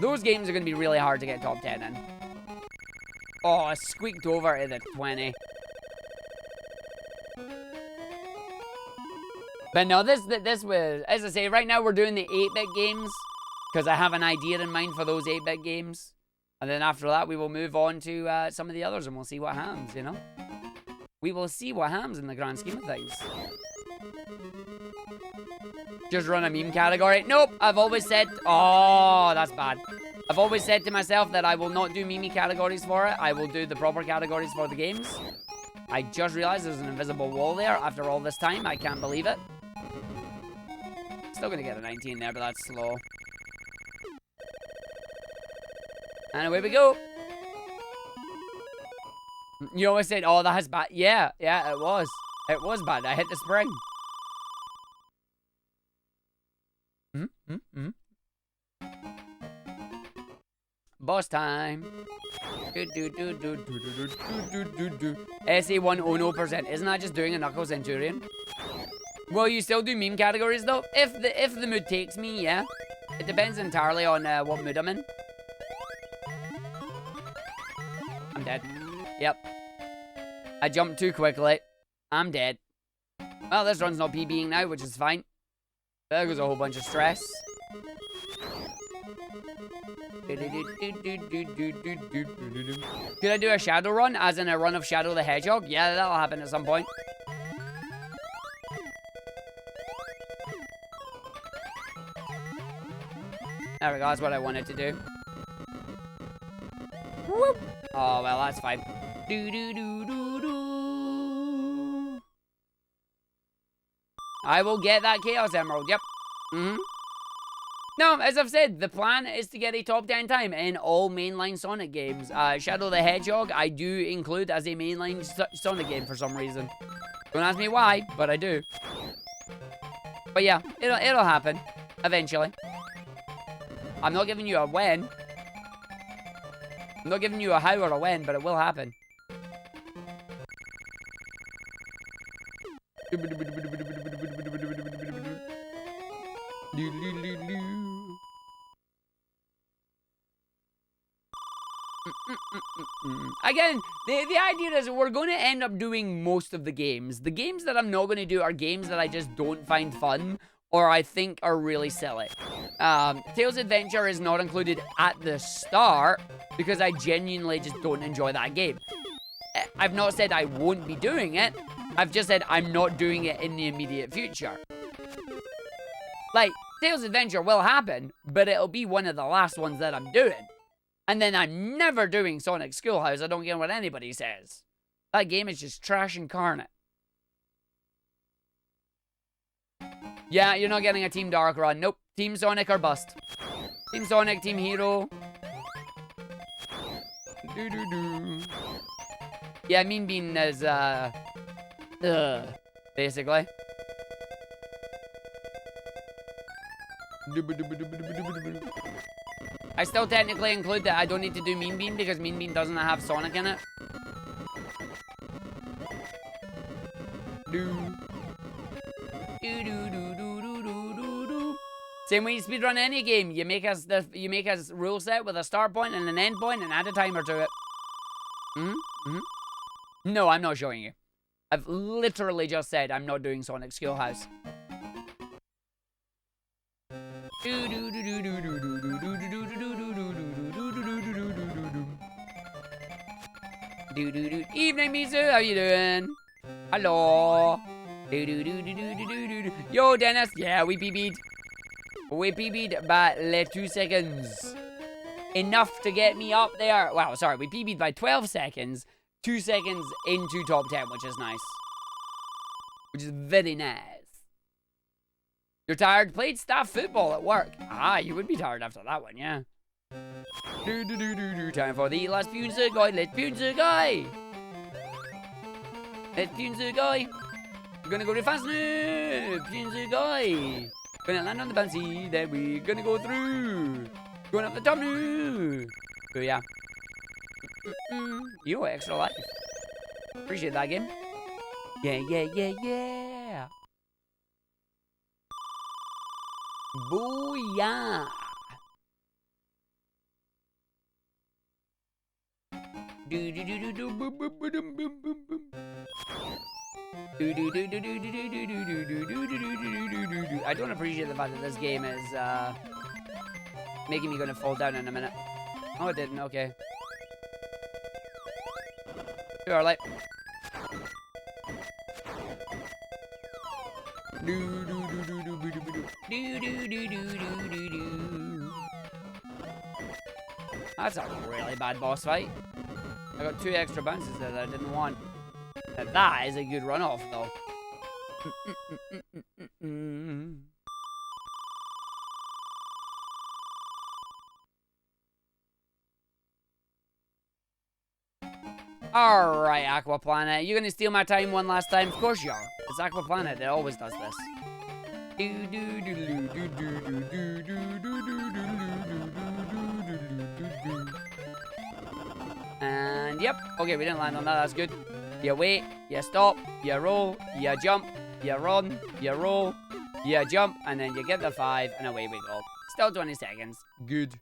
[SPEAKER 2] Those games are going to be really hard to get top 10 in. Oh, I squeaked over at the 20. But no, this was, as I say, right now we're doing the 8-bit games because I have an idea in mind for those 8-bit games. And then after that, we will move on to some of the others and we'll see what happens, you know? We will see what happens in the grand scheme of things. Just run a meme category. Nope, I've always said... Oh, that's bad. I've always said to myself that I will not do meme categories for it. I will do the proper categories for the games. I just realized there's an invisible wall there after all this time. I can't believe it. Still gonna get a 19 there, but that's slow. And away we go. You always said, oh, that's bad. Yeah, it was. It was bad. I hit the spring. Boss time. SA1 oh no %. Isn't that just doing a Knuckles Centurion? Will you still do meme categories though? If the mood takes me, yeah. It depends entirely on what mood I'm in. I'm dead. Yep. I jumped too quickly. I'm dead. Well, this run's not PBing now, which is fine. There goes a whole bunch of stress. Could I do a shadow run, as in a run of Shadow the Hedgehog? Yeah, that'll happen at some point. There we go, that's what I wanted to do. Whoop. Oh, well, that's fine. I will get that Chaos Emerald, yep. No, as I've said, the plan is to get a top 10 time in all mainline Sonic games. Shadow the Hedgehog, I do include as a mainline Sonic game for some reason. Don't ask me why, but I do. But yeah, it'll happen. Eventually. I'm not giving you a when. I'm not giving you a how or a when, but it will happen. Again, the idea is we're going to end up doing most of the games. The games that I'm not going to do are games that I just don't find fun or I think are really silly. Tails Adventure is not included at the start because I genuinely just don't enjoy that game. I've not said I won't be doing it. I've just said I'm not doing it in the immediate future. Like, Tails Adventure will happen, but it'll be one of the last ones that I'm doing. And then I'm never doing Sonic Schoolhouse. I don't care what anybody says. That game is just trash incarnate. Yeah, you're not getting a Team Dark run. Nope. Team Sonic or bust. Team Sonic, Team Hero. Yeah, Mean Bean is, basically. I still technically include that I don't need to do Mean Bean because Mean Bean doesn't have Sonic in it. Same way you speedrun any game, you make a rule set with a start point and an end point and add a timer to it. No, I'm not showing you. I've literally just said I'm not doing Sonic Schoolhouse. Evening, Mizu. How you doing? Hello. Yo, Dennis. Yeah, we PB'd. We PB'd by 2 seconds. Enough to get me up there. Wow, sorry. We PB'd by 12 seconds. 2 seconds into top 10, which is nice. Which is very nice. You're tired? Played staff football at work. Ah, you would be tired after that one, yeah. Time for the last Punza guy. Let's Punza guy. Let's Punza guy. We're gonna go real fast now. Punza guy. Gonna land on the bouncy. Then we're gonna go through. Going up the top now. So yeah. You extra life. Appreciate that game. Yeah. Booyah! I don't appreciate the fact that this game is making me gonna fall down in a minute. Oh, it didn't. Okay. Too early. That's a really bad boss fight. I got 2 extra bounces there that I didn't want. Now that is a good runoff, though. Alright, Aqua Planet. You gonna steal my time one last time? Of course you are. It's Aqua Planet. It always does this. And yep. Okay, we didn't land on that. That's good. You wait. You stop. You roll. You jump. You run. You roll. You jump. And then you get the 5. And away we go. Still 20 seconds. Good.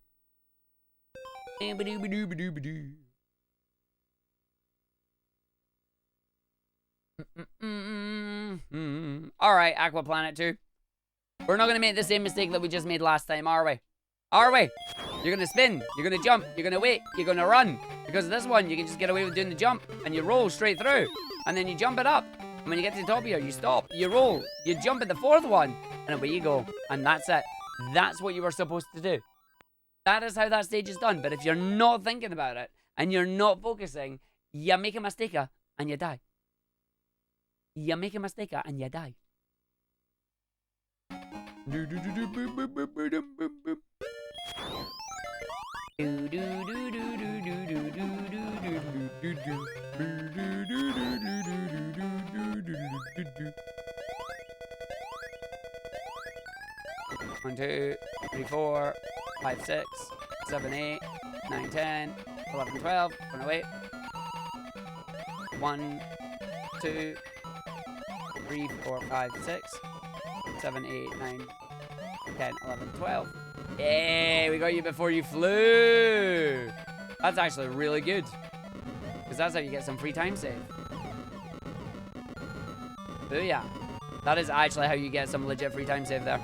[SPEAKER 2] Alright, Aqua Planet 2. We're not going to make the same mistake that we just made last time, are we? Are we? You're going to spin. You're going to jump. You're going to wait. You're going to run. Because this one, you can just get away with doing the jump. And you roll straight through. And then you jump it up. And when you get to the top here, you stop. You roll. You jump at the 4th one. And away you go. And that's it. That's what you were supposed to do. That is how that stage is done. But if you're not thinking about it, and you're not focusing, you make a mistake and you die. You make a mistake and you die. One, 2, 3, 4, 5, 6, 7, 8, 9, 10, 11, 12. Run away. 1, 2, 3, 4, 5, 6, 7, 8, 9, 10, 11, 12. Hey, we got you before you flew. That's actually really good. Because that's how you get some free time save. Booyah. That is actually how you get some legit free time save there.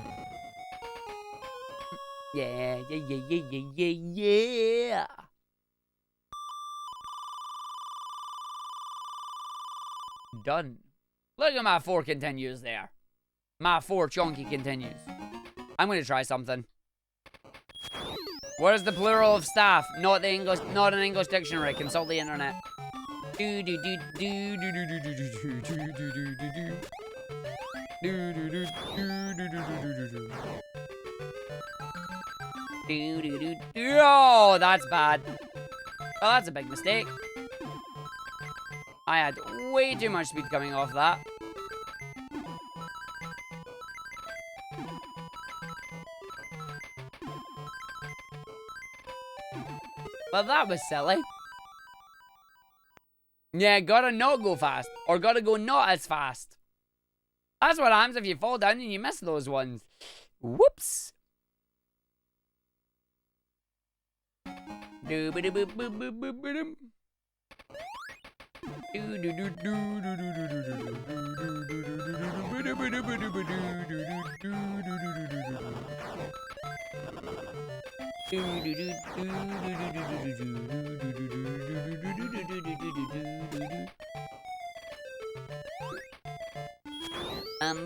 [SPEAKER 2] Yeah, yeah, yeah, yeah, yeah, yeah, yeah. Done. Look at my 4 continues there. My 4 chunky continues. I'm going to try something. What is the plural of staff? Not an English dictionary. Consult the internet. Oh, that's bad. Oh, that's a big mistake. I had way too much speed coming off that. Well, that was silly. Yeah, gotta not go fast. Or gotta go not as fast. That's what happens if you fall down and you miss those ones. Whoops.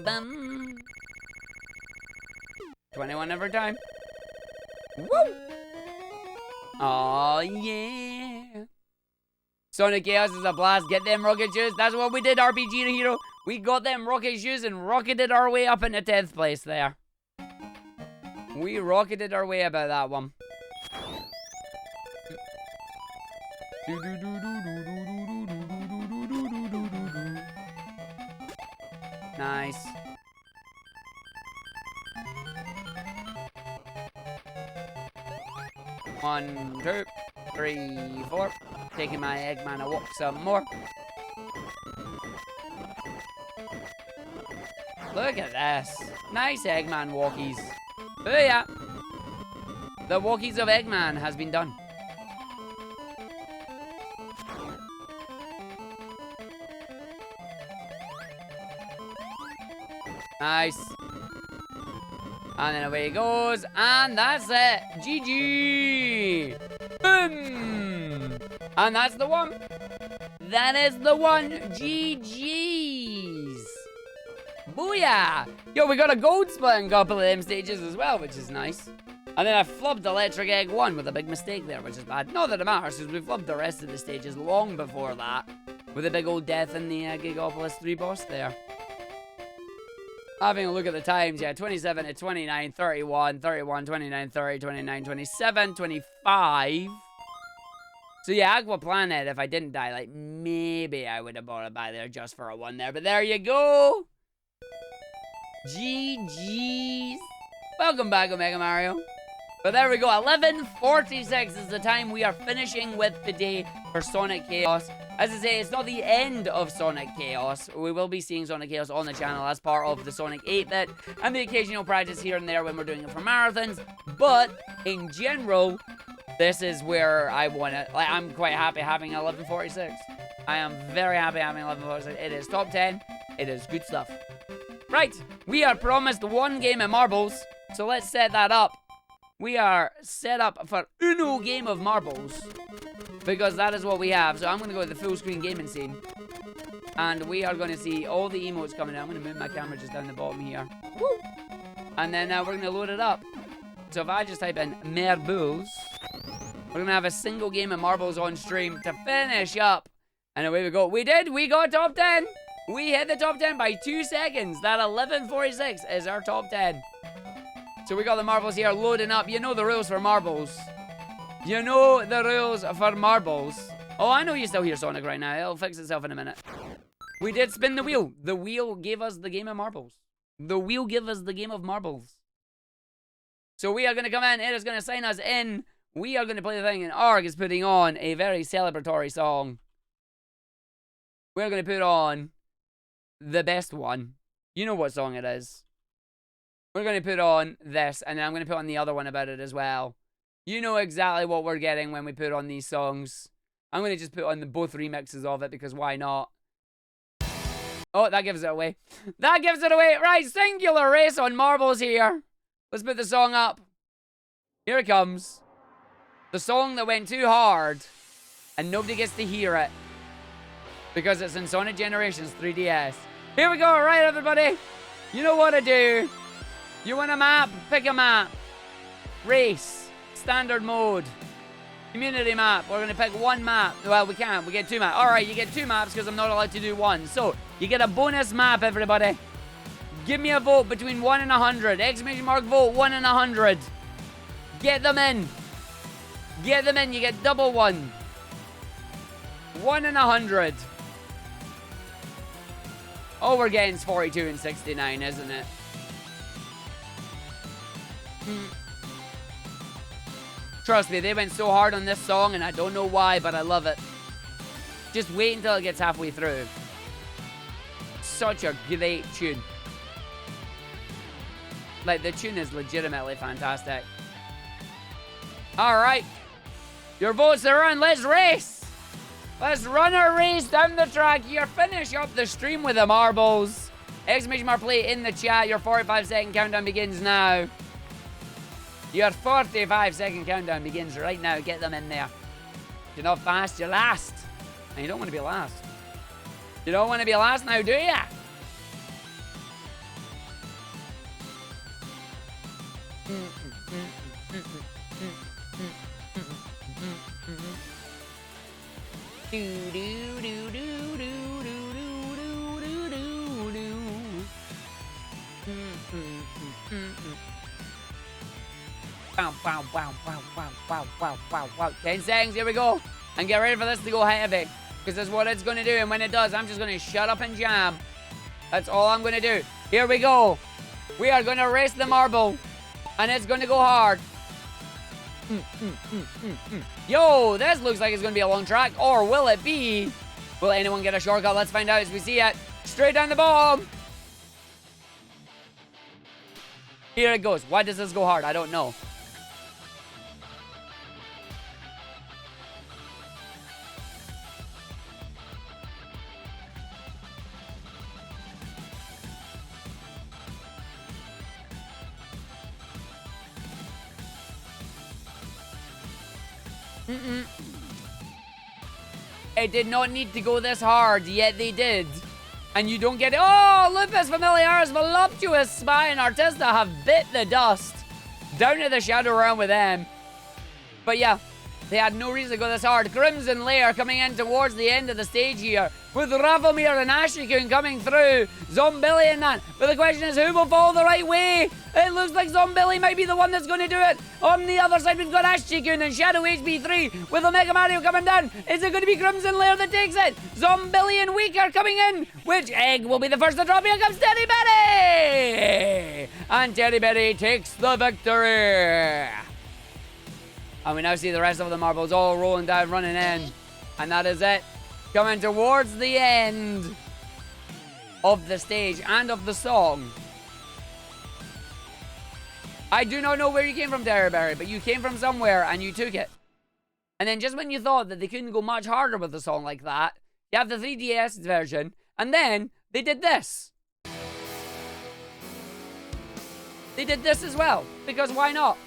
[SPEAKER 2] Bum. 21 every time. Woo! Oh yeah. Sonic Chaos is a blast. Get them rocket shoes. That's what we did, RPG Hero. We got them rocket shoes and rocketed our way up into 10th place there. We rocketed our way about that one. Nice. One, 2, 3, 4. Taking my Eggman a walk some more. Look at this. Nice Eggman walkies. Oh yeah. The walkies of Eggman has been done. Nice. And then away he goes. And that's it. GG. Boom! And that's the one. That is the one. GG's. Booyah! Yo, we got a gold split in a couple of them stages as well, which is nice. And then I flubbed Electric Egg 1 with a big mistake there, which is bad. Not that it matters, because we flubbed the rest of the stages long before that. With a big old death in the Gigopolis 3 boss there. Having a look at the times, yeah, 27 to 29, 31, 31, 29, 30, 29, 27, 25. So yeah, Aqua Planet, if I didn't die, like, maybe I would have bought it by there just for a 1 there. But there you go! GG's. Welcome back, Omega Mario. But there we go, 11:46 is the time we are finishing with today for Sonic Chaos. As I say, it's not the end of Sonic Chaos. We will be seeing Sonic Chaos on the channel as part of the Sonic 8-bit and the occasional practice here and there when we're doing it for marathons. But in general, this is where I want it. Like, I'm quite happy having 11:46. I am very happy having 11:46. It is top 10. It is good stuff. Right, we are promised 1 game of marbles, so let's set that up. We are set up for uno game of marbles, because that is what we have. So I'm going to go to the full screen gaming scene, and we are going to see all the emotes coming in. I'm going to move my camera just down the bottom here. Woo! And then we're going to load it up. So if I just type in marbles, we're going to have a single game of marbles on stream to finish up. And away we go. We did! We got top 10! We hit the top 10 by 2 seconds. That 11:46 is our top 10. So we got the marbles here loading up. You know the rules for marbles. You know the rules for marbles. Oh, I know you still hear Sonic right now. It'll fix itself in a minute. We did spin the wheel. The wheel gave us the game of marbles. The wheel gave us the game of marbles. So we are going to come in. It is going to sign us in. We are going to play the thing. And Arg is putting on a very celebratory song. We're going to put on the best one. You know what song it is. We're going to put on this, and then I'm going to put on the other one about it as well. You know exactly what we're getting when we put on these songs. I'm going to just put on both remixes of it, because why not? Oh, that gives it away. That gives it away. Right, singular race on marbles here. Let's put the song up. Here it comes. The song that went too hard, and nobody gets to hear it, because it's in Sonic Generations 3DS. Here we go, right, everybody? You know what to do. You want a map? Pick a map. Race. Standard mode. Community map. We're going to pick 1 map. Well, we can't. We get 2 maps. Alright, you get 2 maps because I'm not allowed to do 1. So, you get a bonus map, everybody. Give me a vote between 1 and 100. Exclamation mark vote 1 and 100. Get them in. Get them in. You get double 1. 1 and 100. All we're getting is 42 and 69, isn't it? Trust me, they went so hard on this song, and I don't know why, but I love it. Just wait until it gets halfway through. Such a great tune. Like, the tune is legitimately fantastic. Alright. Your votes are in. Let's race. Let's run a race down the track here. Finish up the stream with the marbles. Exclamation mark play in the chat. Your 45-second countdown begins now. Your 45-second countdown begins right now. Get them in there. If you're not fast, you're last. And you don't want to be last. You don't want to be last now, do ya? Wow. 10 seconds, here we go. And get ready for this to go heavy, because that's what it's going to do. And when it does, I'm just going to shut up and jam. That's all I'm going to do. Here we go. We are going to race the marble, and it's going to go hard. Yo, this looks like it's going to be a long track. Or will it be? Will anyone get a shortcut? Let's find out as we see it. Straight down the bottom. Here it goes. Why does this go hard? I don't know. It did not need to go this hard, yet they did. And you don't get it. Oh, Lupus Familiaris Voluptuous Spy and Artista have bit the dust. Down to the Shadow Realm with them. But yeah, they had no reason to go this hard. Crimson Lair coming in towards the end of the stage here. With Ravomir and Ashikun coming through. Zombilly and that. But the question is, who will fall the right way? It looks like Zombilly might be the one that's going to do it. On the other side, we've got Ashikun and Shadow HB3 with Omega Mario coming down. Is it going to be Crimson Lair that takes it? Zombilly and Weaker coming in. Which egg will be the first to drop? Here comes Teddy Betty! And Teddy Betty takes the victory. And we now see the rest of the marbles all rolling down, running in. And that is it. Coming towards the end of the stage and of the song. I do not know where you came from, Terryberry, but you came from somewhere and you took it. And then just when you thought that they couldn't go much harder with a song like that, you have the 3DS version, and then they did this. They did this as well, because why not?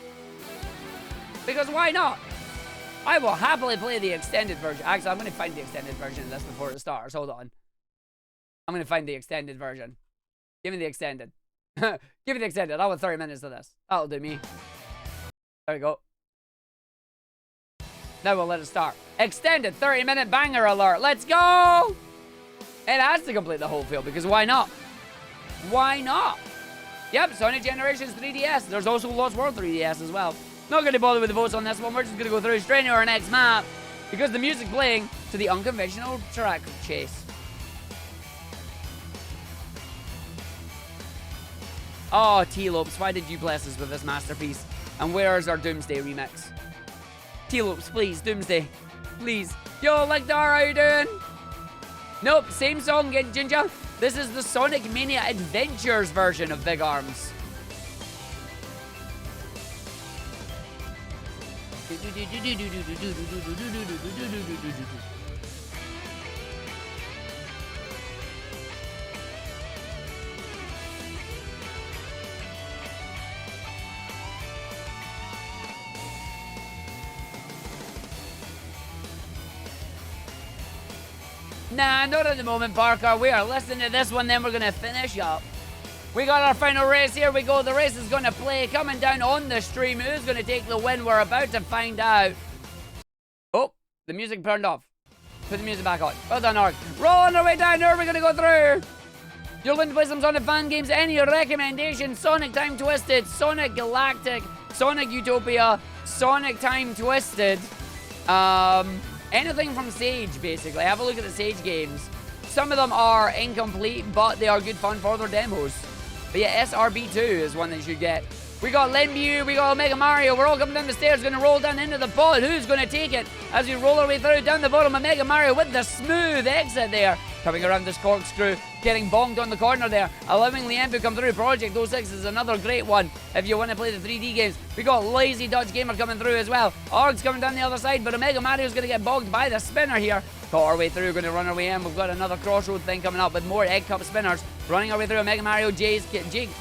[SPEAKER 2] Because why not? I will happily play the extended version. Actually, I'm going to find the extended version of this before it starts. Hold on. I'm going to find the extended version. Give me the extended. Give me the extended. I want 30 minutes of this. That'll do me. There we go. Now we'll let it start. Extended 30-minute banger alert. Let's go! It has to complete the whole field because why not? Why not? Yep, Sonic Generations 3DS. There's also Lost World 3DS as well. Not going to bother with the votes on this one. We're just going to go through straight into our next map because the music's playing to the unconventional track chase. Oh, T-Lopes, why did you bless us with this masterpiece? And where's our Doomsday remix? T-Lopes, please, Doomsday. Please. Yo, Lectar, how you doing? Nope, same song, Ginger. This is the Sonic Mania Adventures version of Big Arms. Nah, not at the moment, Parker. We are listening to this one, then we're going to finish up. We got our final race. Here we go. The race is going to play coming down on the stream. Who's going to take the win? We're about to find out. Oh, the music turned off. Put the music back on. Well done, Arg. Rolling our way down here. We're going to go through. You're going to play some Sonic fan games. Any recommendations? Sonic Time Twisted, Sonic Galactic, Sonic Utopia, Sonic Time Twisted. Anything from Sage, basically. Have a look at the Sage games. Some of them are incomplete, but they are good fun for their demos. But yeah, SRB2 is one that you should get. We got Limbu, we got Mega Mario. We're all coming down the stairs, going to roll down into the pod. Who's going to take it as we roll our way through down the bottom of Mega Mario with the smooth exit there. Coming around this corkscrew, getting bonged on the corner there, allowing Liam to come through. Project 06 is another great one if you want to play the 3D games. We got Lazy Dutch Gamer coming through as well. Arg's coming down the other side, but Omega Mario's going to get bogged by the spinner here. Got our way through, going to run our way in. We've got another crossroad thing coming up with more Egg Cup spinners. Running our way through Omega Mario, Jake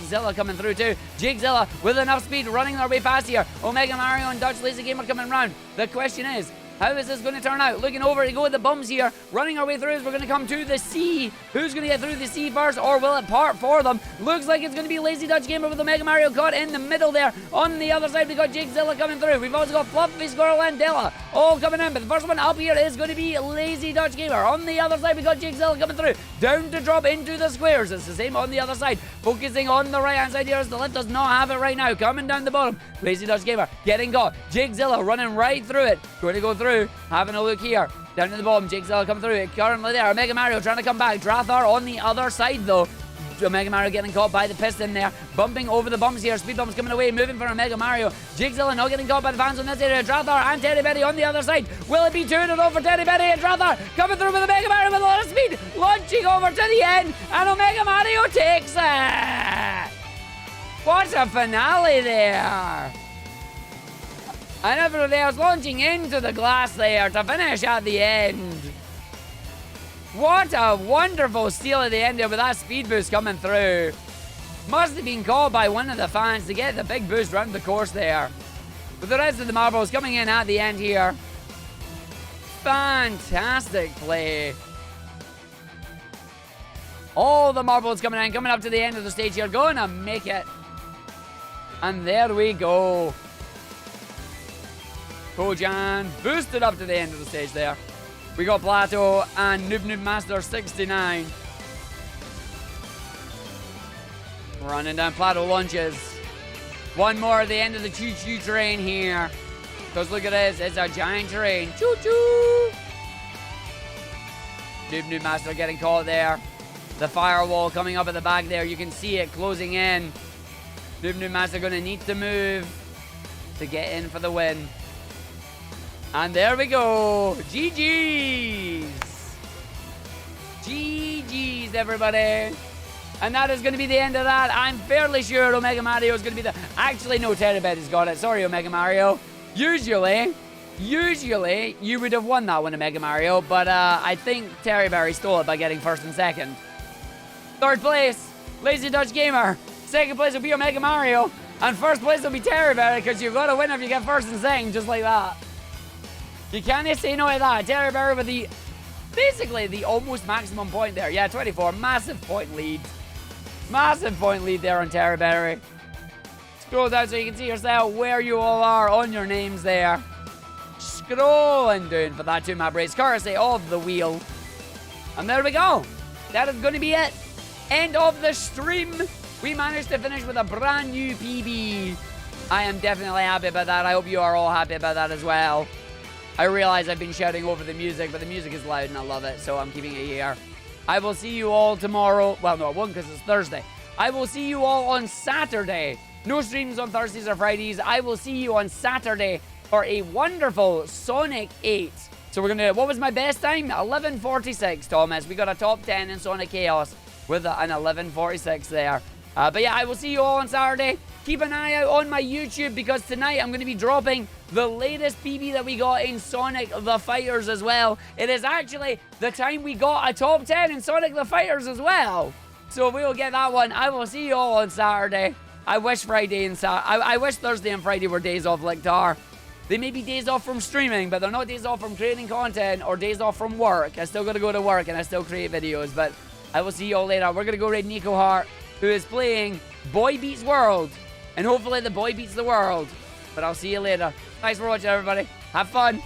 [SPEAKER 2] Zilla coming through too. Jake Zilla with enough speed, running our way past here. Omega Mario and Dutch Lazy Gamer coming round. The question is, how is this going to turn out? Looking over to go with the bums here. Running our way through as we're going to come to the sea. Who's going to get through the sea first, or will it part for them? Looks like it's going to be Lazy Dutch Gamer with the Mega Mario caught in the middle there. On the other side, we got Jake Zilla coming through. We've also got Fluffy Squirrel and Della all coming in. But the first one up here is going to be Lazy Dutch Gamer. On the other side, we got Jake Zilla coming through. Down to drop into the squares. It's the same on the other side. Focusing on the right-hand side here as the left does not have it right now. Coming down the bottom. Lazy Dutch Gamer getting got. Jake Zilla running right through it. Going to go through. Having a look here. Down to the bottom. Jake Zilla coming through it. Currently there. Mega Mario trying to come back. Drathar on the other side though. Mega Mario getting caught by the piston there. Bumping over the bumps here. Speed bumps coming away. Moving for a Mega Mario. Jake Zilla not getting caught by the fans on this area. Drathar and Teddy Betty on the other side. Will it be 2-0 for Teddy Betty and Drathar? Coming through with a Mega Mario with a lot of speed. Launching over to the end. And Omega Mario takes it. What a finale there. And everybody else launching into the glass there to finish at the end. What a wonderful steal at the end there with that speed boost coming through. Must have been called by one of the fans to get the big boost round the course there. With the rest of the marbles coming in at the end here. Fantastic play. All the marbles coming in, coming up to the end of the stage here. Gonna make it. And there we go. Kojan boosted up to the end of the stage there. We got Plateau and Noob Master 69. Running down Plateau launches. One more at the end of the choo-choo train here. Because look at this, it's a giant train. Choo-choo! Noob Master getting caught there. The firewall coming up at the back there. You can see it closing in. Noob Master going to need to move to get in for the win. And there we go. GG's. GG's, everybody. And that is going to be the end of that. I'm fairly sure Omega Mario is going to be the... Actually, no, Terabetty's got it. Sorry, Omega Mario. Usually, you would have won that one, Omega Mario. But I think Terryberry stole it by getting first and second. Third place, Lazy Dutch Gamer. Second place will be Omega Mario. And first place will be Terryberry, because you've got to win if you get first and second, just like that. You can't say no to that. Terryberry with the... Basically, the almost maximum point there. Yeah, 24. Massive point lead. Massive point lead there on Terryberry. Scroll down so you can see yourself where you all are on your names there. Scrolling down for that 2-map race, courtesy of the wheel. And there we go. That is going to be it. End of the stream. We managed to finish with a brand new PB. I am definitely happy about that. I hope you are all happy about that as well. I realize I've been shouting over the music, but the music is loud and I love it, so I'm keeping it here. I will see you all tomorrow. Well, no, I won't because it's Thursday. I will see you all on Saturday. No streams on Thursdays or Fridays. I will see you on Saturday for a wonderful Sonic 8. So we're going to... What was my best time? 11:46, Thomas. We got a top 10 in Sonic Chaos with an 11:46 there. But yeah, I will see you all on Saturday. Keep an eye out on my YouTube because tonight I'm going to be dropping the latest PB that we got in Sonic the Fighters as well. It is actually the time we got a top 10 in Sonic the Fighters as well. So we will get that one. I will see you all on Saturday. I wish Friday and I wish Thursday and Friday were days off like Tar. They may be days off from streaming, but they're not days off from creating content or days off from work. I still got to go to work and I still create videos, but I will see you all later. We're going to go raid Nico Hart, who is playing Boy Beats World. And hopefully the boy beats the world. But I'll see you later. Thanks for watching, everybody. Have fun.